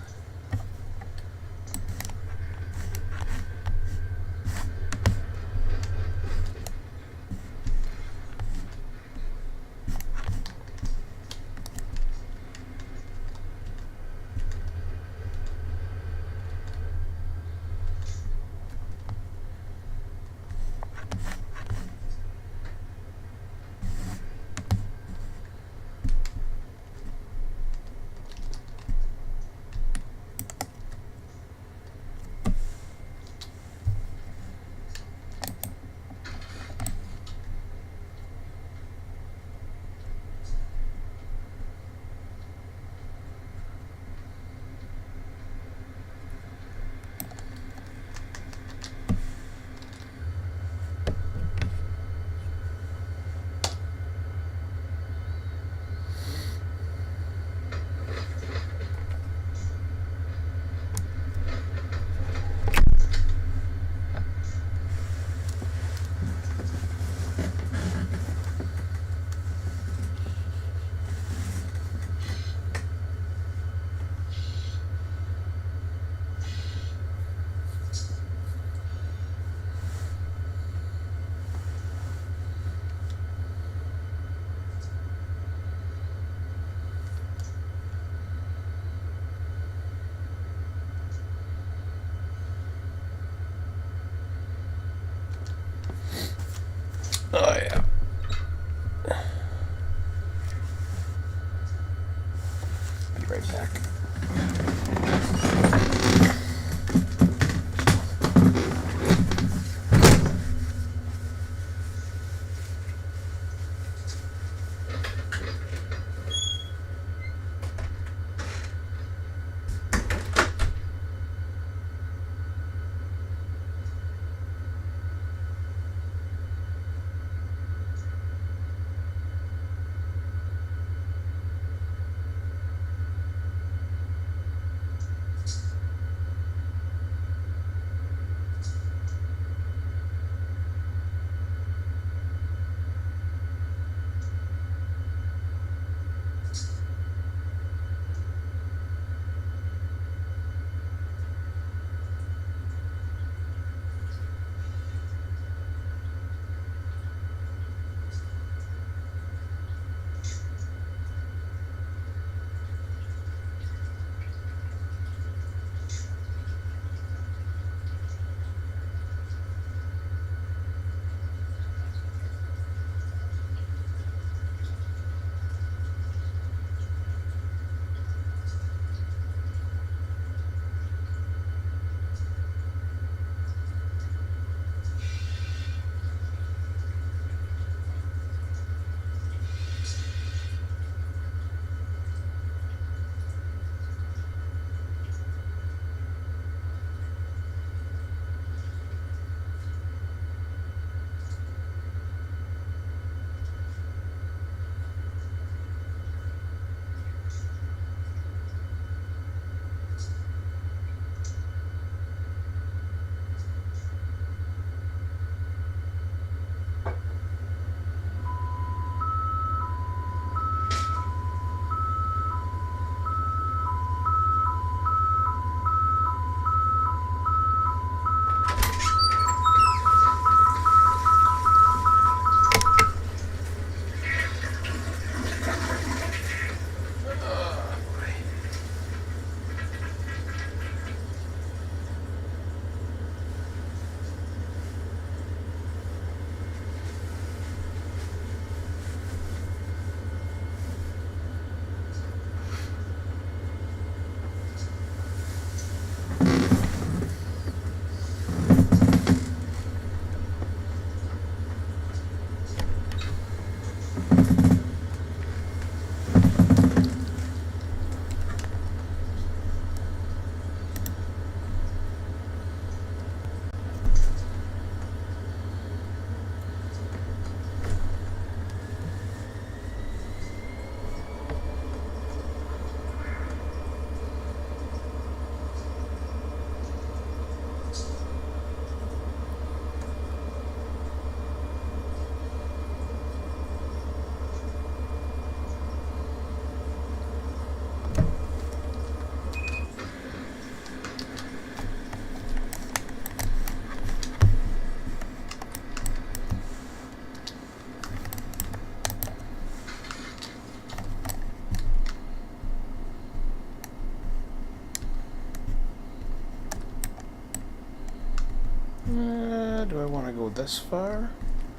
Do I want to go this far?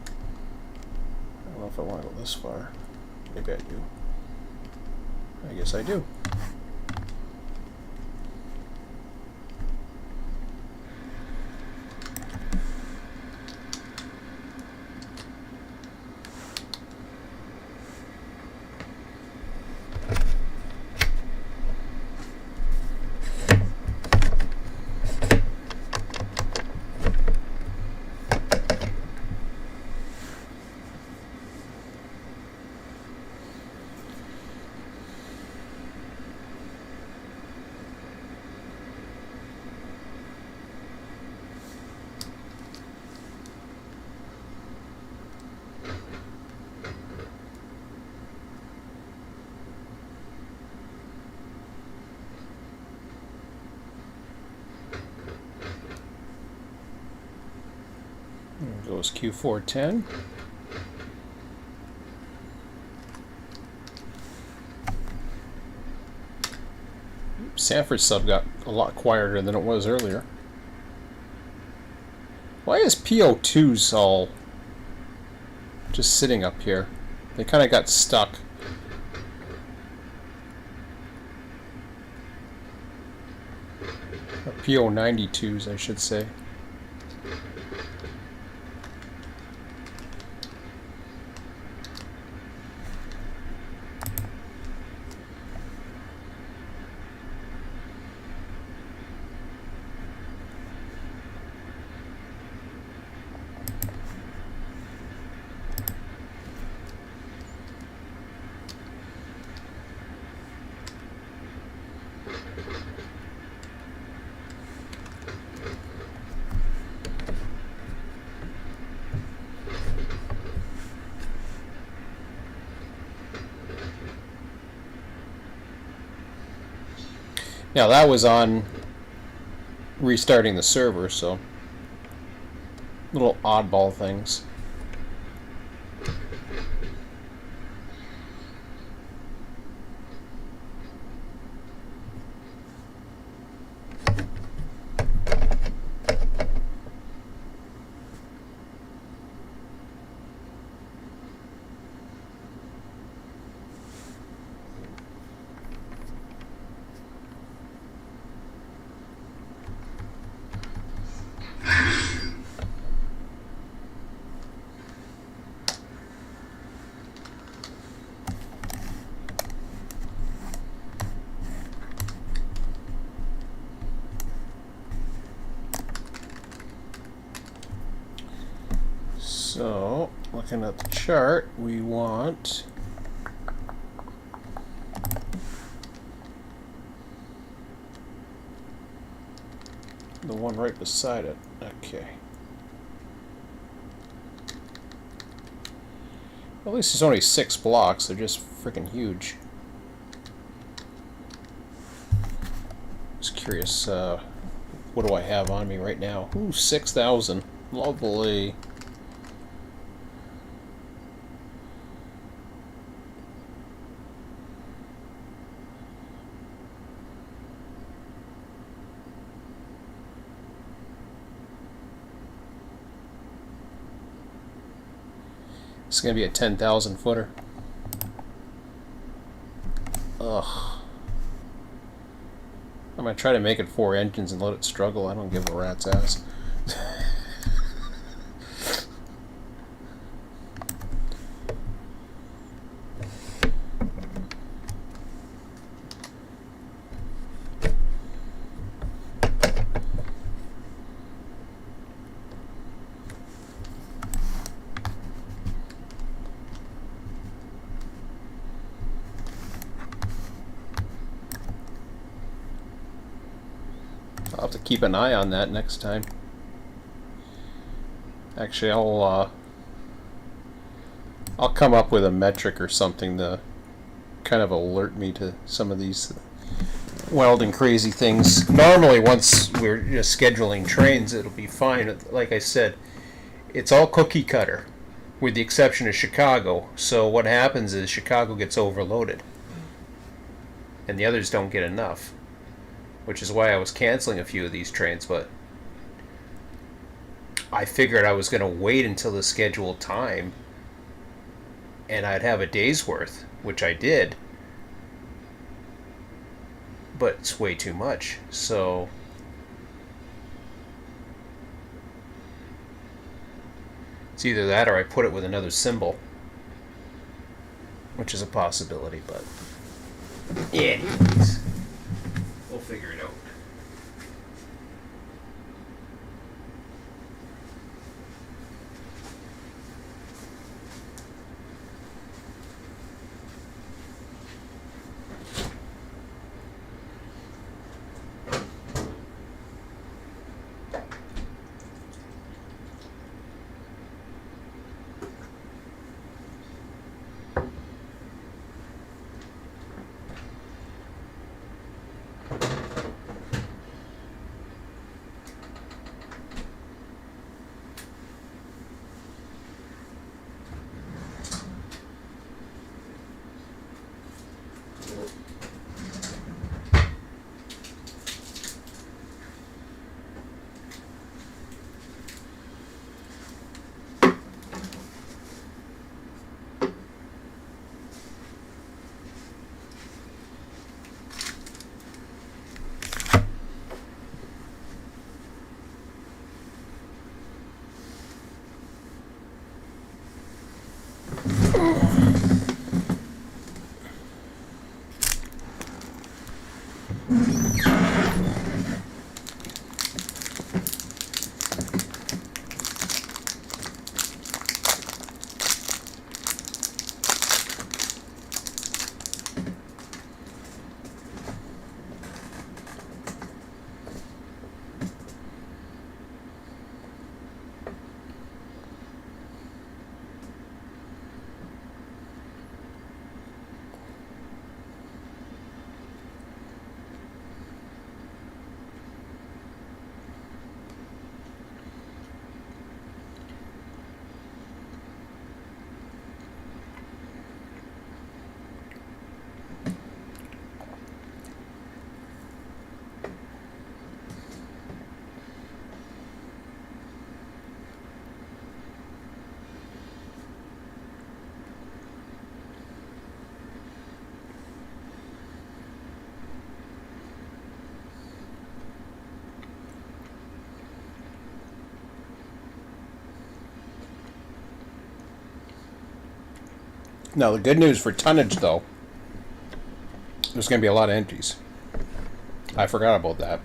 I don't know if I want to go this far. Maybe I do. I guess I do. There goes Q410. Sanford's sub got a lot quieter than it was earlier. Why is PO2s all just sitting up here? They kind of got stuck. Or PO92s, I should say. Now that was on restarting the server, so little oddball things. So, looking at the chart, we want the one right beside it. Okay. At least it's only 6 blocks, they're just freaking huge. Just curious, what do I have on me right now? Ooh, 6,000. Lovely. It's going to be a 10,000 footer. Ugh. I'm going to try to make it 4 engines and let it struggle. I don't give a rat's ass. I'll have to keep an eye on that next time. Actually, I'll come up with a metric or something to kind of alert me to some of these wild and crazy things. Normally, once we're just scheduling trains, it'll be fine. Like I said, it's all cookie cutter, with the exception of Chicago. So what happens is Chicago gets overloaded, and the others don't get enough. Which is why I was canceling a few of these trains, but I figured I was going to wait until the scheduled time and I'd have a day's worth, which I did. But it's way too much. So it's either that or I put it with another symbol, which is a possibility, but yeah, we'll figure it out. Now, the good news for tonnage, though, there's going to be a lot of entries. I forgot about that.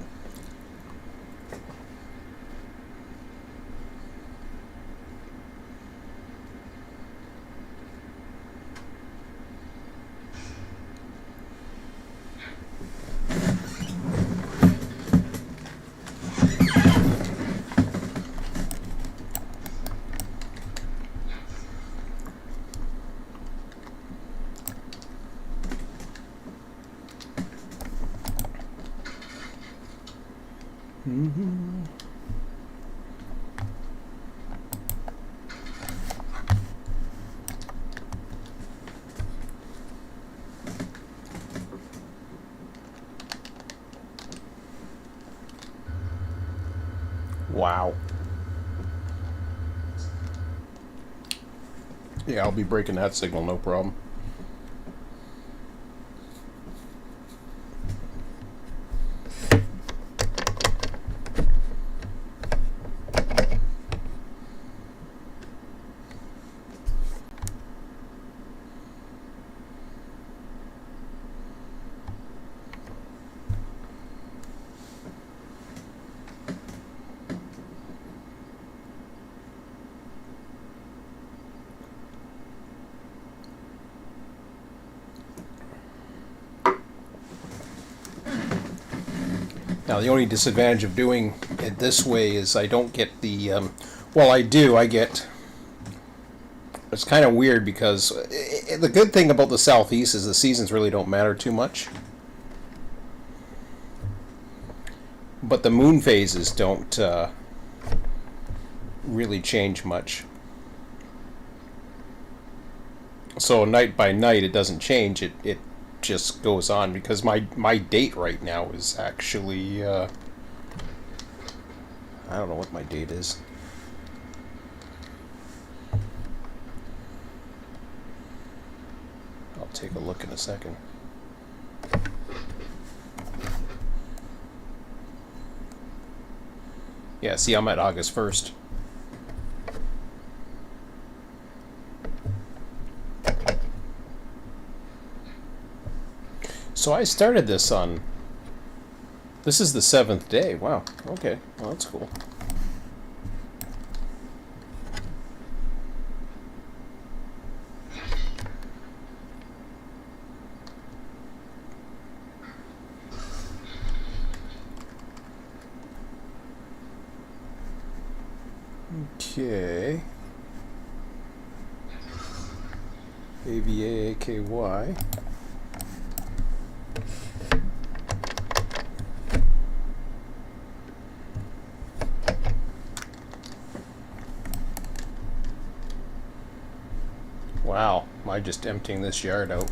Wow. Yeah, I'll be breaking that signal, no problem. Now, the only disadvantage of doing it this way is I don't get the, well, I do, I get, it's kind of weird because the good thing about the Southeast is the seasons really don't matter too much. But the moon phases don't really change much. So night by night it doesn't change, it just goes on, because my date right now is actually I don't know what my date is. take a look in a second. Yeah, see, I'm at August 1st. So I started this on... This is the 7th day. Wow. Okay. Well, that's cool. Okay. AVAAKY. Wow, am I just emptying this yard out?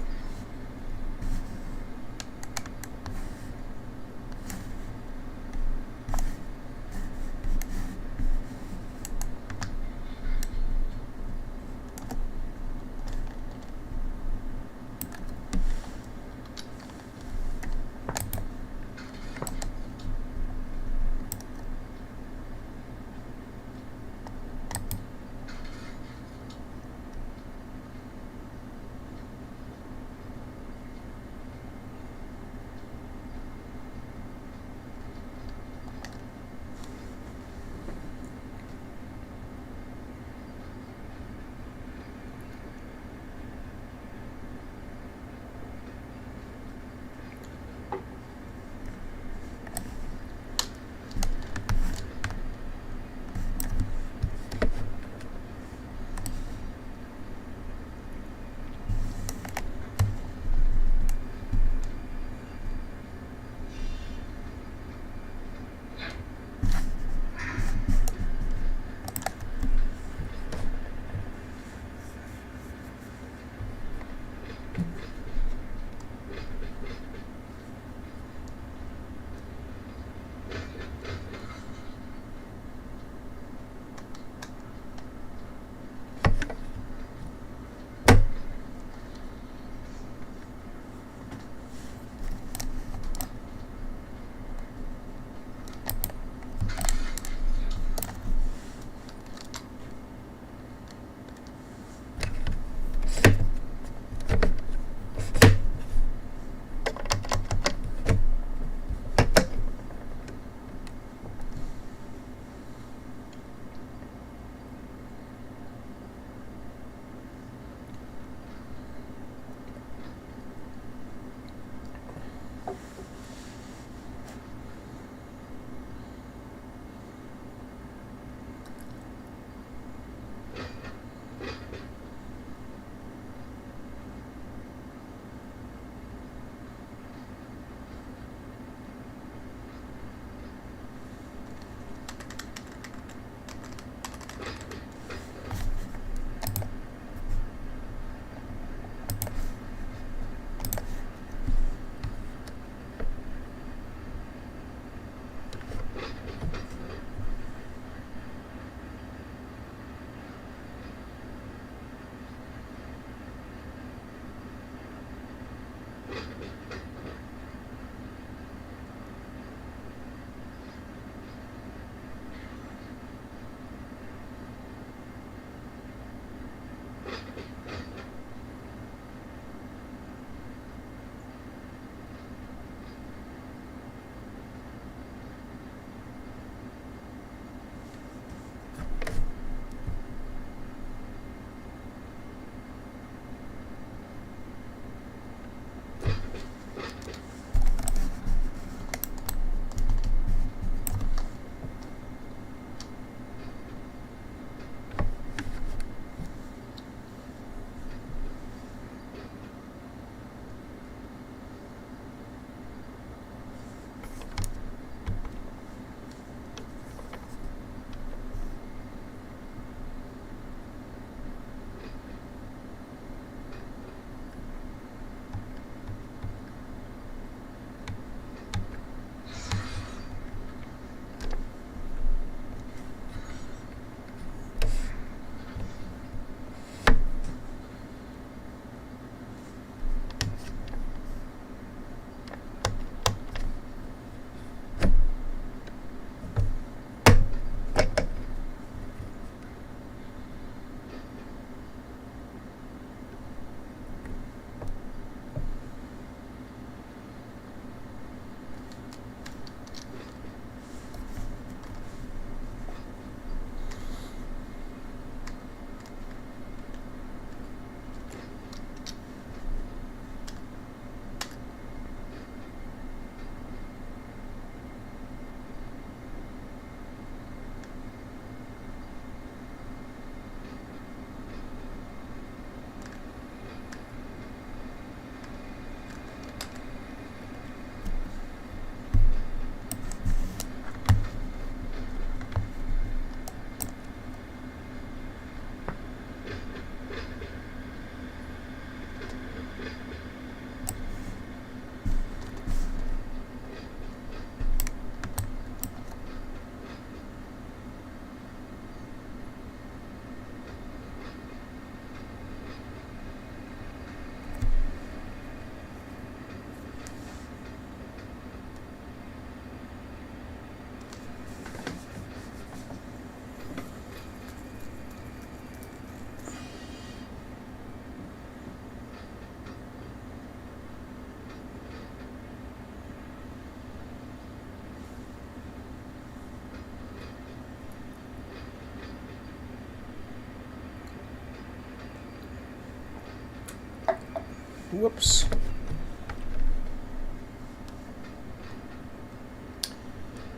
Whoops.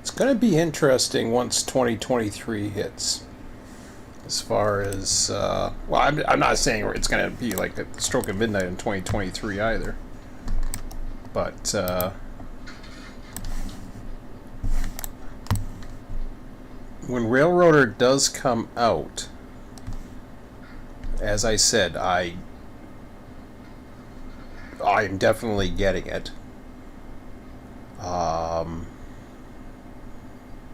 It's going to be interesting once 2023 hits. As far as, well, I'm not saying it's going to be like a stroke of midnight in 2023 either. But, when Railroader does come out, as I said, I'm definitely getting it. I'm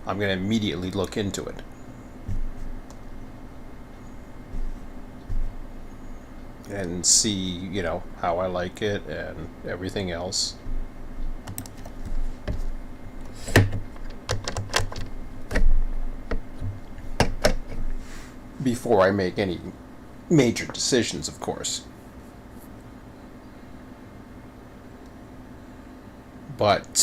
going to immediately look into it. And see, you know, how I like it and everything else. Before I make any major decisions, of course. But,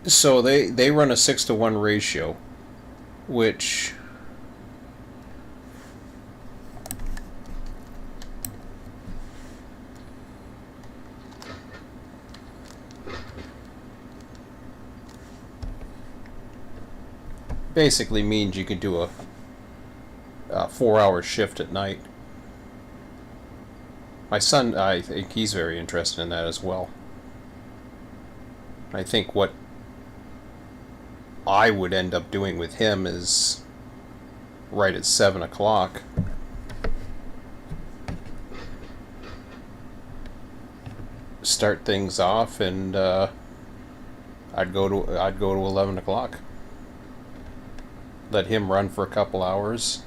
so they run a 6-to-1 ratio, which basically means you could do a 4-hour shift at night. My son, I think he's very interested in that as well. I think what I would end up doing with him is right at 7 o'clock. Start things off, and I'd go to 11 o'clock. Let him run for a couple hours.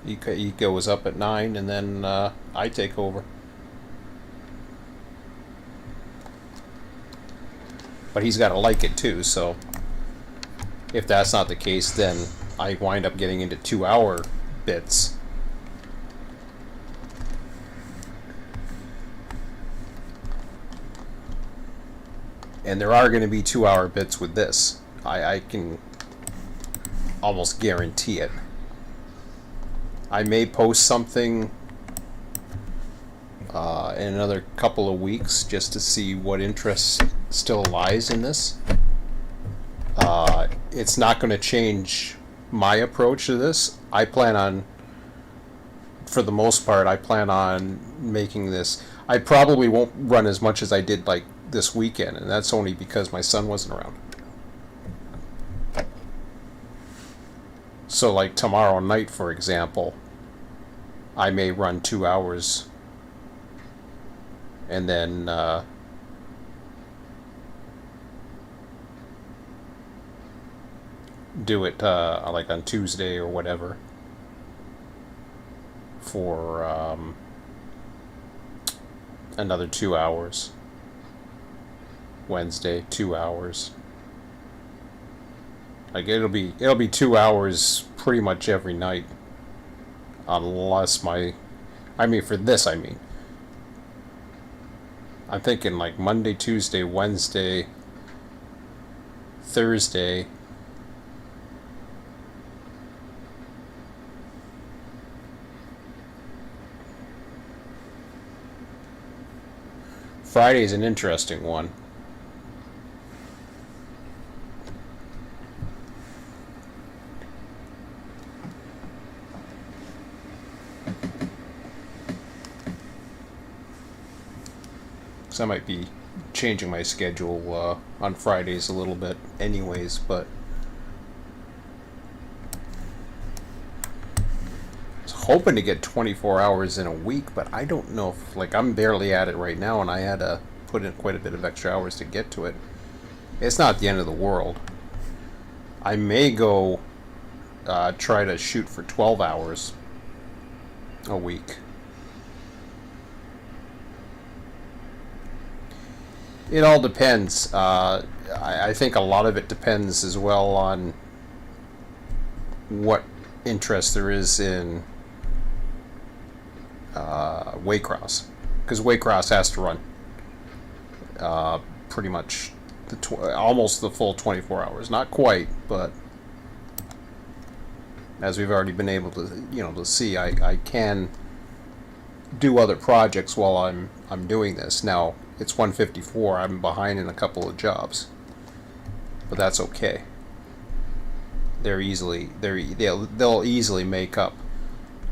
He goes up at 9, and then I take over. But he's got to like it too, so if that's not the case, then I wind up getting into 2-hour bits. And there are going to be 2-hour bits with this. I can almost guarantee it. I may post something in another couple of weeks just to see what interest still lies in this. It's not going to change my approach to this. I plan on, for the most part, I plan on making this. I probably won't run as much as I did like this weekend, and that's only because my son wasn't around. So like tomorrow night, for example, I may run 2 hours and then do it like on Tuesday or whatever for another 2 hours. Wednesday, 2 hours. Like it'll be 2 hours pretty much every night, unless I'm thinking like Monday, Tuesday, Wednesday, Thursday. Friday's an interesting one. I might be changing my schedule on Fridays a little bit anyways, but I was hoping to get 24 hours in a week, but I don't know if, like, I'm barely at it right now, and I had to put in quite a bit of extra hours to get to it. It's not the end of the world. I may go try to shoot for 12 hours a week. It all depends. I think a lot of it depends as well on what interest there is in Waycross, because Waycross has to run pretty much almost the full 24 hours. Not quite, but as we've already been able to to see, I can do other projects while I'm doing this. Now it's 1:54. I'm behind in a couple of jobs, but that's okay. They'll easily make up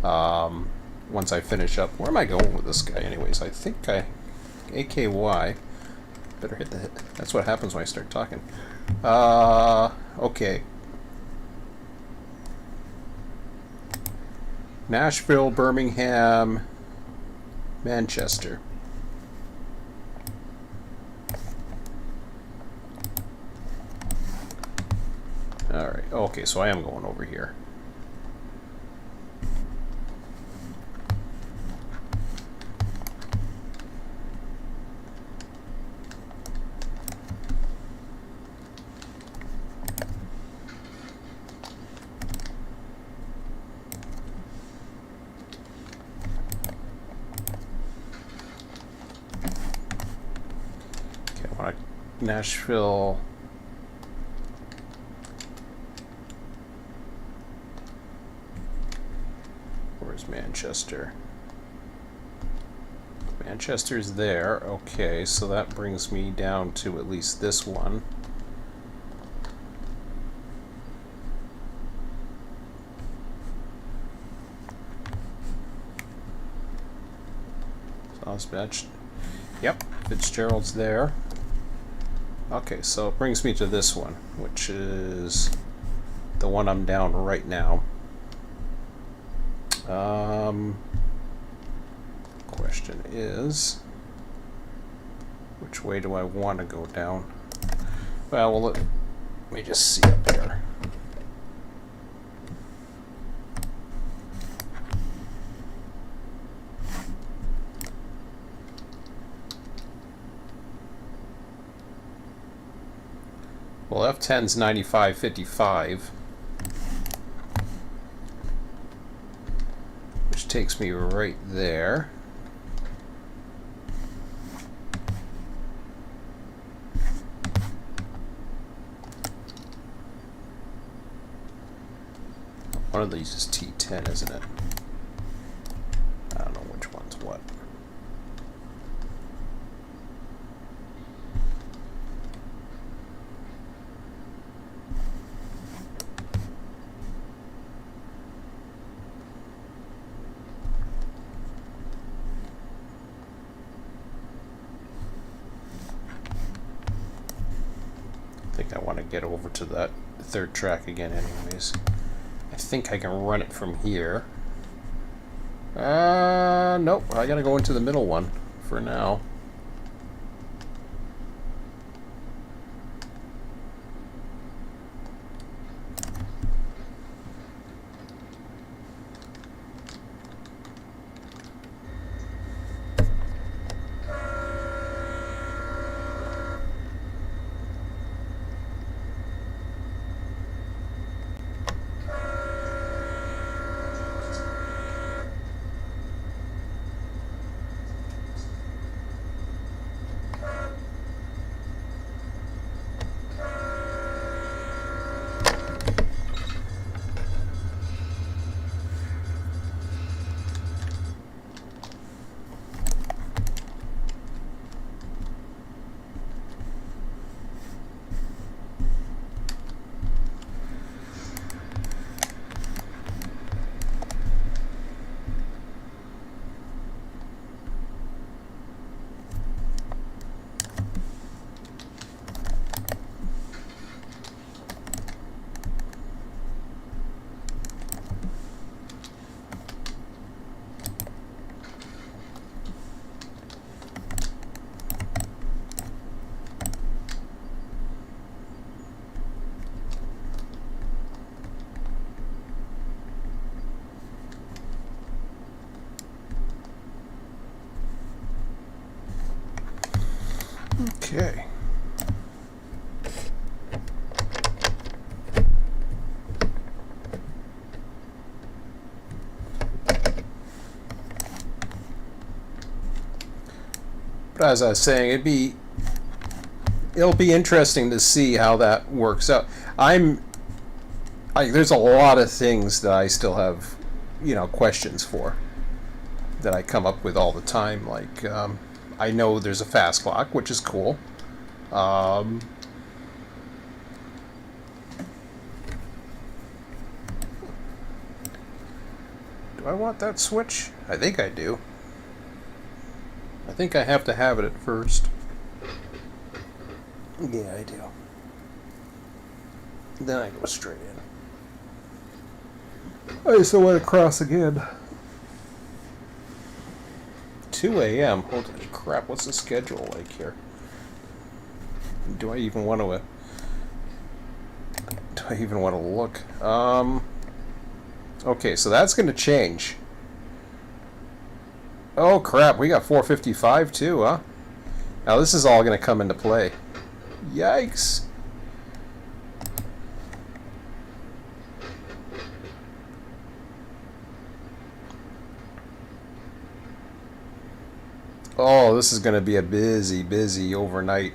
once I finish up. Where am I going with this guy, anyways? I think AKY. Better hit the hit. That's what happens when I start talking. Okay. Nashville, Birmingham, Manchester. Alright, okay, so I am going over here. Nashville. Where's Manchester? Manchester's there. Okay, so that brings me down to at least this one. Yep, Fitzgerald's there. Okay, so it brings me to this one, which is the one I'm down right now. Question is, which way do I want to go down? Well, let me just see up here. Well, F10's 95.55, which takes me right there. One of these is T10, isn't it? I don't know which one's what. I think I want to get over to that third track again anyways. I think I can run it from here. Nope, I gotta go into the middle one for now. Okay. But as I was saying, it'll be interesting to see how that works out. There's a lot of things that I still have, questions for. that I come up with all the time. Like, I know there's a fast clock, which is cool. Do I want that switch? I think I do. I think I have to have it at first. Yeah, I do. Then I go straight in. I still went across again. 2 a.m. Holy crap, what's the schedule like here? Do I even want to look? Okay, so that's going to change. Oh crap, we got 4:55 too, huh? Now this is all going to come into play. Yikes. Oh, this is going to be a busy overnight.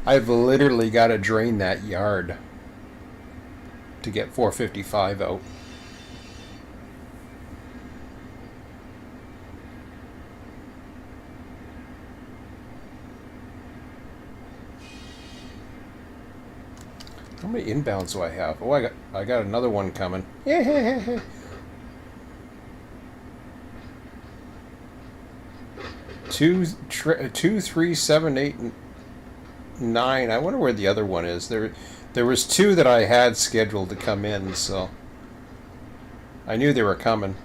I've literally got to drain that yard to get 4:55 out. How many inbounds do I have? Oh, I got another one coming. Yeah. 2, 3, 7, 8, 9. I wonder where the other one is. There was 2 that I had scheduled to come in, so I knew they were coming.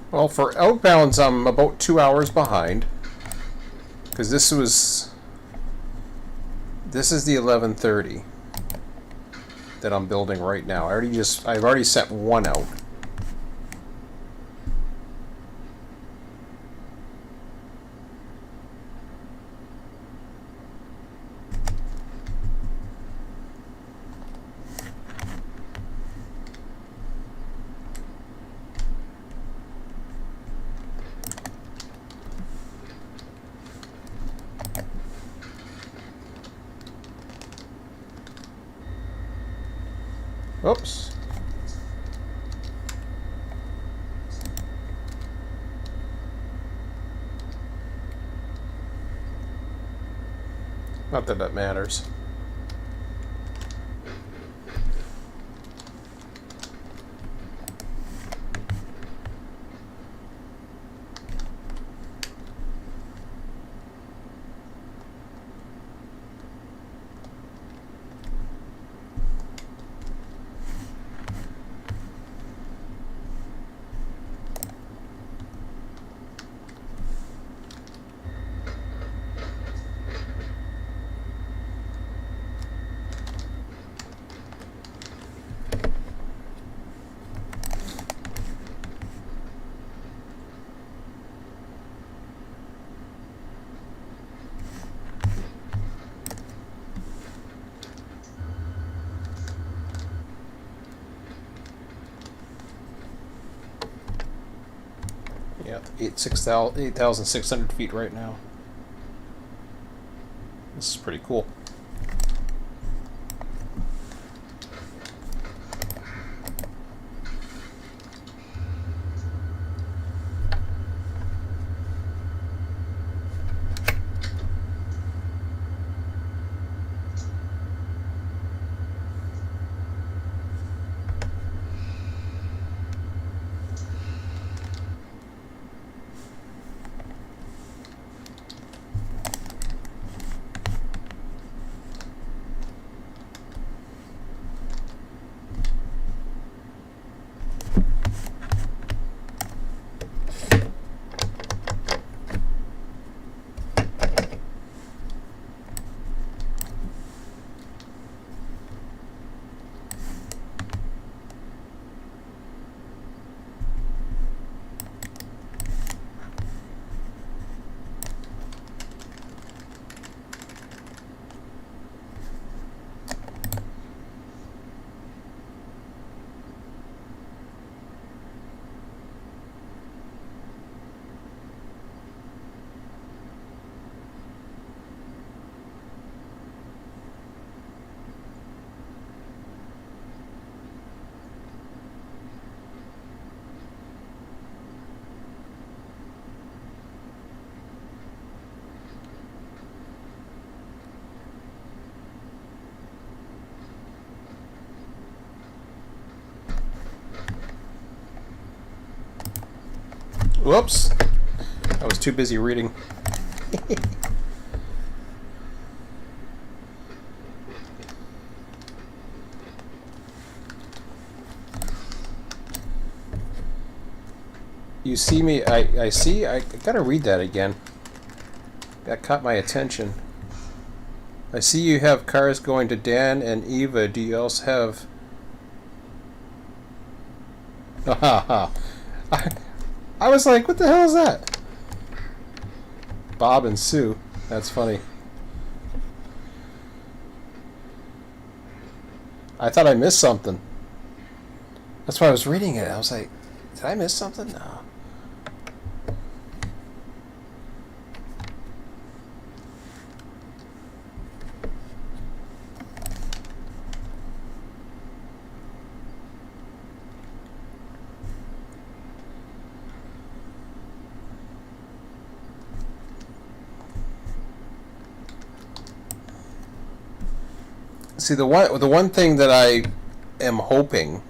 Well, for outbounds, I'm about 2 hours behind. Because this is the 11:30 that I'm building right now. I've already sent one out. Oops. Not that that matters. at 8,600 feet right now. This is pretty cool. Whoops! I was too busy reading. You see me, I see, I gotta read that again. That caught my attention. I see you have cars going to Dan and Eva. Do you also have... I was like, what the hell is that? Bob and Sue. That's funny. I thought I missed something. That's why I was reading it. I was like, did I miss something? No. See, the one thing that I am hoping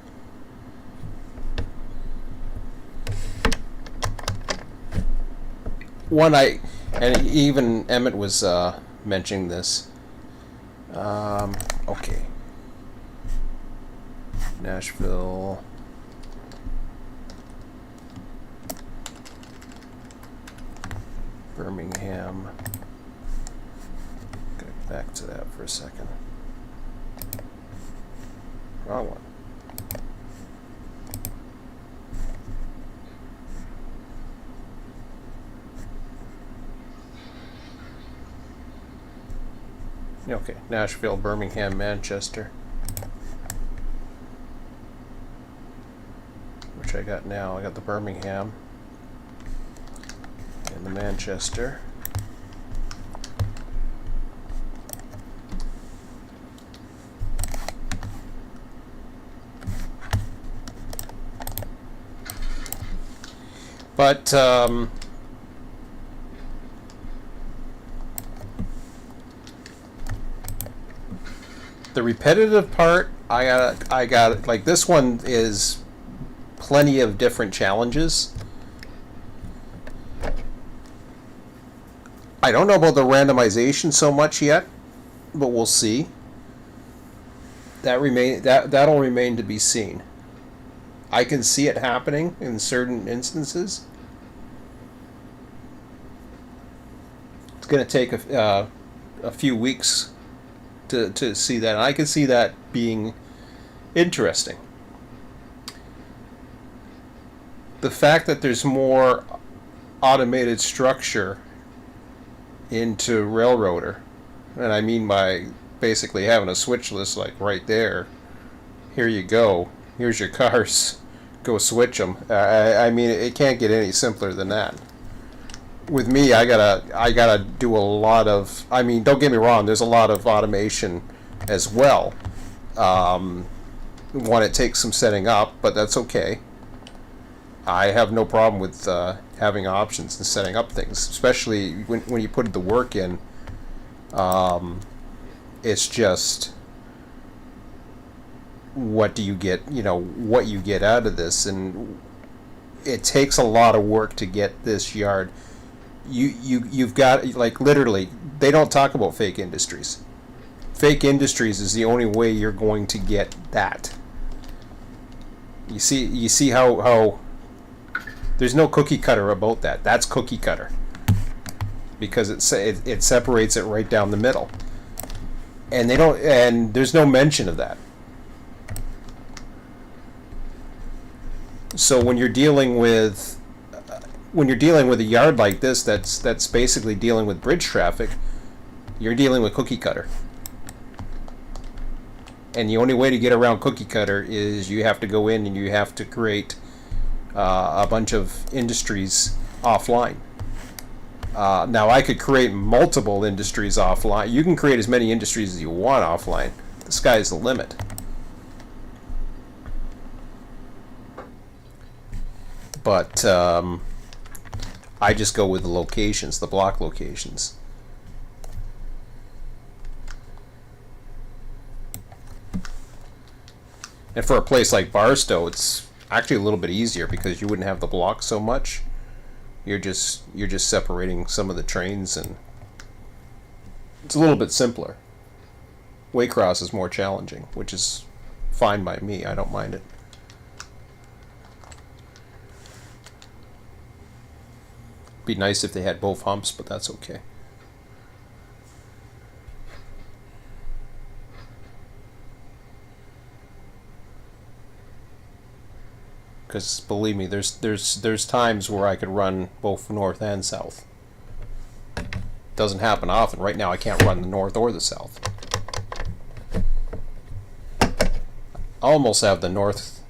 and even Emmett was mentioning this. Okay. Nashville. Birmingham. Go back to that for a second. Wrong one. Okay, Nashville, Birmingham, Manchester. Which I got now. I got the Birmingham and the Manchester. But the repetitive part, I got like this one is plenty of different challenges. I don't know about the randomization so much yet, but we'll see. That'll remain to be seen. I can see it happening in certain instances. It's going to take a few weeks to see that. And I can see that being interesting. The fact that there's more automated structure into Railroader, and I mean by basically having a switch list like right there. Here you go. Here's your cars. go switch them. I mean, it can't get any simpler than that. With me, I gotta do a lot of. I mean, don't get me wrong. There's a lot of automation as well. One, it takes some setting up, but that's okay. I have no problem with having options and setting up things, especially when you put the work in. It's just, what do you get? You know, what you get out of this, and it takes a lot of work to get this yard. You've got, like, literally, they don't talk about fake industries. Fake industries is the only way you're going to get that. You see how there's no cookie cutter about that. That's cookie cutter, because it separates it right down the middle, and there's no mention of that. So when you're dealing with a yard like this, that's basically dealing with bridge traffic, you're dealing with cookie cutter. And the only way to get around cookie cutter is you have to go in and you have to create a bunch of industries offline. Now, I could create multiple industries offline. You can create as many industries as you want offline. The sky's the limit. But I just go with the locations, the block locations. And for a place like Barstow, it's actually a little bit easier because you wouldn't have the block so much. You're just separating some of the trains, and it's a little bit simpler. Waycross is more challenging, which is fine by me. I don't mind it. Be nice if they had both humps, but that's okay. Because believe me, there's times where I could run both north and south. Doesn't happen often. Right now, I can't run the north or the south. I almost have the north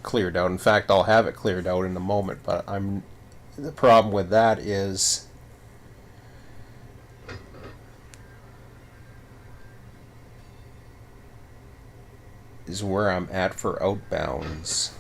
cleared out. In fact, I'll have it cleared out in a moment. But the problem with that is where I'm at for outbounds.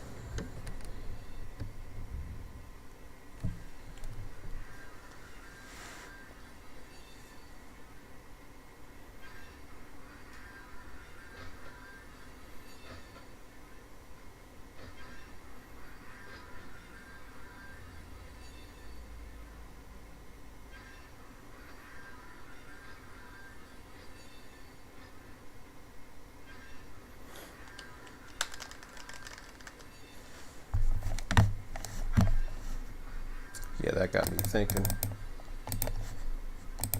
Yeah, that got me thinking.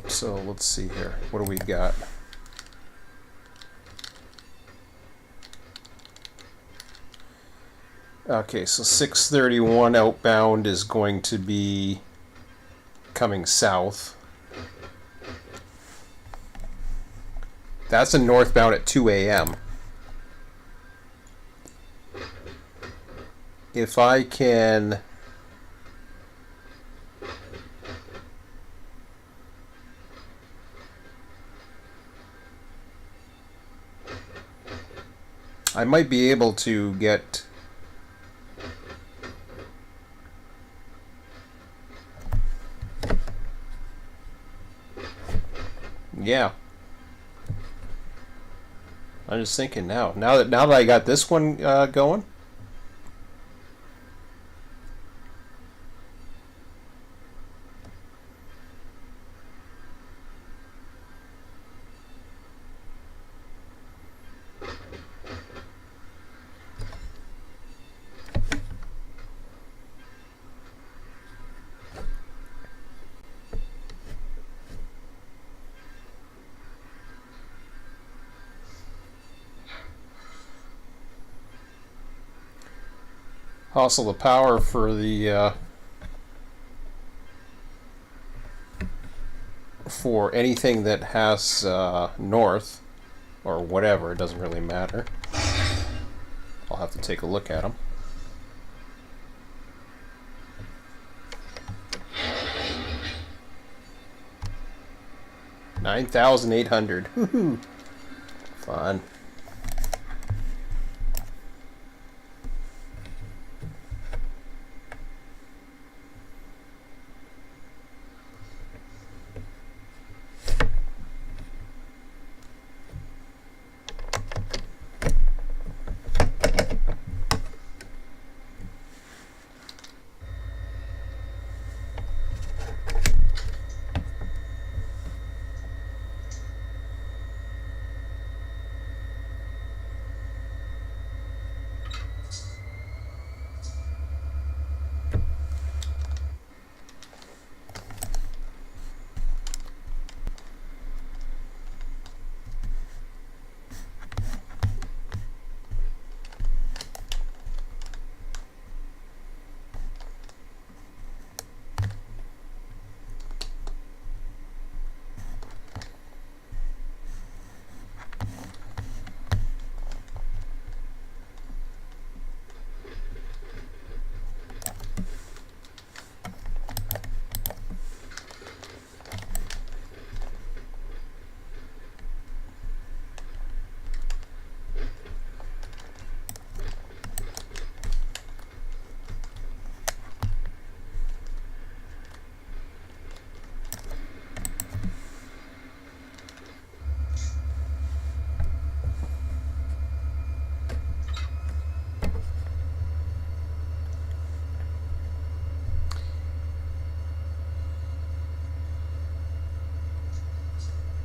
So let's see here. What do we got? Okay, so 631 outbound is going to be coming south. That's a northbound at 2 a.m. If I can... I might be able to get... Yeah. I'm just thinking now. Now that I got this one going. Also, the power for the for anything that has north or whatever, it doesn't really matter. I'll have to take a look at them. 9,800. Woohoo! Fun.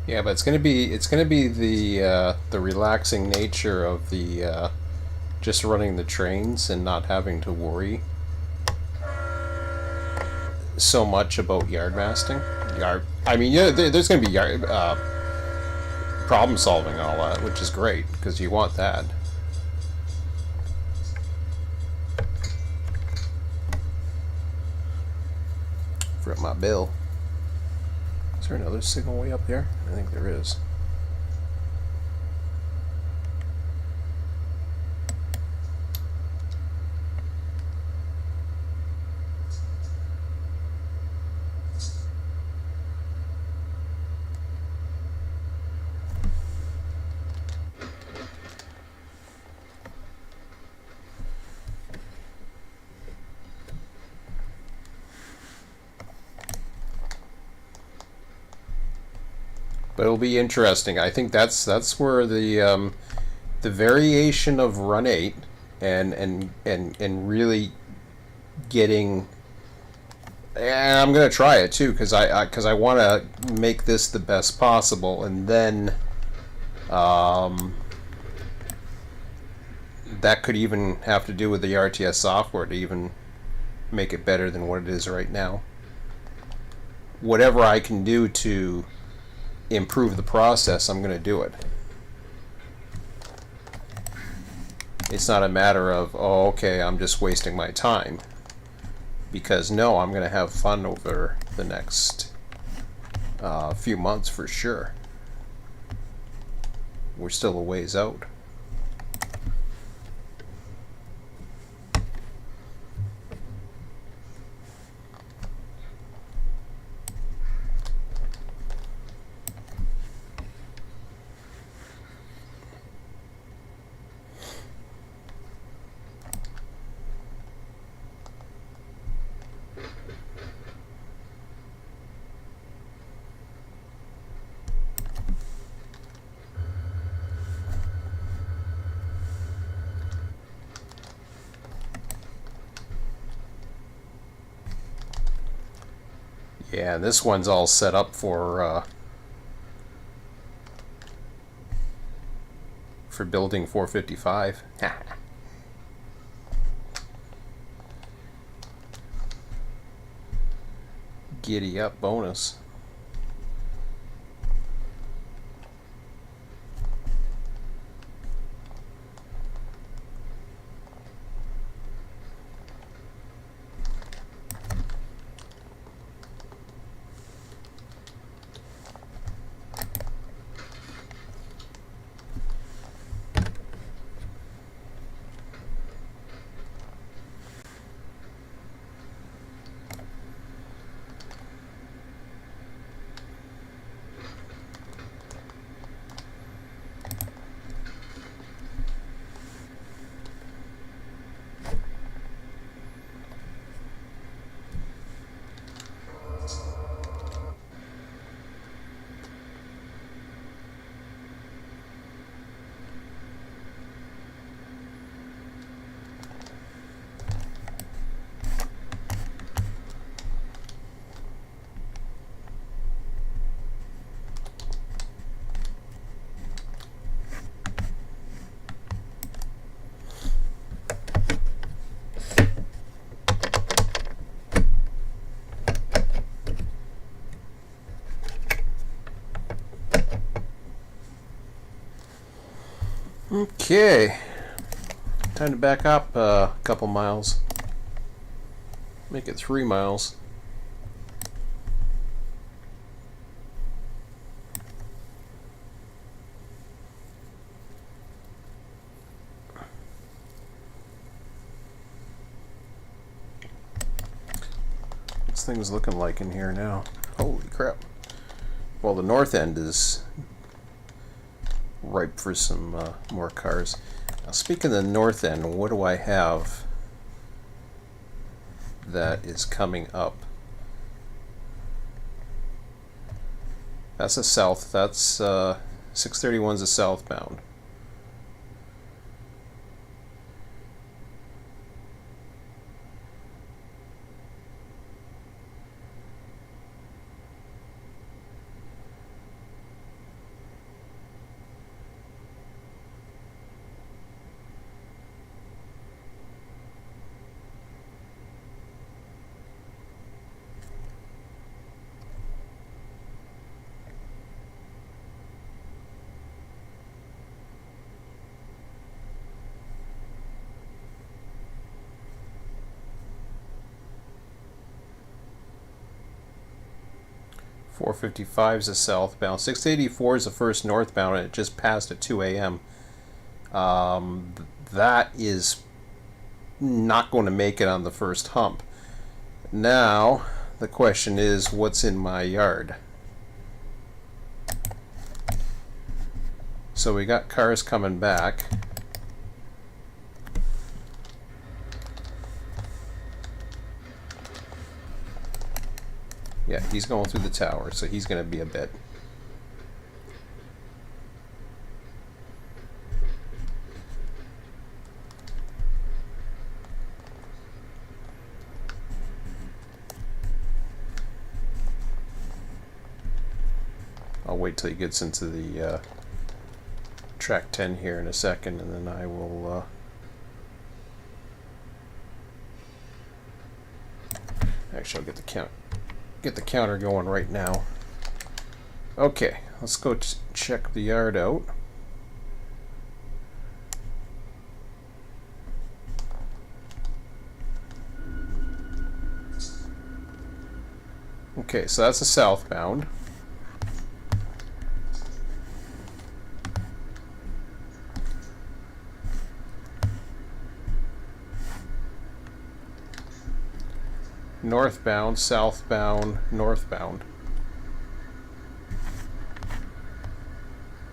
Yeah, but it's gonna be the relaxing nature of the just running the trains and not having to worry so much about yard masting. I mean, yeah, there's gonna be yard problem solving and all that, which is great because you want that. For my bill. Is there another signal way up there? I think there is. But it'll be interesting. I think that's where the variation of Run8 and really getting. And I'm gonna try it too because I want to make this the best possible, and then that could even have to do with the RTS software to even make it better than what it is right now. Whatever I can do to improve the process, I'm going to do it. It's not a matter of, oh, okay, I'm just wasting my time. Because no, I'm going to have fun over the next few months for sure. We're still a ways out. Yeah, this one's all set up for building 455. Giddy up bonus. Okay, time to back up a couple miles. Make it 3 miles. What's things looking like in here now? Holy crap. Well, the north end is ripe for some more cars. Now, speaking of the north end, what do I have that is coming up? That's a south. That's 631's a southbound. .455 is a southbound. 684 is the first northbound, and it just passed at 2 a.m. That is not going to make it on the first hump. Now, the question is, what's in my yard? So we got cars coming back. Yeah, he's going through the tower, so he's going to be a bit. I'll wait till he gets into the track 10 here in a second, and then I will actually I'll get the counter going right now. Okay, let's go check the yard out. Okay, so that's a southbound. Northbound, southbound, northbound.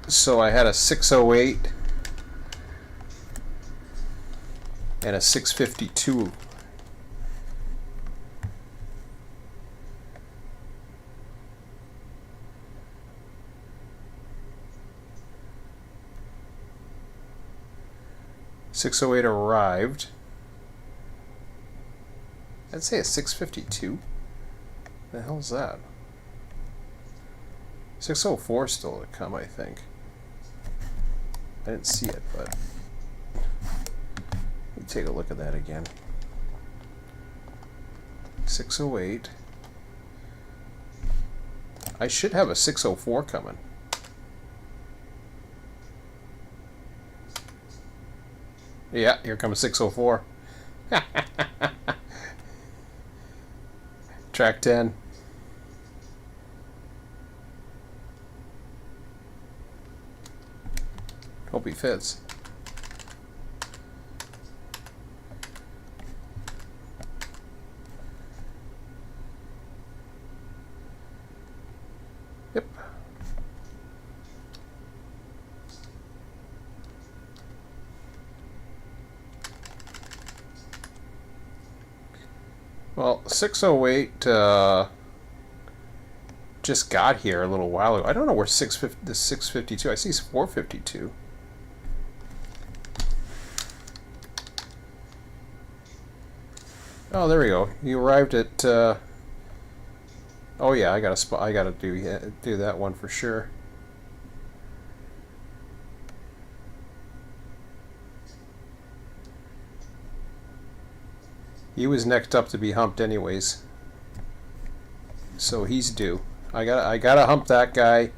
So I had a 608 and a 652. .608 arrived. I'd say a 652. The hell's that? 604 still to come, I think. I didn't see it, but let me take a look at that again. 608. I should have a 604 coming. Yeah, here comes 604. Track 10. Hope he fits. Yep. Well, 608 just got here a little while ago. I don't know where the 652. I see 452. Oh, there we go. You arrived at. Oh yeah, I gotta do that one for sure. He was next up to be humped anyways, so he's due. I gotta hump that guy.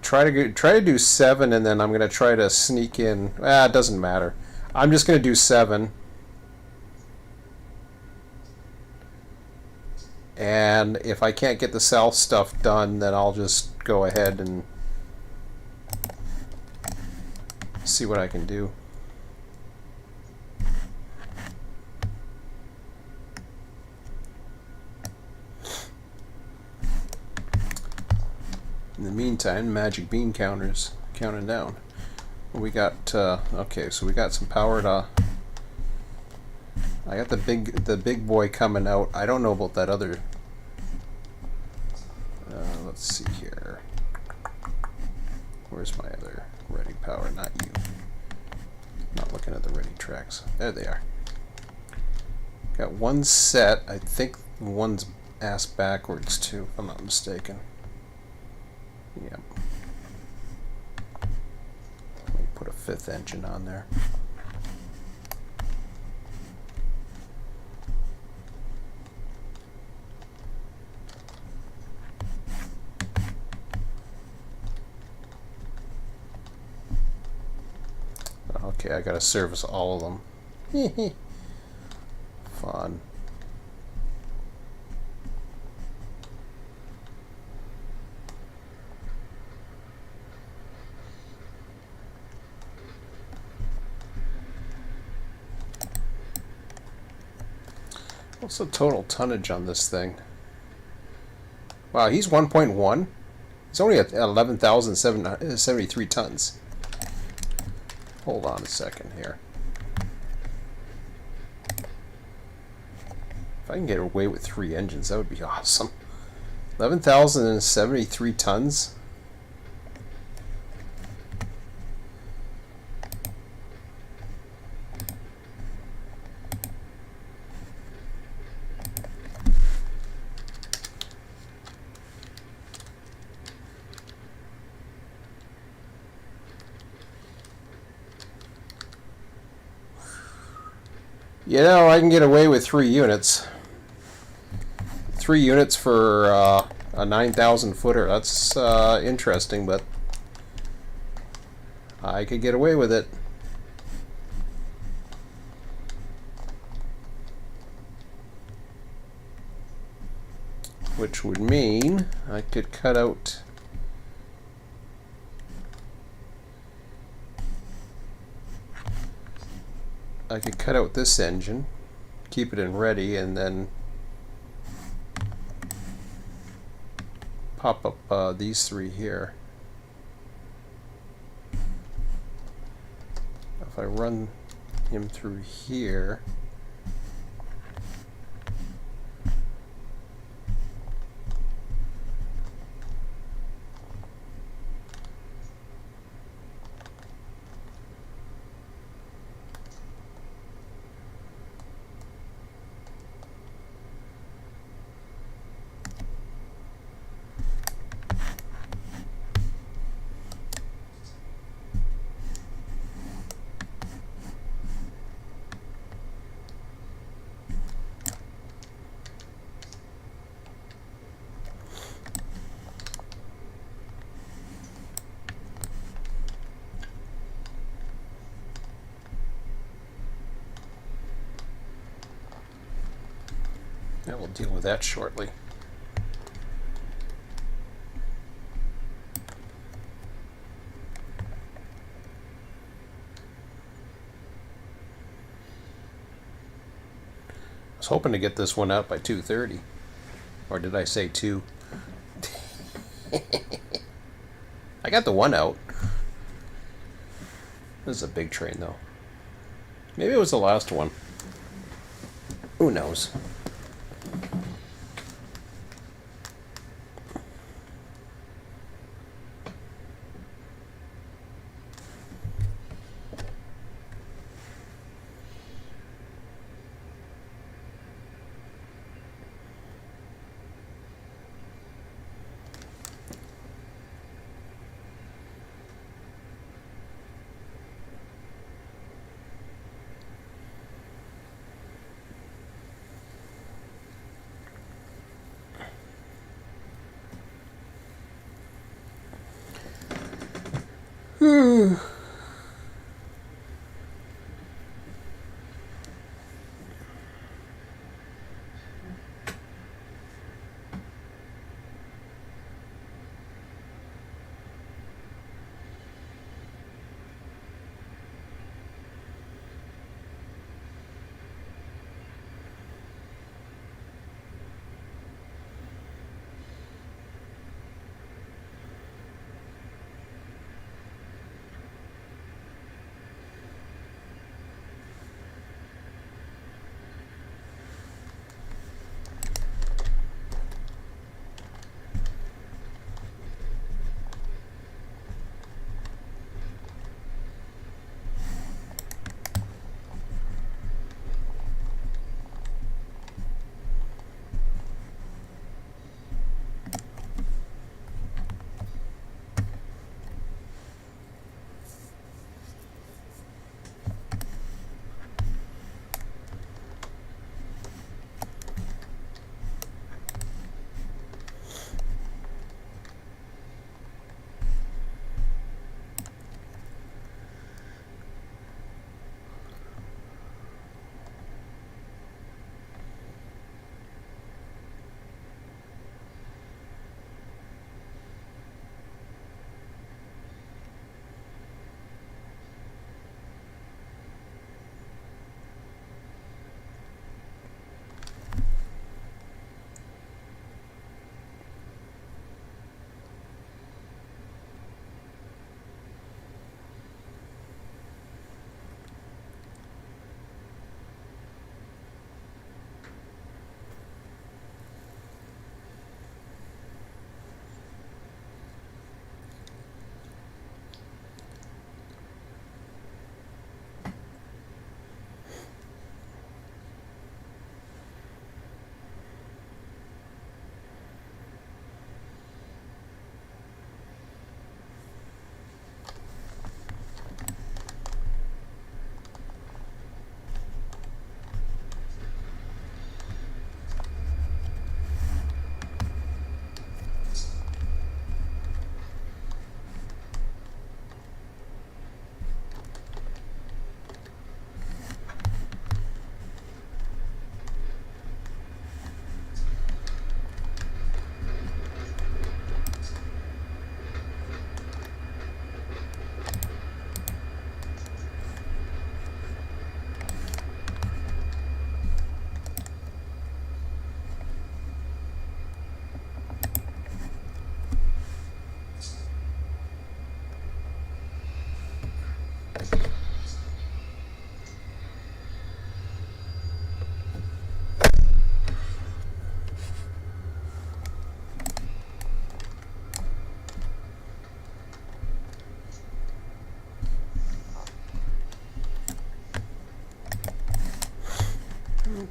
try to do 7, and then I'm gonna try to sneak in. It doesn't matter. I'm just gonna do 7, and if I can't get the south stuff done, then I'll just go ahead and see what I can do. In the meantime, magic bean counters counting down. We got okay, so we got some power to. I got the big boy coming out. I don't know about that other. Let's see here. Where's my other ready power? Not you. Not looking at the ready tracks. There they are. Got one set. I think one's ass backwards too, if I'm not mistaken. Yep. Let me put a 5th engine on there. Okay, I gotta service all of them. Fun. What's the total tonnage on this thing? Wow, he's 1.1. He's only at 11,773 tons. Hold on a second here. If I can get away with 3 engines, that would be awesome. 11,073 tons? You know, I can get away with 3 units. 3 units for a 9,000 footer. That's interesting, but I could get away with it. Which would mean I could cut out this engine, keep it in ready, and then pop up these 3 here. If I run him through here, yeah, we'll deal with that shortly. I was hoping to get this one out by 2:30. Or did I say 2? I got the one out. This is a big train, though. Maybe it was the last one. Who knows?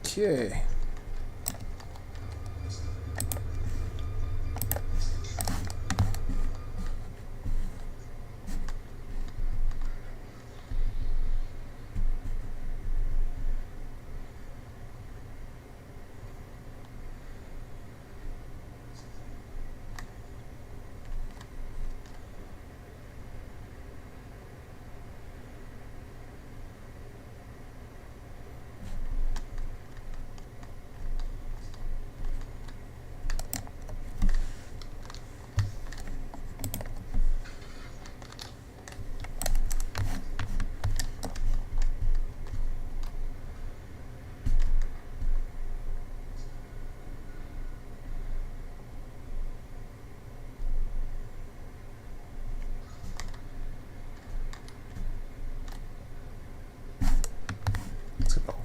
Okay.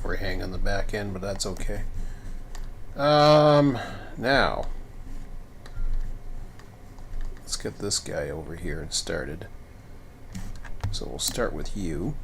Overhang on the back end, but that's okay. Now let's get this guy over here and started. So we'll start with you.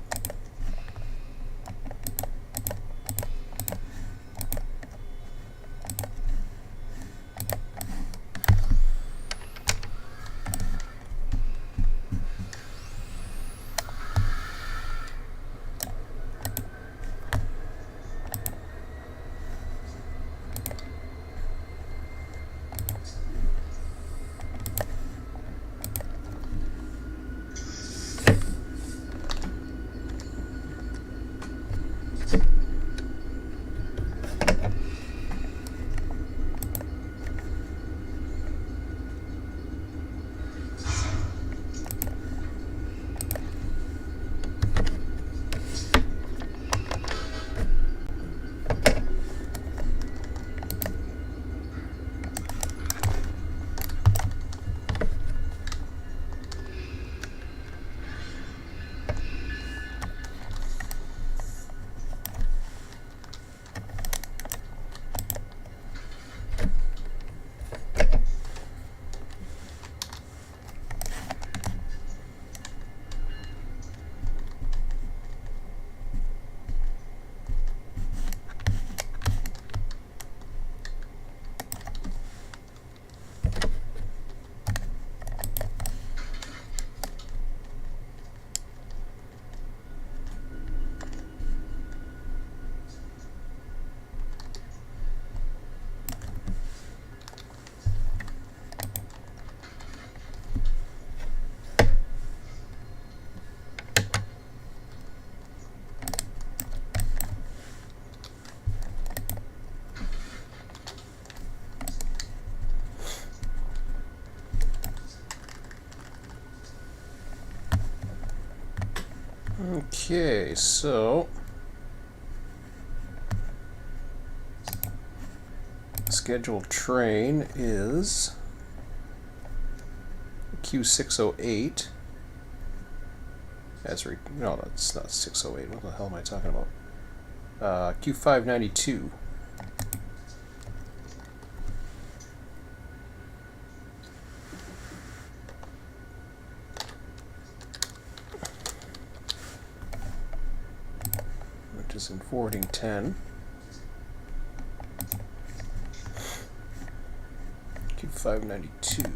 Okay, so scheduled train is Q608. No, that's not 608. What the hell am I talking about? Q592. Which is in forwarding 10. Q592.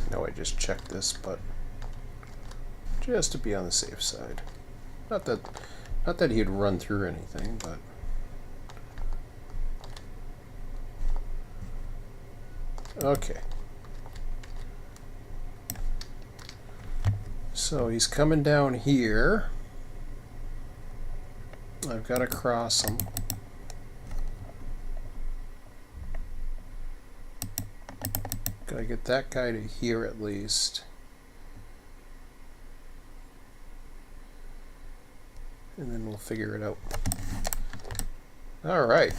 No, I just checked this, but just to be on the safe side. Not that he'd run through anything, but okay. So he's coming down here. I've got to cross him. Gotta get that guy to here at least. And then we'll figure it out. Alright.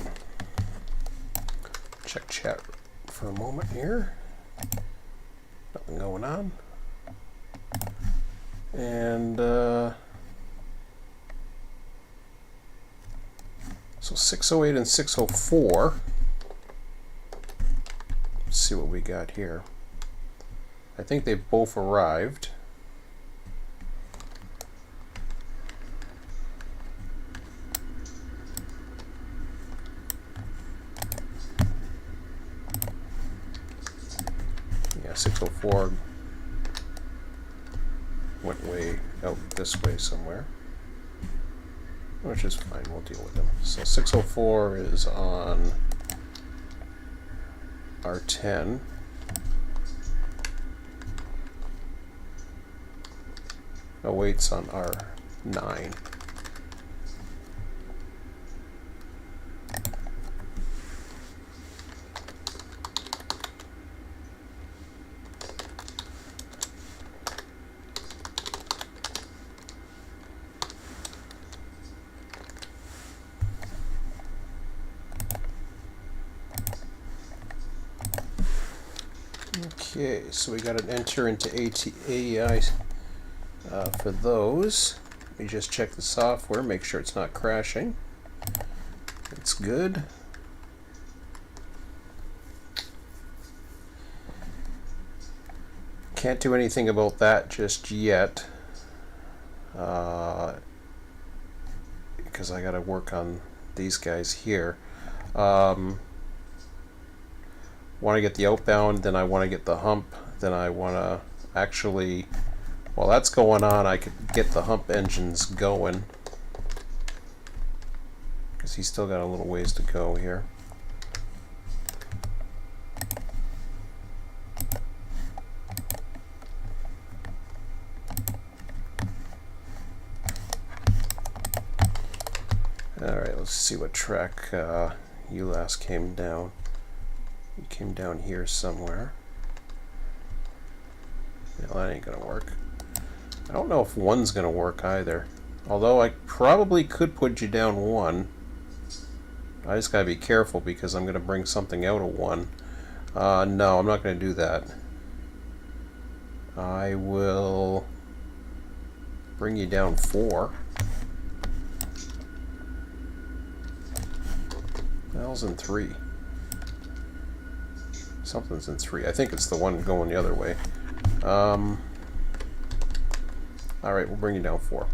Check chat for a moment here. Nothing going on. And so 608 and 604. Let's see what we got here. I think they've both arrived. Yeah, 604 went way out this way somewhere, which is fine. We'll deal with them. So 604 is on R10. Awaits on R9. Okay, so we got to enter into AEI for those. Let me just check the software, make sure it's not crashing. It's good. Can't do anything about that just yet, because I got to work on these guys here. Want to get the outbound, then I want to get the hump, then I want to actually, while that's going on, I could get the hump engines going, because he's still got a little ways to go here. Alright, let's see what track you last came down. You came down here somewhere. No, that ain't gonna work. I don't know if 1's gonna work either. Although I probably could put you down 1. I just gotta be careful because I'm gonna bring something out of 1. No, I'm not gonna do that. I will bring you down 4. The hell's in 3? Something's in 3. I think it's the one going the other way. Alright, we'll bring you down 4.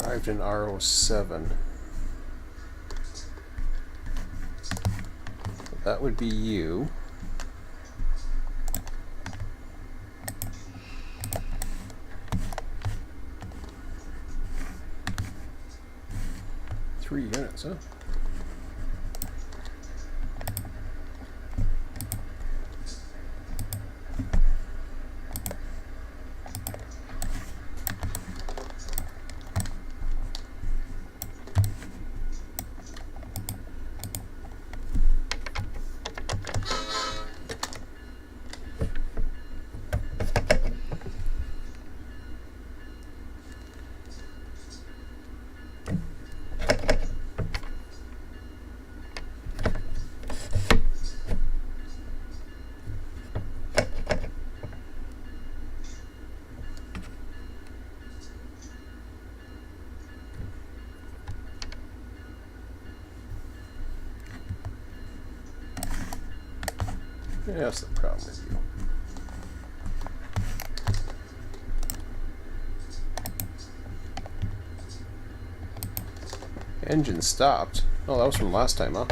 Arrived in RO7. That would be you. Three units, huh? Yeah, that's the problem with you. Engine stopped. Oh, that was from last time, huh?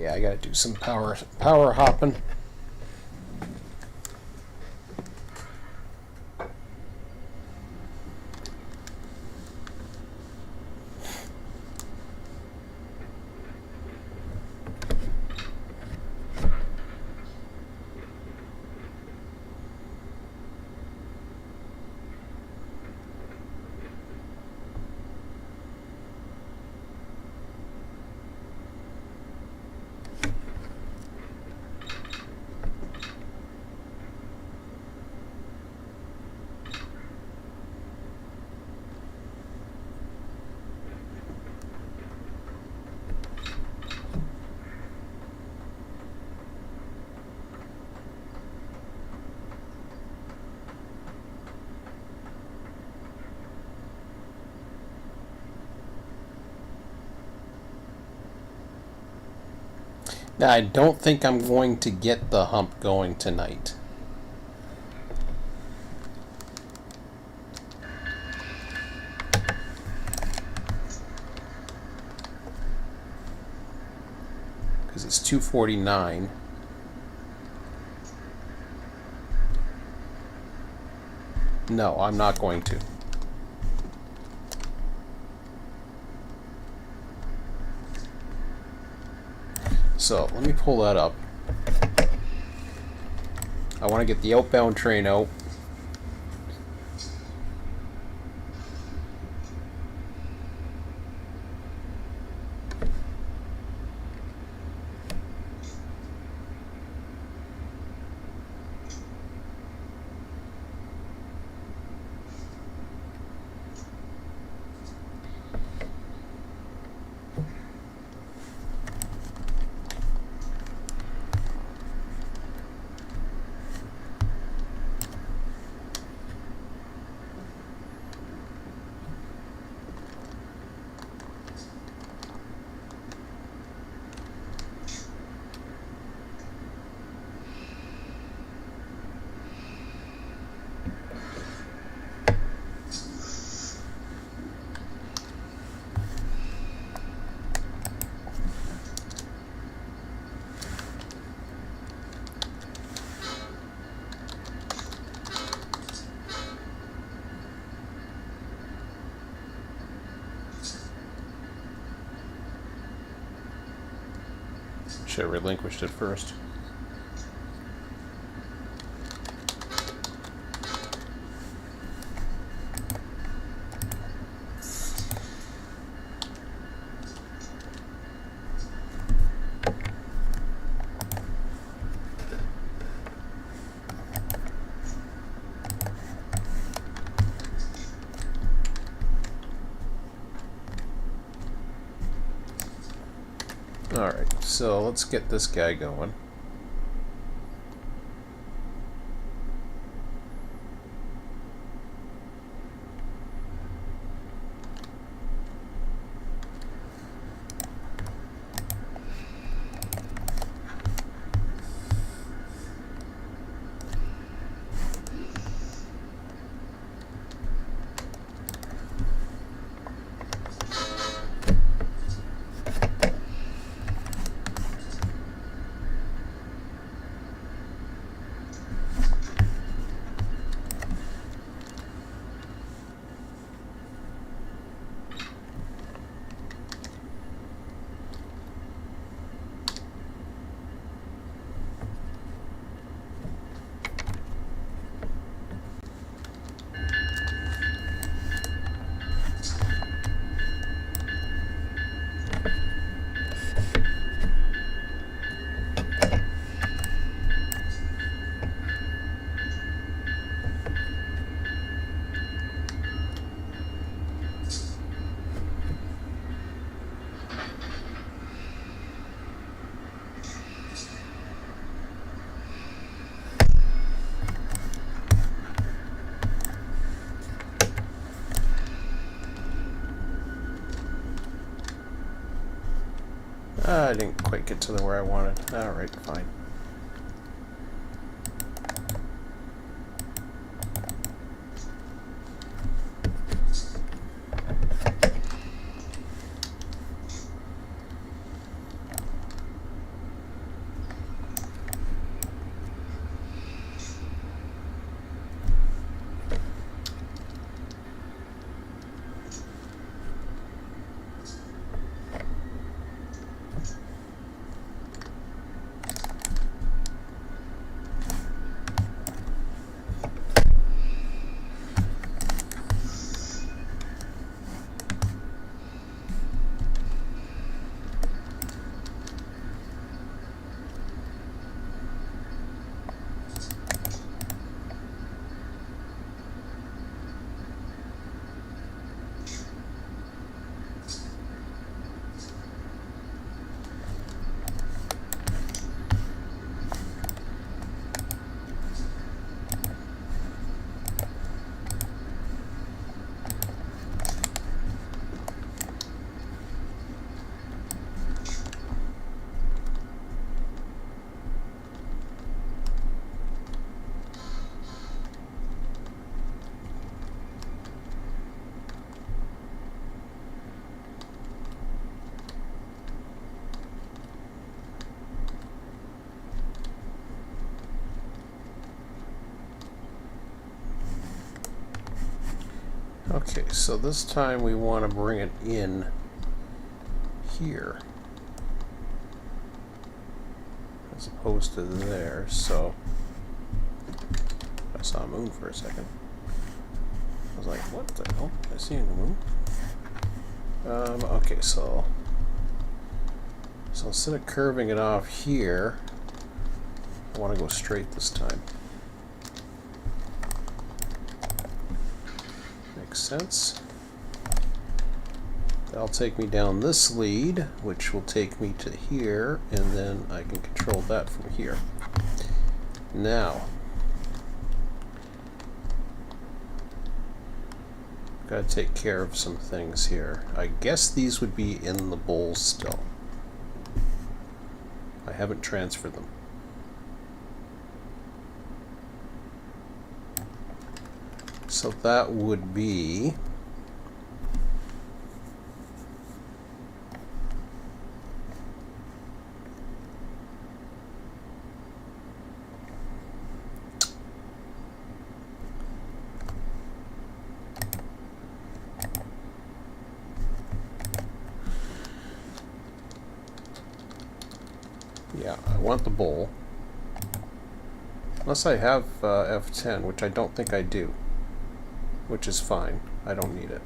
yeah, I gotta do some power hopping. Now, I don't think I'm going to get the hump going tonight. Because it's 2:49. No, I'm not going to. So let me pull that up. I want to get the outbound train out. Should have relinquished it first. Alright, so let's get this guy going. I didn't quite get to where I wanted. Alright, fine. Okay, so this time we want to bring it in here as opposed to there. So I saw a moon for a second. I was like, what the hell? I see a moon. Okay, so instead of curving it off here, I want to go straight this time. Makes sense. That'll take me down this lead, which will take me to here, and then I can control that from here. Now, gotta take care of some things here. I guess these would be in the bowls still. I haven't transferred them. So that would be yeah, I want the bowl. Unless I have F10, which I don't think I do. Which is fine. I don't need it.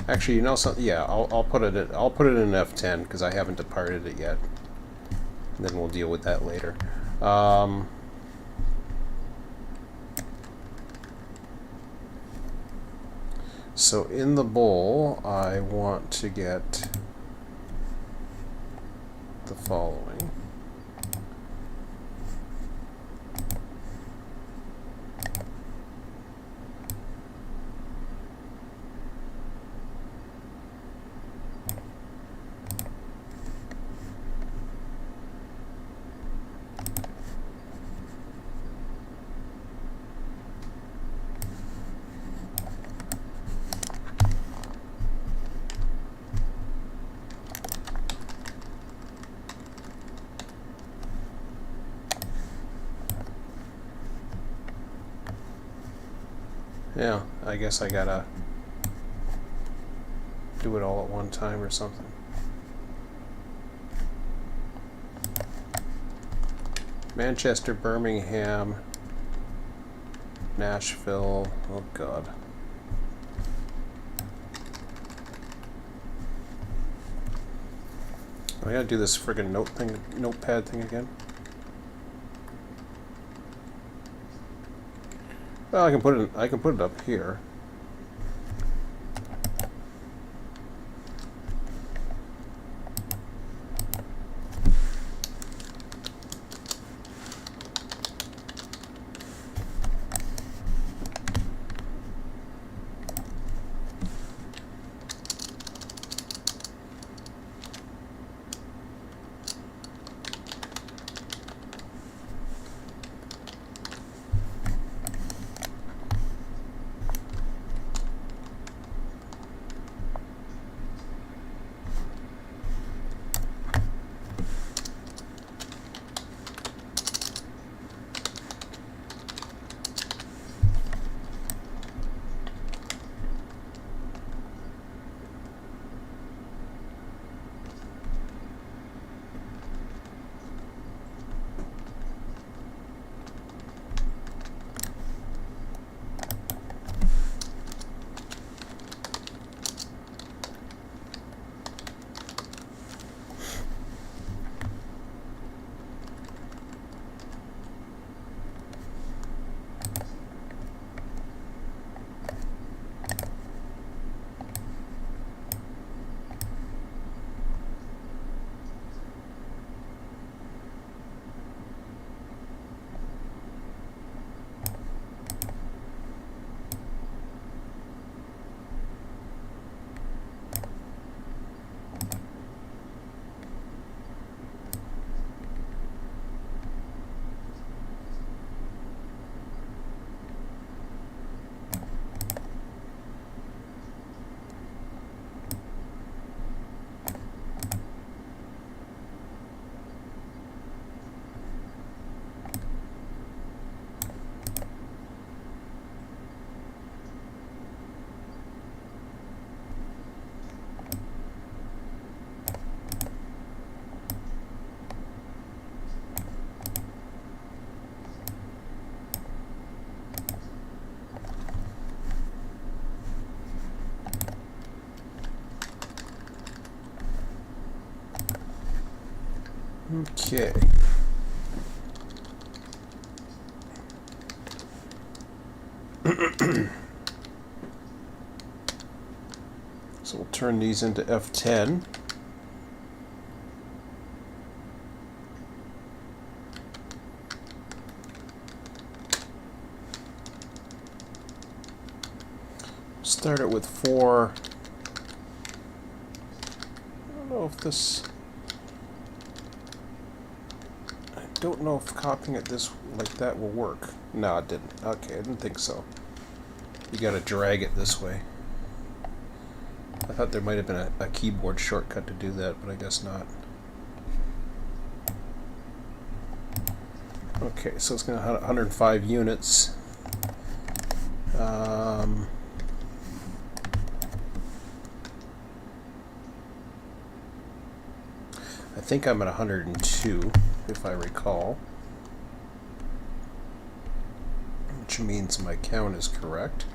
Actually, you know something? Yeah, I'll put it in F10 because I haven't departed it yet. And then we'll deal with that later. So in the bowl, I want to get the following. Yeah, I guess I gotta do it all at one time or something. Manchester, Birmingham, Nashville, oh god. I gotta do this friggin' notepad thing again. Well, I can put it up here. Okay. So we'll turn these into F10. Start it with 4. I don't know if this... I don't know if copying it this like that will work. No, it didn't. Okay, I didn't think so. You gotta drag it this way. I thought there might have been a keyboard shortcut to do that, but I guess not. Okay, so it's going to have 105 units. I think I'm at 102, if I recall. Which means my count is correct.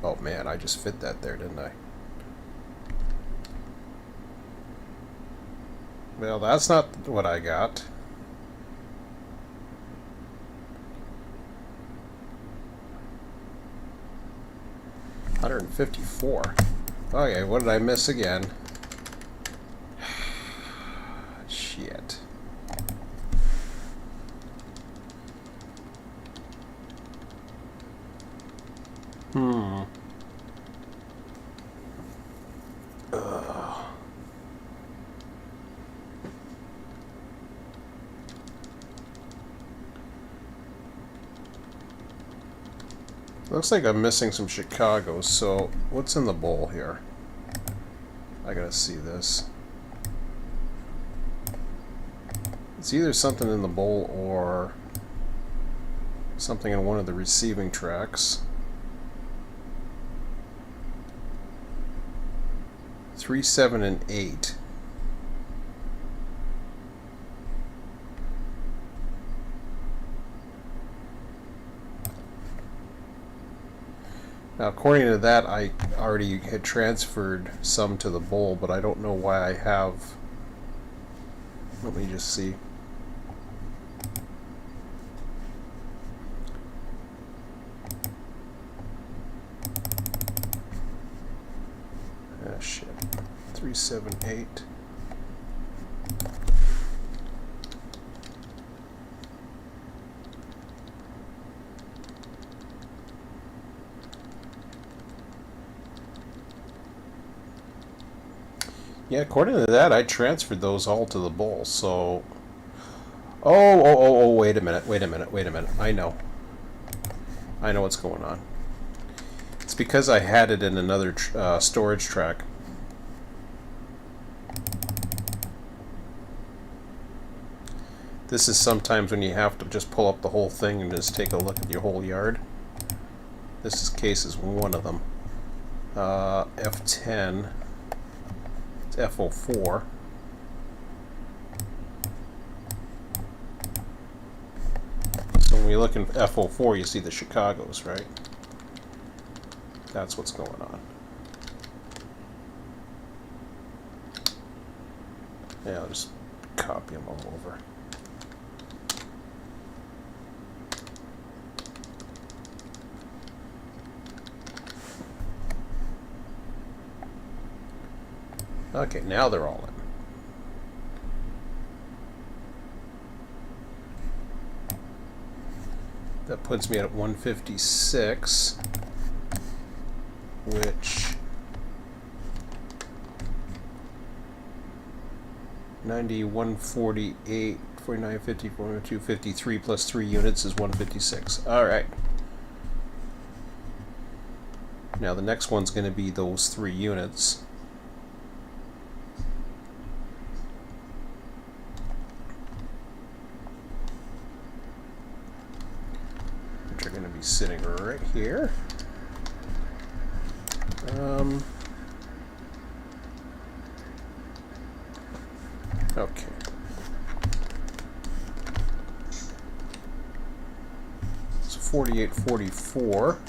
Oh man, I just fit that there, didn't I? Well, that's not what I got. $154. Okay, what did I miss again? Shit. Ugh. Looks like I'm missing some Chicago, so what's in the bowl here? I gotta see this. It's either something in the bowl or something in one of the receiving tracks. 3, 7, and 8. Now, according to that, I already had transferred some to the bowl, but I don't know why I have. Let me just see. Ah, shit. 3, 7, 8. Yeah, according to that, I transferred those all to the bowl, so... Oh, wait a minute. I know what's going on. It's because I had it in another storage track. This is sometimes when you have to just pull up the whole thing and just take a look at your whole yard. This case is one of them. F10. It's F04. So when you look in F04, you see the Chicagos, right? That's what's going on. Yeah, I'll just copy them all over. Okay, now they're all in. That puts me at 156, which 90, 148, 49, 50, 42, 53 plus 3 units is 156. All right. Now the next one's going to be those 3 units. Which are going to be sitting right here. Okay. So 48, 44.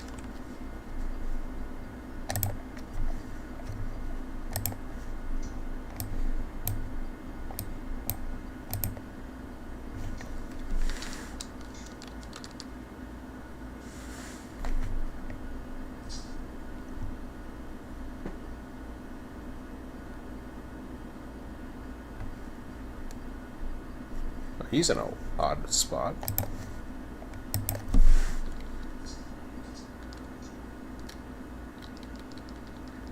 He's in an odd spot.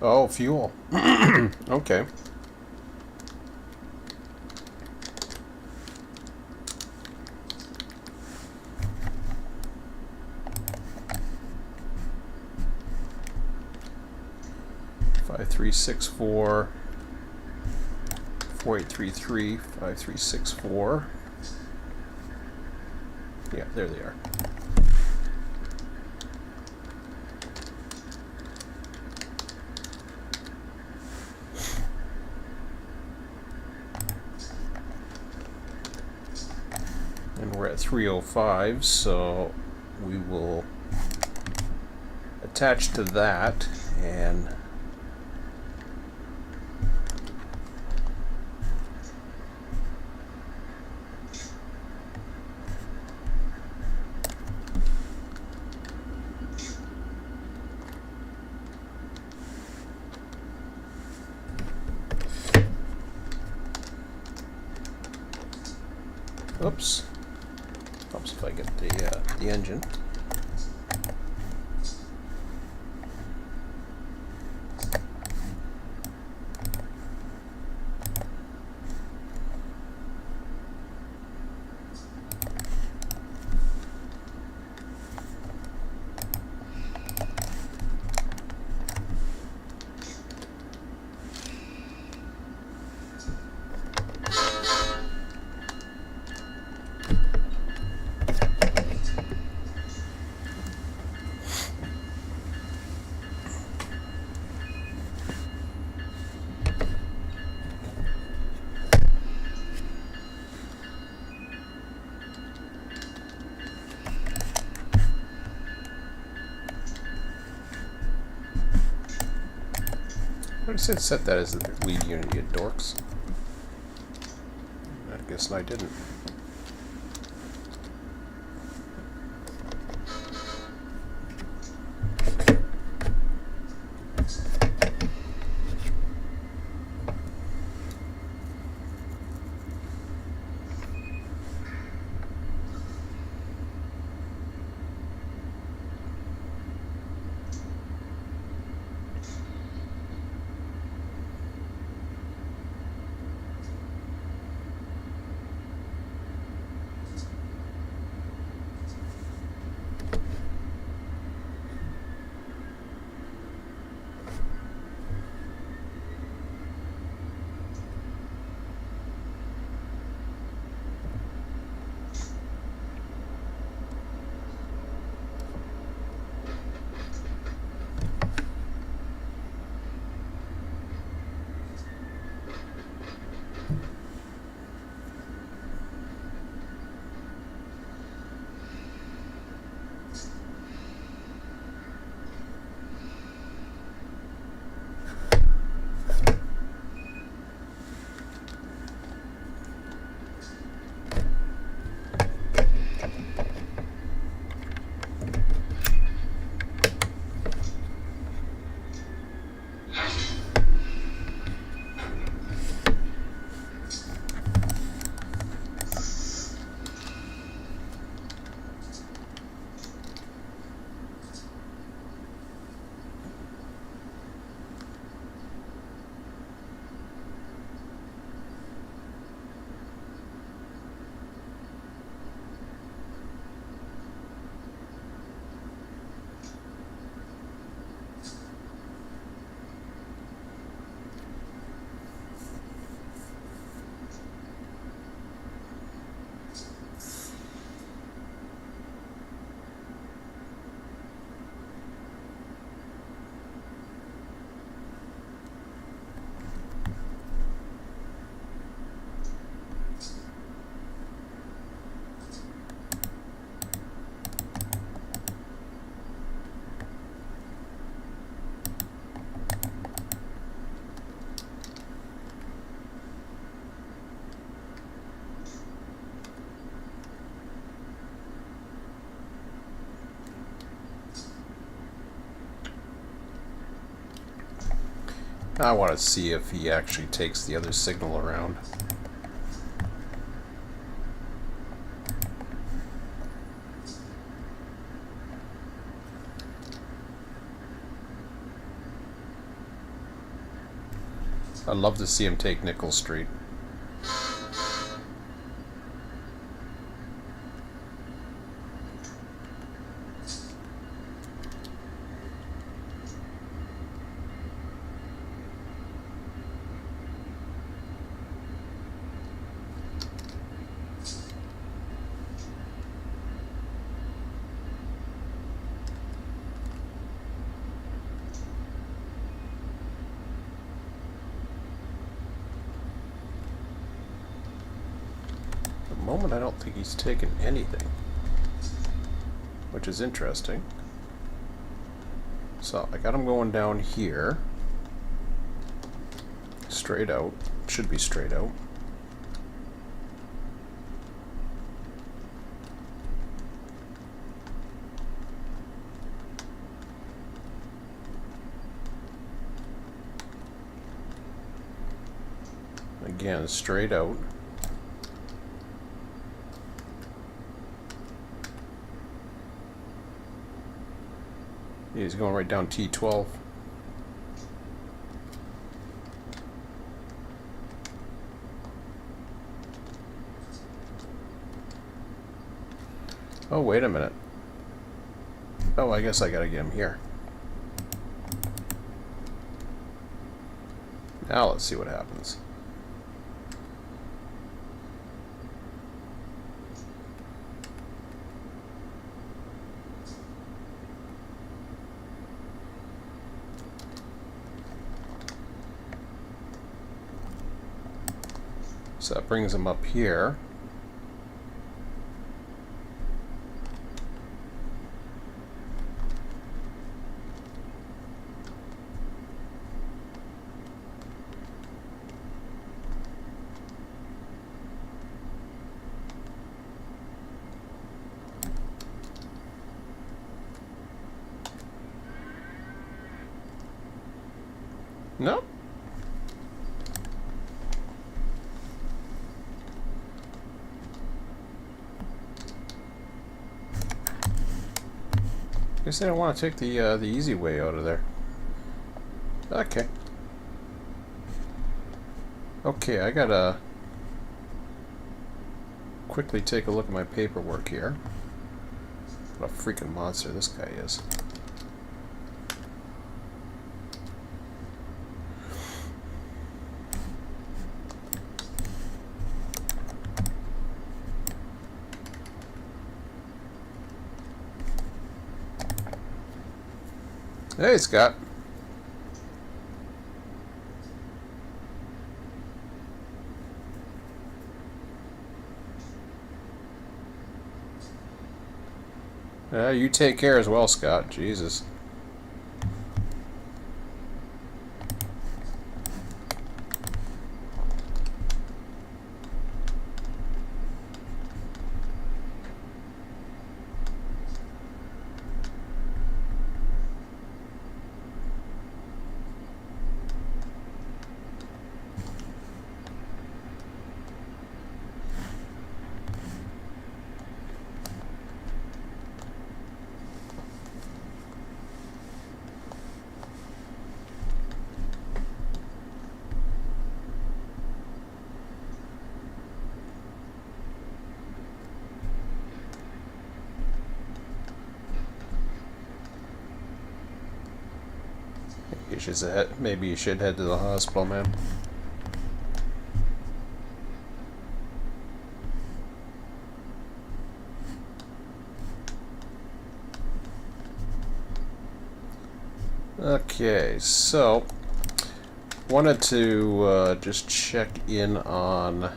Oh, fuel. Okay. Five, 3, 6, 4, 4, 8, 3, 3, 5, 3, 6, 4. Yeah, there they are. And we're at 305, so we will attach to that and oops. Helps if I get the engine. I said set that as the lead unit, you dorks. I guess I didn't. I want to see if he actually takes the other signal around. I'd love to see him take Nickel Street. Moment, I don't think he's taken anything, which is interesting. So I got him going down here, straight out. Should be straight out. Again, straight out. He's going right down T12. Oh, wait a minute. Oh, I guess I gotta get him here. Now let's see what happens. So that brings him up here. Nope. Guess they don't want to take the easy way out of there. Okay. Okay, I gotta quickly take a look at my paperwork here. What a freaking monster this guy is. Hey, Scott. You take care as well, Scott. Jesus. Maybe you should head to the hospital, man. Okay, so wanted to just check in on.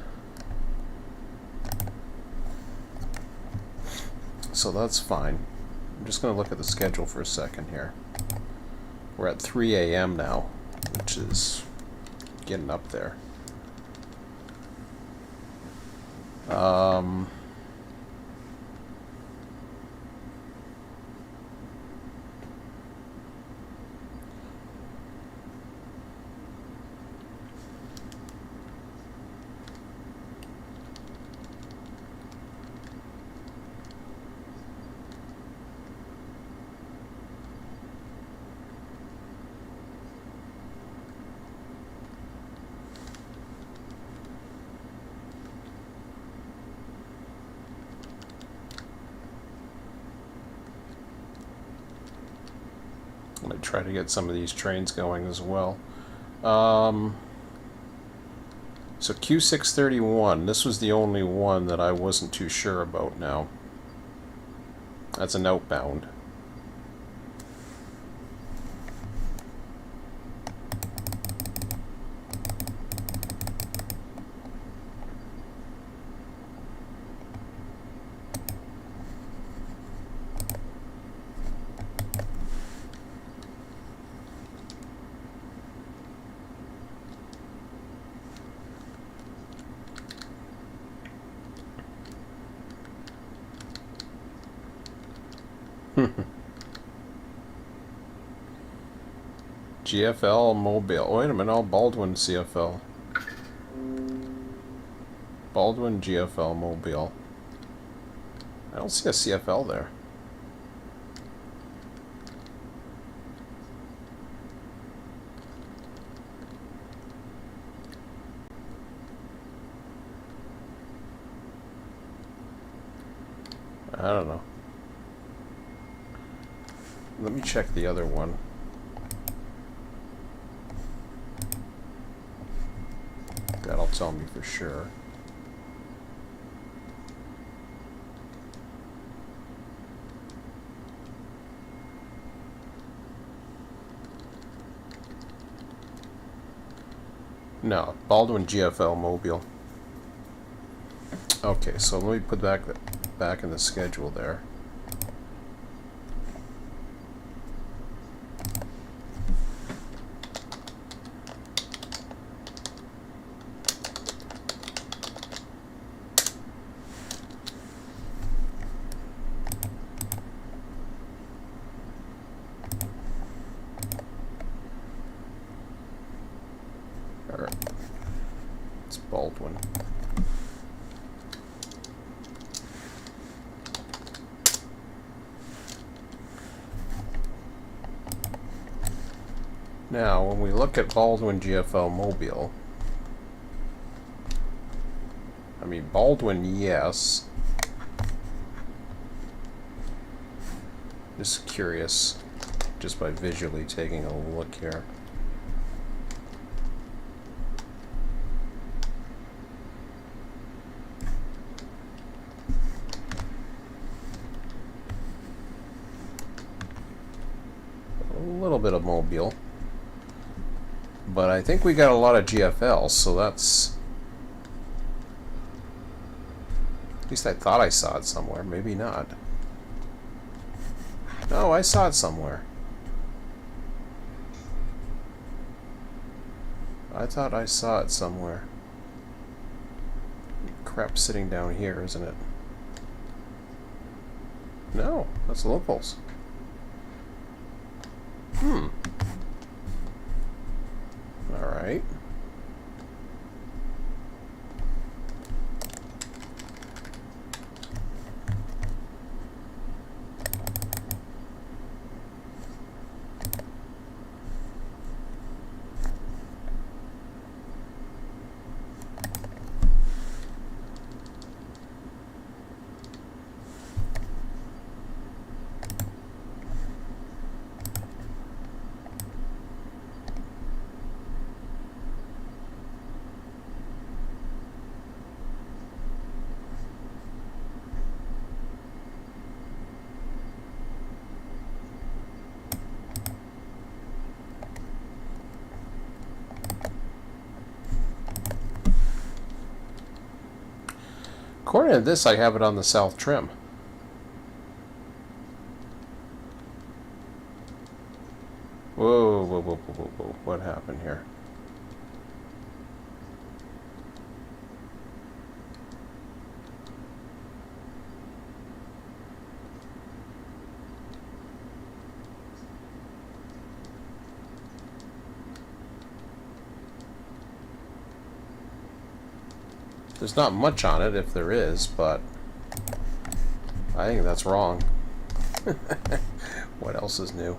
So that's fine. I'm just going to look at the schedule for a second here. We're at 3 a.m. now, which is getting up there. Might try to get some of these trains going as well. So Q631, this was the only one that I wasn't too sure about now. That's an outbound. GFL Mobile. Wait a minute, oh, Baldwin CFL. Baldwin GFL Mobile. I don't see a CFL there. I don't know. Let me check the other one. That'll tell me for sure. No, Baldwin GFL Mobile. Okay, so let me put back in the schedule there. It's Baldwin. Now, when we look at Baldwin GFL Mobile, I mean, Baldwin, yes. Just curious, just by visually taking a look here. A little bit of Mobile. But I think we got a lot of GFL, so that's... At least I thought I saw it somewhere. Maybe not. No, I saw it somewhere. I thought I saw it somewhere. Crap sitting down here, isn't it? No, that's locals. Alright. According to this, I have it on the south trim. Whoa, whoa, whoa, whoa, whoa, whoa. What happened here? There's not much on it, if there is, but I think that's wrong. What else is new?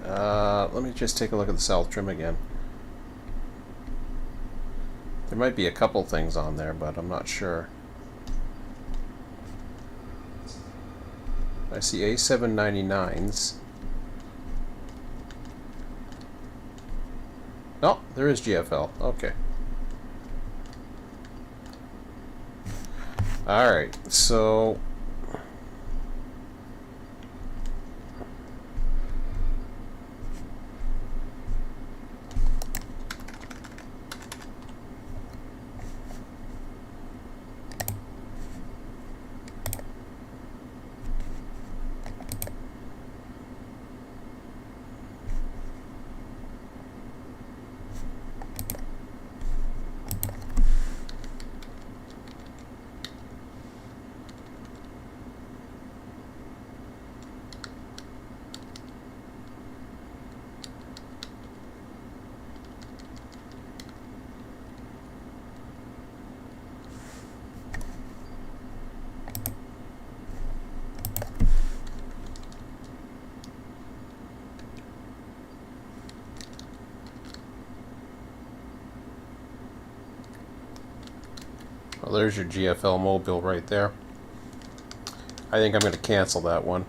Let me just take a look at the south trim again. There might be a couple things on there, but I'm not sure. I see A799s. Oh, there is GFL. Okay. Alright, so... Well, there's your GFL mobile right there. I think I'm going to cancel that one.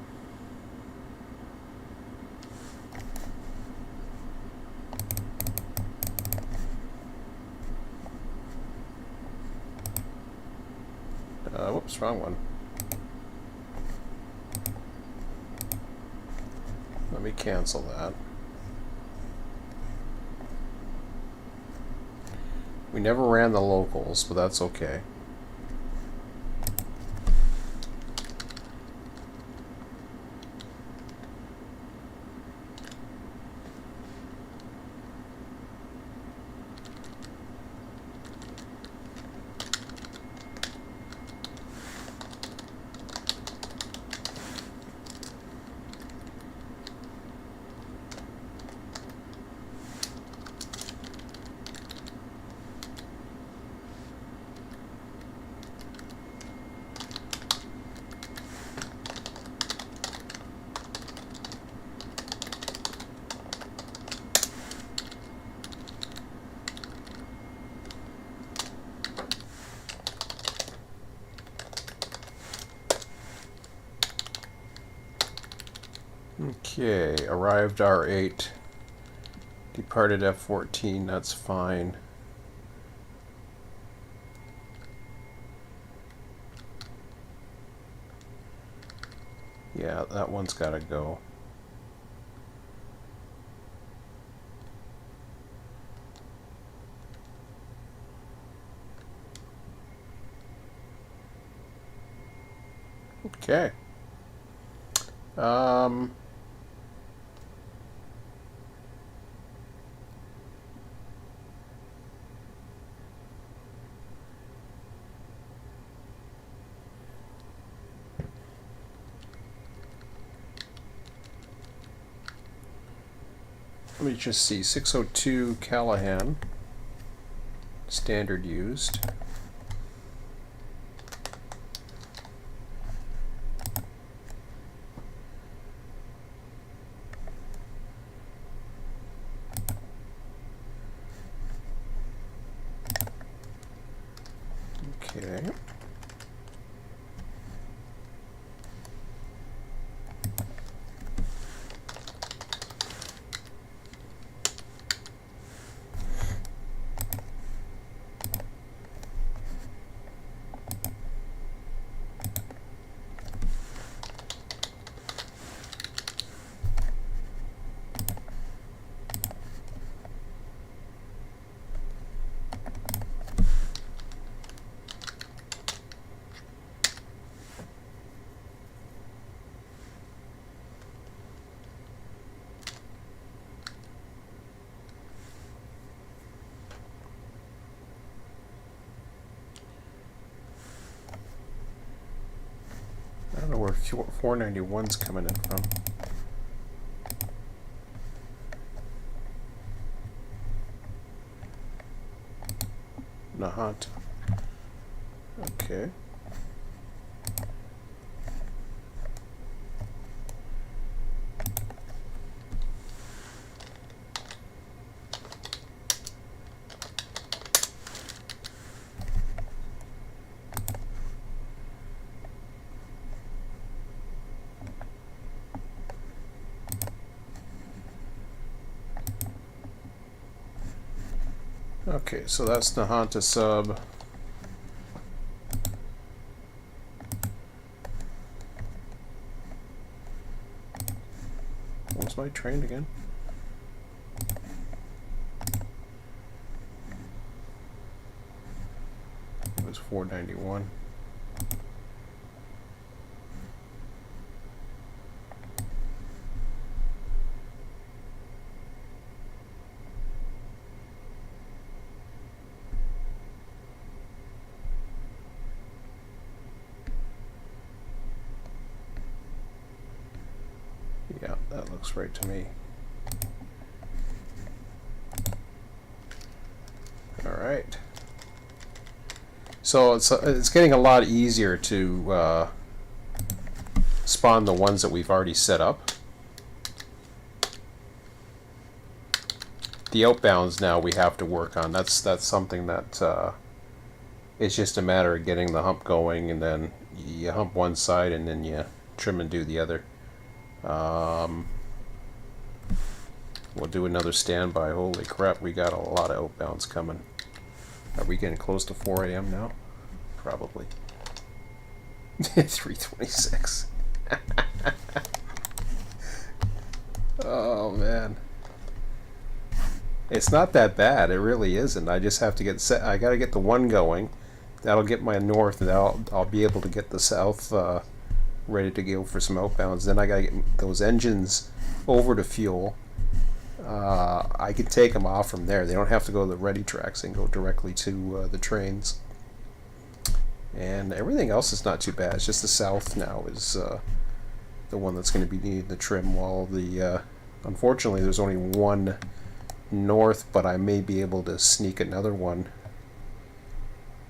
Whoops, wrong one. Let me cancel that. We never ran the locals, but that's okay. Okay, arrived R8, departed F14, that's fine. Yeah, that one's gotta go. Okay. Let me just see, 602 Callahan, standard used. Okay. I don't know where 491's coming in from. Nahant. Okay. Okay, so that's the Honda sub. What was my train again? It was 491. Yeah, that looks right to me. All right. So it's getting a lot easier to spawn the ones that we've already set up. The outbounds now we have to work on. That's something that it's just a matter of getting the hump going, and then you hump one side and then you trim and do the other. We'll do another standby. Holy crap, we got a lot of outbounds coming. Are we getting close to 4 a.m. now? Probably. 3:26. Oh man. It's not that bad. It really isn't. I just have to get set. I got to get the one going. That'll get my north, and I'll be able to get the south ready to go for some outbounds. Then I got to get those engines over to fuel. I can take them off from there. They don't have to go to the ready tracks and go directly to the trains. And everything else is not too bad. It's just the south now is the one that's going to be needing the trim. While the unfortunately there's only one north, but I may be able to sneak another one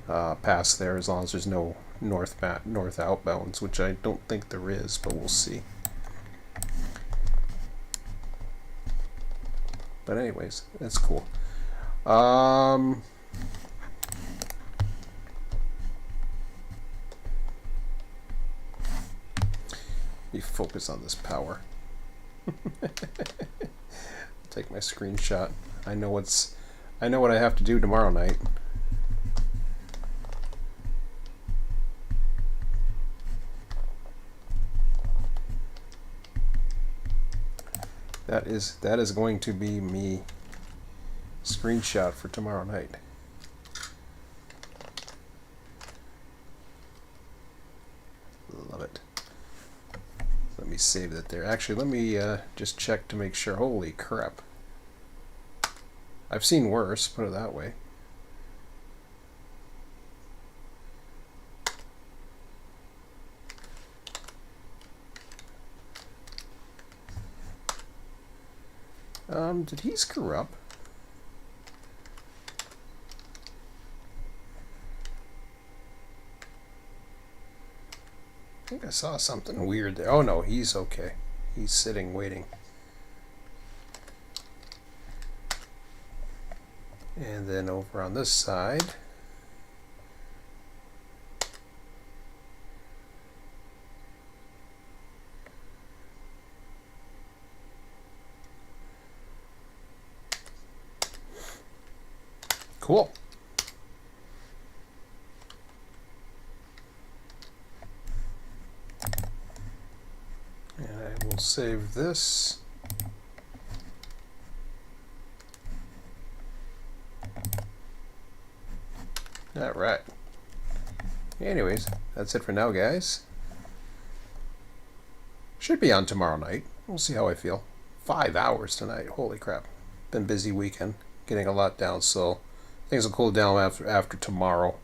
past there as long as there's no north outbounds, which I don't think there is, but we'll see. But anyways, that's cool. You focus on this power. Take my screenshot. I know what I have to do tomorrow night. That is going to be me screenshot for tomorrow night. Love it. Let me save that there. Actually, let me just check to make sure. Holy crap. I've seen worse, put it that way. Did he screw up? I think I saw something weird there. Oh no, he's okay. He's sitting, waiting. And then over on this side, cool. And I will save this. All right. Anyways, that's it for now, guys. Should be on tomorrow night. We'll see how I feel. 5 hours tonight. Holy crap. Been busy weekend. Getting a lot down, so things will cool down after tomorrow.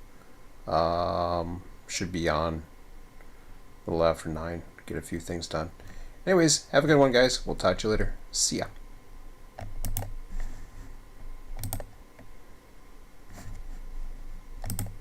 Should be on a little after 9. Get a few things done. Anyways, have a good one, guys. We'll talk to you later. See ya.